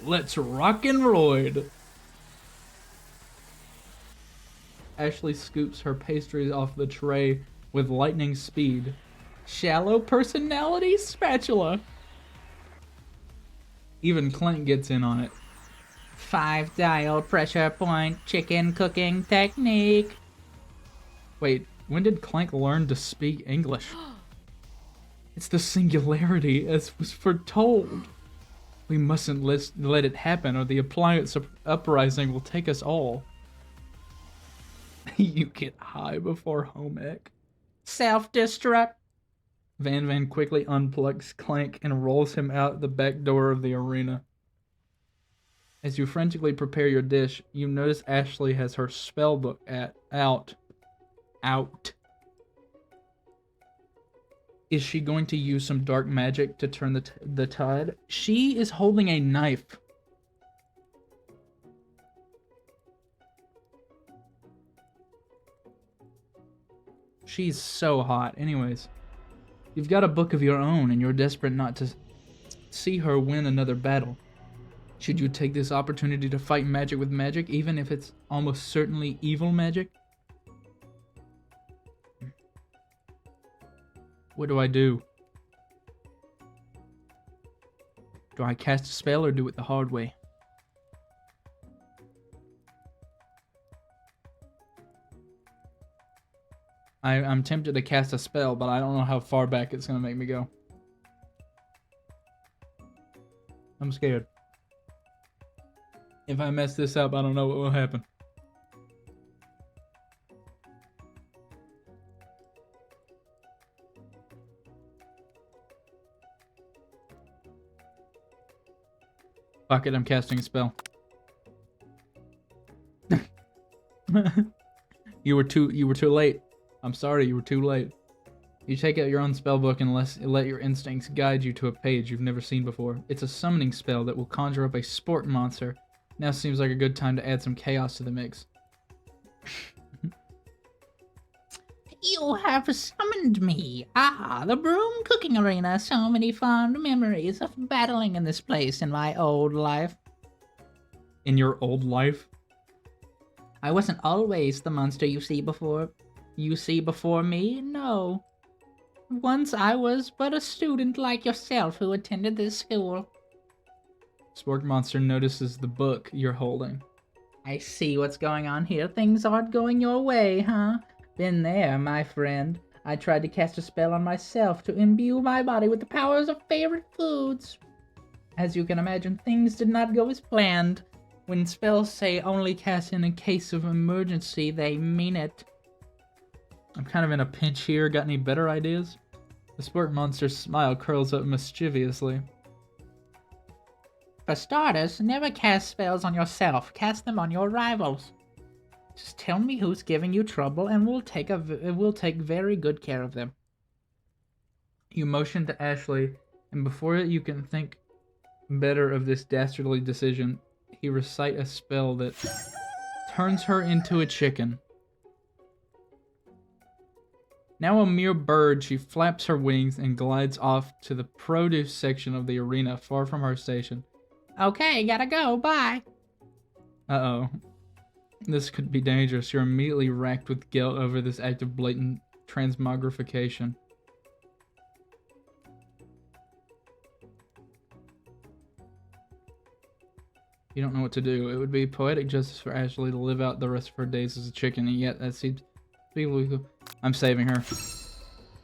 Let's rock and roid. Ashley scoops her pastries off the tray with lightning speed. Shallow personality spatula. Even Clint gets in on it. 5-dial pressure point chicken cooking technique. Wait, when did Clank learn to speak English? It's the singularity, as was foretold. We mustn't let it happen, or the appliance uprising will take us all. You get high before home ec. Self-destruct. Van quickly unplugs Clank and rolls him out the back door of the arena. As you frantically prepare your dish, you notice Ashley has her spell book out. Is she going to use some dark magic to turn the tide? She is holding a knife. She's so hot. Anyways, you've got a book of your own and you're desperate not to see her win another battle. Should you take this opportunity to fight magic with magic, even if it's almost certainly evil magic? What do I do? Do I cast a spell or do it the hard way? I'm tempted to cast a spell, but I don't know how far back it's going to make me go. I'm scared. If I mess this up, I don't know what will happen. Fuck it, I'm casting a spell. You were too late. I'm sorry, you were too late. You take out your own spellbook and let your instincts guide you to a page you've never seen before. It's a summoning spell that will conjure up a sport monster. Now seems like a good time to add some chaos to the mix. You have summoned me. Ah, the broom cooking arena. So many fond memories of battling in this place in my old life. In your old life? I wasn't always the monster you see before me, no. Once I was but a student like yourself who attended this school. Spork Monster notices the book you're holding. I see what's going on here. Things aren't going your way, huh? Been there, my friend. I tried to cast a spell on myself to imbue my body with the powers of favorite foods. As you can imagine, things did not go as planned. When spells say only cast in a case of emergency, they mean it. I'm kind of in a pinch here. Got any better ideas? The sport monster's smile curls up mischievously. For starters, never cast spells on yourself. Cast them on your rivals. Just tell me who's giving you trouble, and we'll take very good care of them. You motion to Ashley, and before you can think better of this dastardly decision, he recite a spell that turns her into a chicken. Now a mere bird, she flaps her wings and glides off to the produce section of the arena far from her station. Okay, gotta go, bye. Uh-oh. This could be dangerous. You're immediately racked with guilt over this act of blatant transmogrification. You don't know what to do. It would be poetic justice for Ashley to live out the rest of her days as a chicken, and yet that seems people. I'm saving her.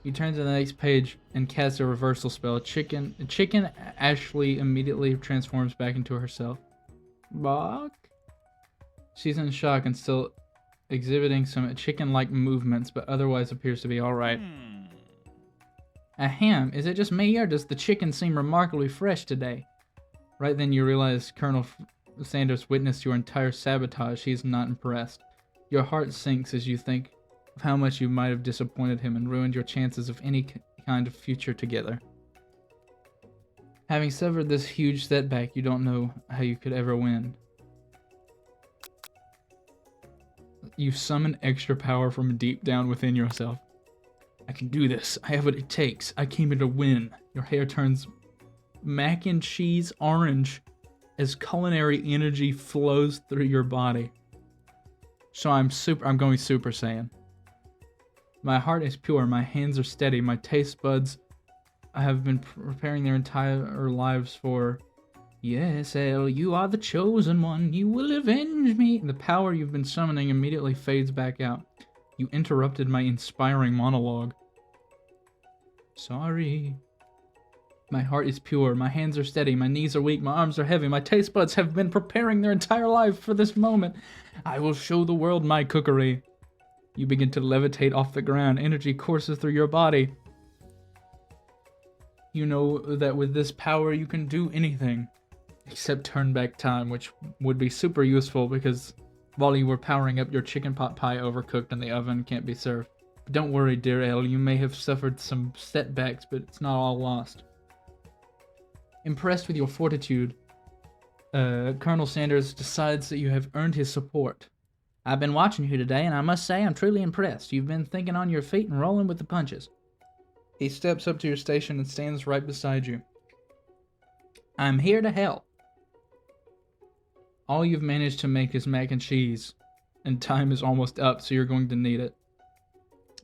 You turn to the next page and cast a reversal spell. Chicken Ashley immediately transforms back into herself. Bok? She's in shock and still exhibiting some chicken-like movements, but otherwise appears to be alright. Ahem, is it just me, or does the chicken seem remarkably fresh today? Right then you realize Colonel Sanders witnessed your entire sabotage. He is not impressed. Your heart sinks as you think of how much you might have disappointed him and ruined your chances of any kind of future together. Having suffered this huge setback, you don't know how you could ever win. You summon extra power from deep down within yourself. I can do this. I have what it takes. I came here to win. Your hair turns mac and cheese orange as culinary energy flows through your body. So I'm going Super Saiyan. My heart is pure, my hands are steady, my taste buds have been preparing their entire lives for. Yes, El, you are the chosen one, you will avenge me. The power you've been summoning immediately fades back out. You interrupted my inspiring monologue. Sorry. My heart is pure, my hands are steady, my knees are weak, my arms are heavy, my taste buds have been preparing their entire life for this moment. I will show the world my cookery. You begin to levitate off the ground, energy courses through your body. You know that with this power you can do anything, except turn back time, which would be super useful because while you were powering up, your chicken pot pie overcooked in the oven, can't be served. But don't worry, dear El, you may have suffered some setbacks, but it's not all lost. Impressed with your fortitude, Colonel Sanders decides that you have earned his support. I've been watching you today, and I must say I'm truly impressed. You've been thinking on your feet and rolling with the punches. He steps up to your station and stands right beside you. I'm here to help. All you've managed to make is mac and cheese, and time is almost up, so you're going to need it.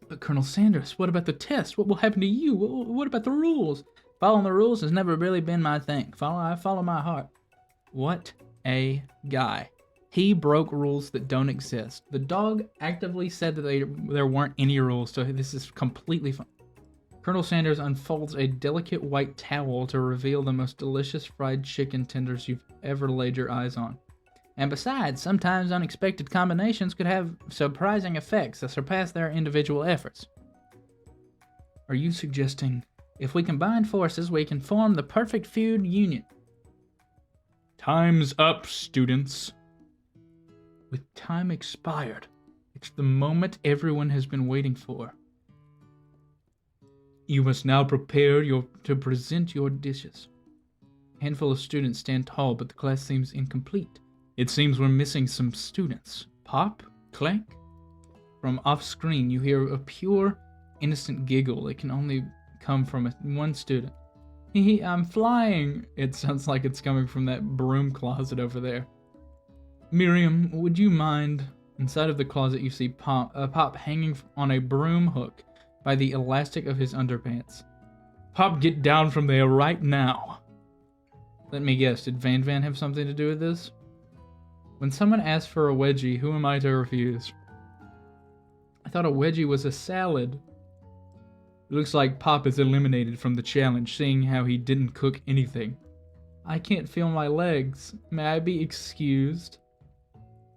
But Colonel Sanders, what about the test? What will happen to you? What about the rules? Following the rules has never really been my thing. I follow my heart. What a guy. He broke rules that don't exist. The dog actively said that there weren't any rules, so this is completely fine. Colonel Sanders unfolds a delicate white towel to reveal the most delicious fried chicken tenders you've ever laid your eyes on. And besides, sometimes unexpected combinations could have surprising effects that surpass their individual efforts. Are you suggesting if we combine forces, we can form the perfect food union? Time's up, students. With time expired, it's the moment everyone has been waiting for. You must now prepare to present your dishes. A handful of students stand tall, but the class seems incomplete. It seems we're missing some students. Pop? Clank? From off-screen, you hear a pure, innocent giggle. It can only come from one student. I'm flying! It sounds like it's coming from that broom closet over there. Miriam, would you mind? Inside of the closet, you see Pop hanging on a broom hook by the elastic of his underpants. Pop, get down from there right now. Let me guess, did Van Van have something to do with this? When someone asks for a wedgie, who am I to refuse? I thought a wedgie was a salad. It looks like Pop is eliminated from the challenge, seeing how he didn't cook anything. I can't feel my legs. May I be excused?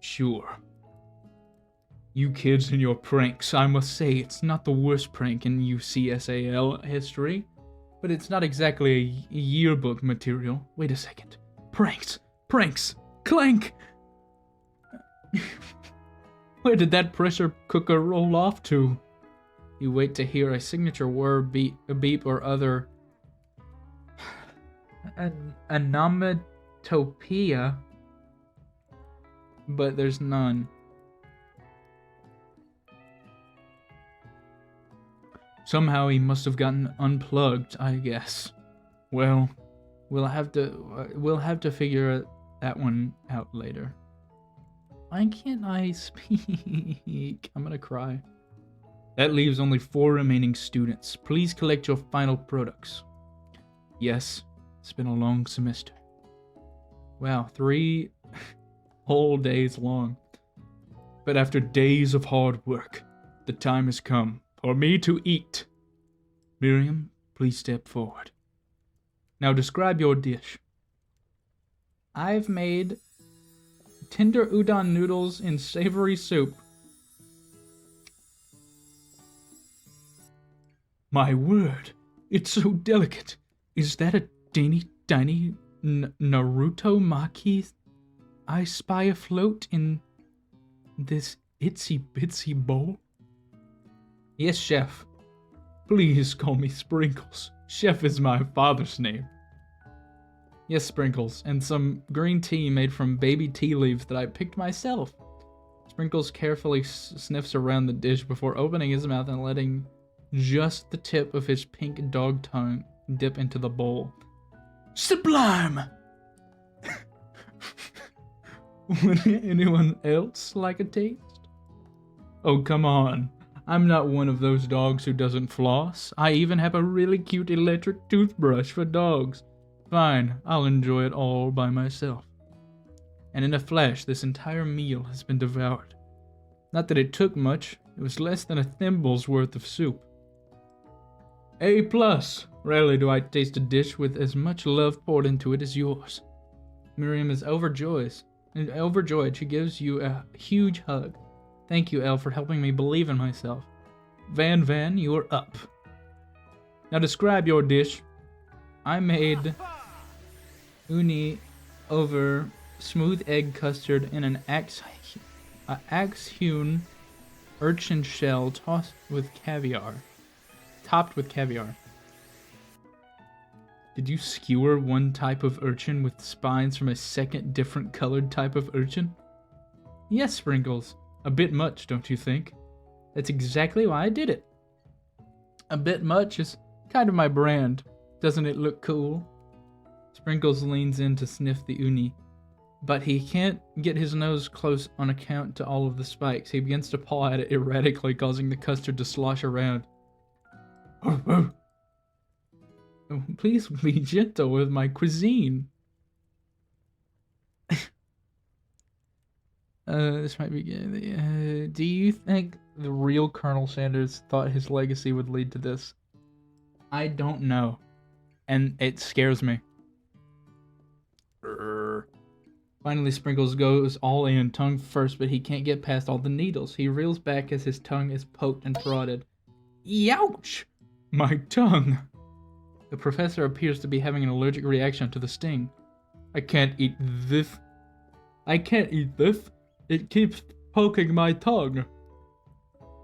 Sure. You kids and your pranks. I must say, it's not the worst prank in UCSAL history, but it's not exactly a yearbook material. Wait a second. Pranks! Pranks! Clank! Where did that pressure cooker roll off to? You wait to hear a signature word, a beep, or other onomatopoeia, but there's none. Somehow he must have gotten unplugged, I guess. Well, we'll have to figure that one out later. Why can't I speak? I'm gonna cry. That leaves only 4 remaining students. Please collect your final products. Yes, it's been a long semester. Wow, 3 whole days long. But after days of hard work, the time has come for me to eat. Miriam, please step forward. Now describe your dish. I've made tender udon noodles in savory soup. My word, it's so delicate. Is that a teeny tiny Naruto Maki I spy afloat in this itsy bitsy bowl? Yes, Chef. Please call me Sprinkles. Chef is my father's name. Yes, Sprinkles, and some green tea made from baby tea leaves that I picked myself. Sprinkles carefully sniffs around the dish before opening his mouth and letting just the tip of his pink dog tongue dip into the bowl. Sublime! Would anyone else like a taste? Oh, come on. I'm not one of those dogs who doesn't floss. I even have a really cute electric toothbrush for dogs. Fine, I'll enjoy it all by myself. And in a flash, this entire meal has been devoured. Not that it took much. It was less than a thimble's worth of soup. A+. Rarely do I taste a dish with as much love poured into it as yours. Miriam is overjoyed. She gives you a huge hug. Thank you, Elle, for helping me believe in myself. Van, you are up. Now describe your dish. I made uni over smooth egg custard in an axe-hewn urchin shell topped with caviar. Did you skewer one type of urchin with spines from a second different colored type of urchin? Yes, Sprinkles. A bit much, don't you think? That's exactly why I did it. A bit much is kind of my brand. Doesn't it look cool? Sprinkles leans in to sniff the uni, but he can't get his nose close on account to all of the spikes. He begins to paw at it erratically, causing the custard to slosh around. Oh, please be gentle with my cuisine. This might be good. Do you think the real Colonel Sanders thought his legacy would lead to this? I don't know. And it scares me. Finally, Sprinkles goes all in, tongue first, but he can't get past all the needles. He reels back as his tongue is poked and prodded. Youch! My tongue! The professor appears to be having an allergic reaction to the sting. I can't eat this. It keeps poking my tongue.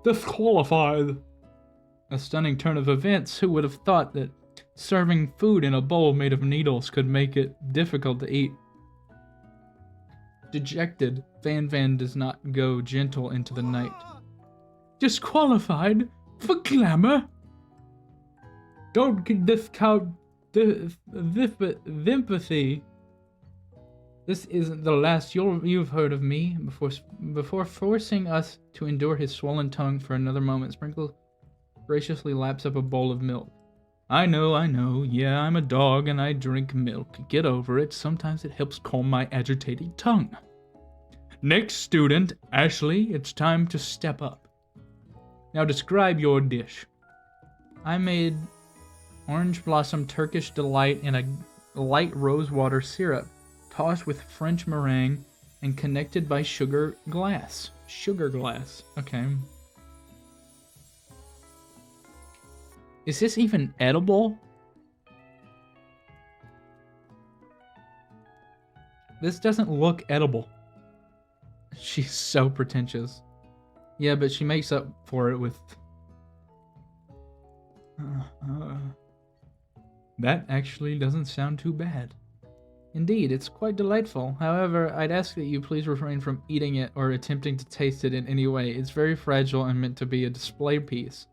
Disqualified. A stunning turn of events. Who would have thought that serving food in a bowl made of needles could make it difficult to eat? Dejected, Van does not go gentle into the night. Disqualified? For glamour? Don't discount the sympathy. This isn't the last you've heard of me. Before forcing us to endure his swollen tongue for another moment, Sprinkles graciously laps up a bowl of milk. I know. Yeah, I'm a dog and I drink milk. Get over it. Sometimes it helps calm my agitated tongue. Next student, Ashley, it's time to step up. Now describe your dish. I made orange blossom Turkish delight in a light rosewater syrup, tossed with French meringue and connected by sugar glass. Sugar glass. Okay. Is this even edible? This doesn't look edible. She's so pretentious. Yeah, but she makes up for it with... That actually doesn't sound too bad. Indeed, it's quite delightful. However, I'd ask that you please refrain from eating it or attempting to taste it in any way. It's very fragile and meant to be a display piece.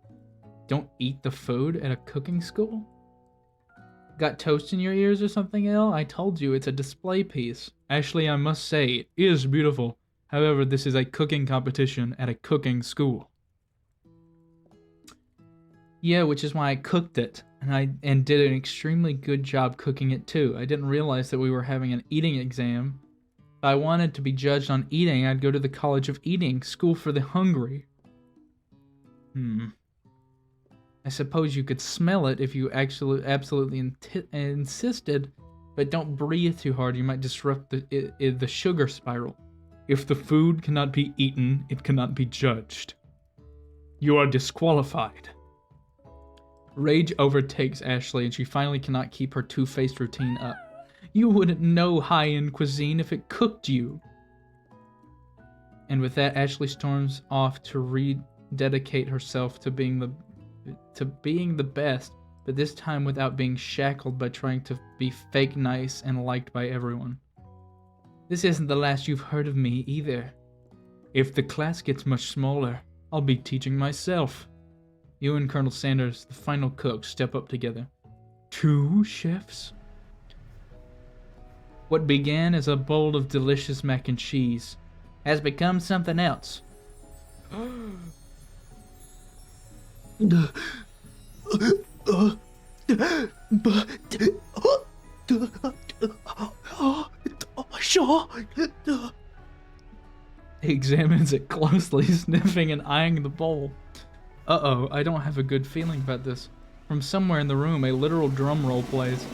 Don't eat the food at a cooking school? Got toast in your ears or something, Il? I told you, it's a display piece. Ashley, I must say, it is beautiful. However, this is a cooking competition at a cooking school. Yeah, which is why I cooked it, and did an extremely good job cooking it too. I didn't realize that we were having an eating exam. If I wanted to be judged on eating, I'd go to the College of Eating, School for the Hungry. I suppose you could smell it if you absolutely insisted, but don't breathe too hard. You might disrupt the sugar spiral. If the food cannot be eaten, it cannot be judged. You are disqualified. Rage overtakes Ashley, and she finally cannot keep her two-faced routine up. You wouldn't know high-end cuisine if it cooked you. And with that, Ashley storms off to rededicate herself to being the best, but this time without being shackled by trying to be fake nice and liked by everyone. This isn't the last you've heard of me, either. If the class gets much smaller, I'll be teaching myself. You and Colonel Sanders, the final cook, step up together. 2 chefs? What began as a bowl of delicious mac and cheese has become something else. He examines it closely, sniffing and eyeing the bowl. Uh-oh, I don't have a good feeling about this. From somewhere in the room, a literal drum roll plays.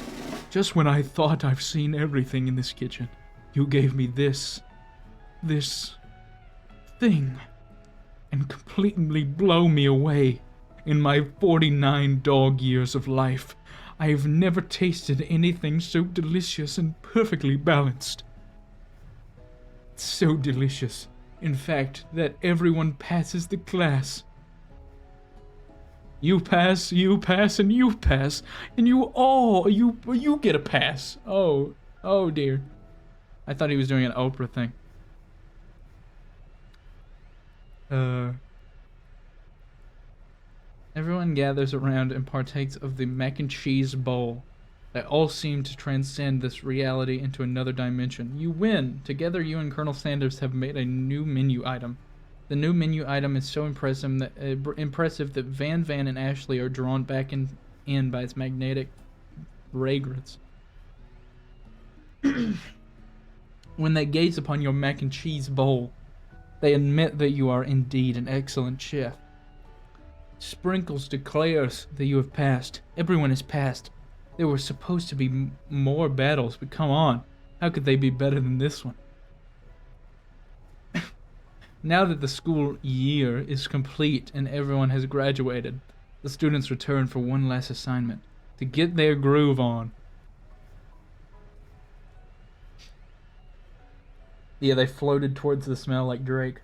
Just when I thought I've seen everything in this kitchen, you gave me this thing, and completely blow me away. In my 49 dog years of life, I have never tasted anything so delicious and perfectly balanced. It's so delicious, in fact, that everyone passes the class. You pass, and you pass, and you get a pass. Oh dear. I thought he was doing an Oprah thing. Everyone gathers around and partakes of the mac and cheese bowl. They all seem to transcend this reality into another dimension. You win! Together, you and Colonel Sanders have made a new menu item. The new menu item is so impressive that Van and Ashley are drawn back in by its magnetic fragrance. When they gaze upon your mac and cheese bowl, they admit that you are indeed an excellent chef. Sprinkles declares that you have passed. Everyone has passed. There were supposed to be more battles, but come on. How could they be better than this one? Now that the school year is complete and everyone has graduated, the students return for one last assignment, to get their groove on. Yeah, they floated towards the smell like Drake.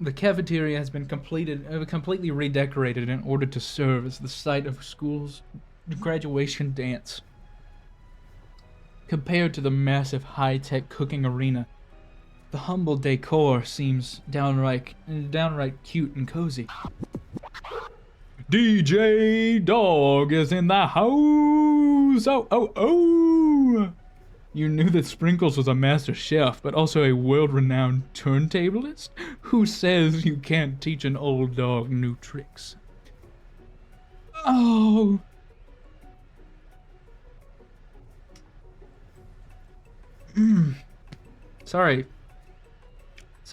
The cafeteria has been completely redecorated in order to serve as the site of school's graduation dance. Compared to the massive high-tech cooking arena, the humble decor seems downright cute and cozy. DJ Dog is in the house! Oh! You knew that Sprinkles was a master chef, but also a world-renowned turntablist? Who says you can't teach an old dog new tricks? Oh! Sorry.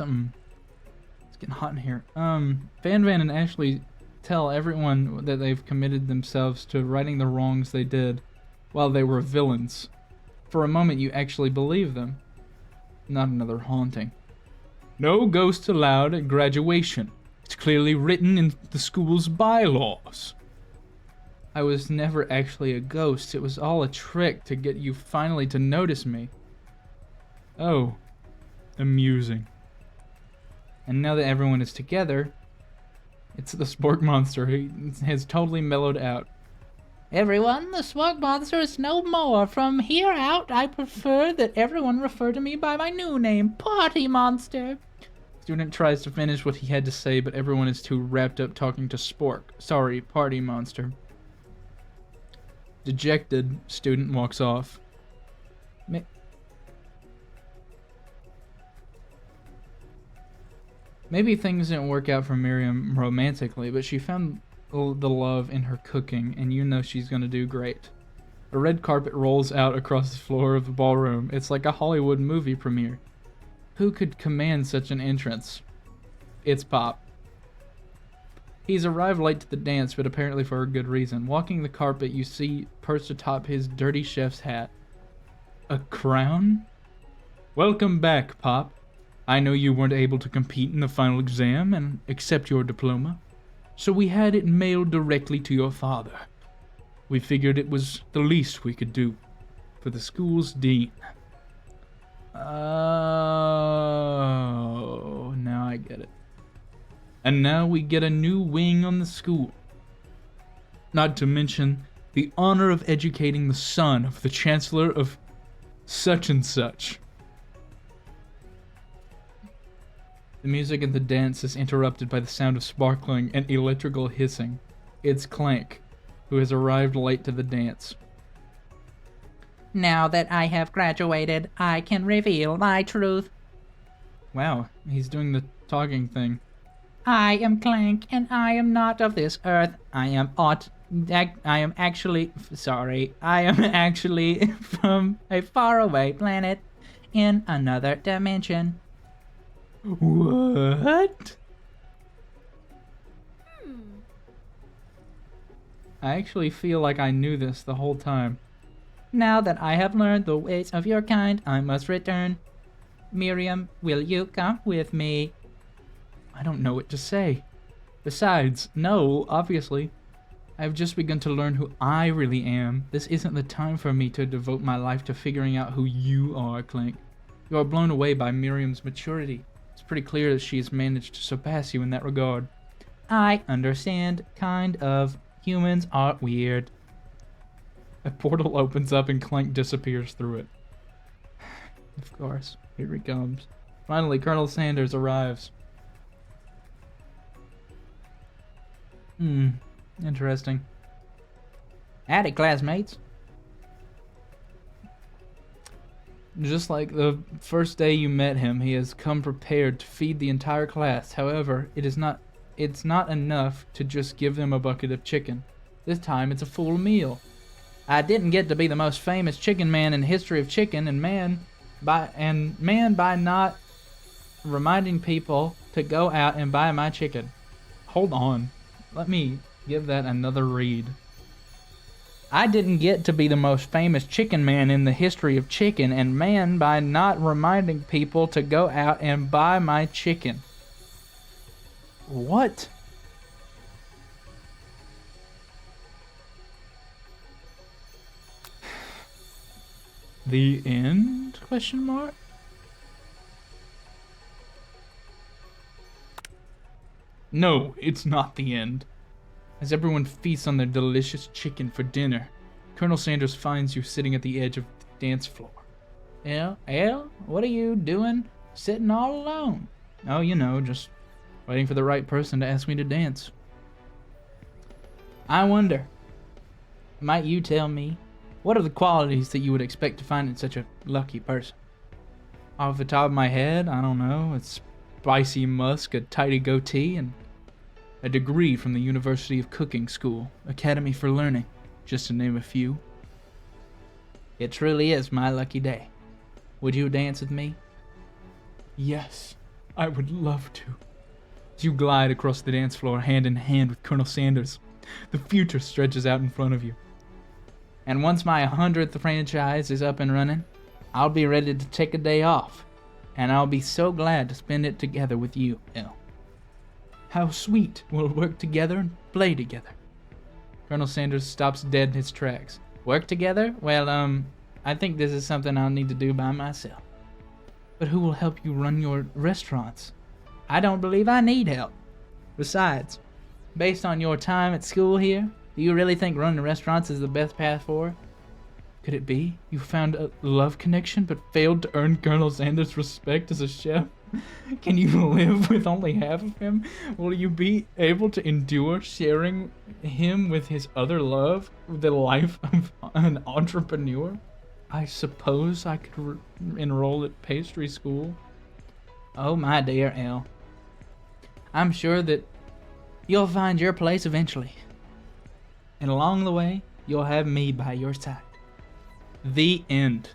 It's getting hot in here. Van and Ashley tell everyone that they've committed themselves to righting the wrongs they did while they were villains. For a moment, you actually believe them. Not another haunting. No ghosts allowed at graduation. It's clearly written in the school's bylaws. I was never actually a ghost. It was all a trick to get you finally to notice me. Oh, amusing. And now that everyone is together, it's the Spork Monster. He has totally mellowed out. Everyone, the Spork Monster is no more. From here out, I prefer that everyone refer to me by my new name, Party Monster. Student tries to finish what he had to say, but everyone is too wrapped up talking to Spork. Sorry, Party Monster. Dejected, student walks off. Maybe things didn't work out for Miriam romantically, but she found the love in her cooking, and you know she's gonna do great. A red carpet rolls out across the floor of the ballroom. It's like a Hollywood movie premiere. Who could command such an entrance? It's Pop. He's arrived late to the dance, but apparently for a good reason. Walking the carpet, you see perched atop his dirty chef's hat. A crown? Welcome back, Pop. I know you weren't able to compete in the final exam and accept your diploma, so we had it mailed directly to your father. We figured it was the least we could do for the school's dean. Oh, now I get it. And now we get a new wing on the school. Not to mention the honor of educating the son of the chancellor of such and such. The music and the dance is interrupted by the sound of sparkling and electrical hissing. It's Clank, who has arrived late to the dance. Now that I have graduated, I can reveal my truth. Wow, he's doing the talking thing. I am Clank, and I am not of this earth. I am actually from a faraway planet in another dimension. What? I actually feel like I knew this the whole time. Now that I have learned the ways of your kind, I must return. Miriam, will you come with me? I don't know what to say. Besides, no, obviously. I've just begun to learn who I really am. This isn't the time for me to devote my life to figuring out who you are, Clank. You are blown away by Miriam's maturity. It's pretty clear that she has managed to surpass you in that regard. I understand, kind of. Humans are weird. A portal opens up and Clank disappears through it. Of course, here he comes. Finally, Colonel Sanders arrives. Interesting. Howdy, classmates. Just like the first day you met him, he has come prepared to feed the entire class. However, it's not enough to just give them a bucket of chicken. This time it's a full meal. I didn't get to be the most famous chicken man in the history of chicken, and man by not reminding people to go out and buy my chicken. Hold on. Let me give that another read. I didn't get to be the most famous chicken man in the history of chicken, and man by not reminding people to go out and buy my chicken. What? The end? Question mark? No, it's not the end. As everyone feasts on their delicious chicken for dinner, Colonel Sanders finds you sitting at the edge of the dance floor. El, what are you doing sitting all alone? Oh, you know, just waiting for the right person to ask me to dance. I wonder, might you tell me, what are the qualities that you would expect to find in such a lucky person? Off the top of my head, I don't know, a spicy musk, a tidy goatee, and a degree from the University of Cooking School, Academy for Learning, just to name a few. It truly is my lucky day. Would you dance with me? Yes, I would love to. As you glide across the dance floor hand in hand with Colonel Sanders, the future stretches out in front of you. And once my 100th franchise is up and running, I'll be ready to take a day off. And I'll be so glad to spend it together with you, Elle. How sweet we'll work together and play together. Colonel Sanders stops dead in his tracks. Work together? Well, I think this is something I'll need to do by myself. But who will help you run your restaurants? I don't believe I need help. Besides, based on your time at school here, do you really think running restaurants is the best path forward? Could it be you found a love connection but failed to earn Colonel Sanders' respect as a chef? Can you live with only half of him? Will you be able to endure sharing him with his other love, the life of an entrepreneur? I suppose I could enroll at pastry school. Oh, my dear Elle. I'm sure that you'll find your place eventually. And along the way, you'll have me by your side. The end.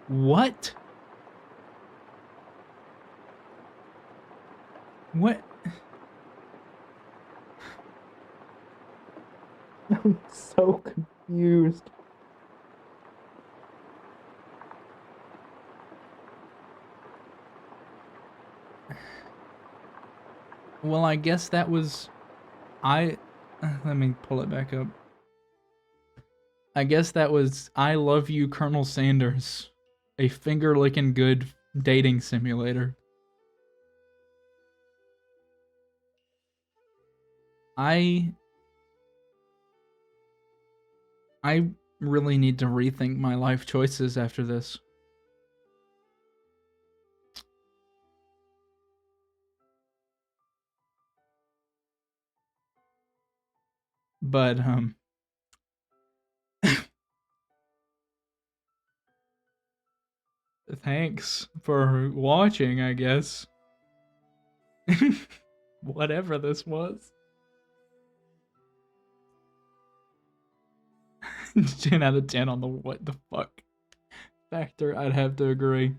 What? What? I'm so confused. Well, I guess that was... Let me pull it back up. I guess that was I Love You, Colonel Sanders. A finger-licking good dating simulator. I really need to rethink my life choices after this. But, thanks for watching, I guess. Whatever this was. 10 out of 10 on the what the fuck factor, I'd have to agree.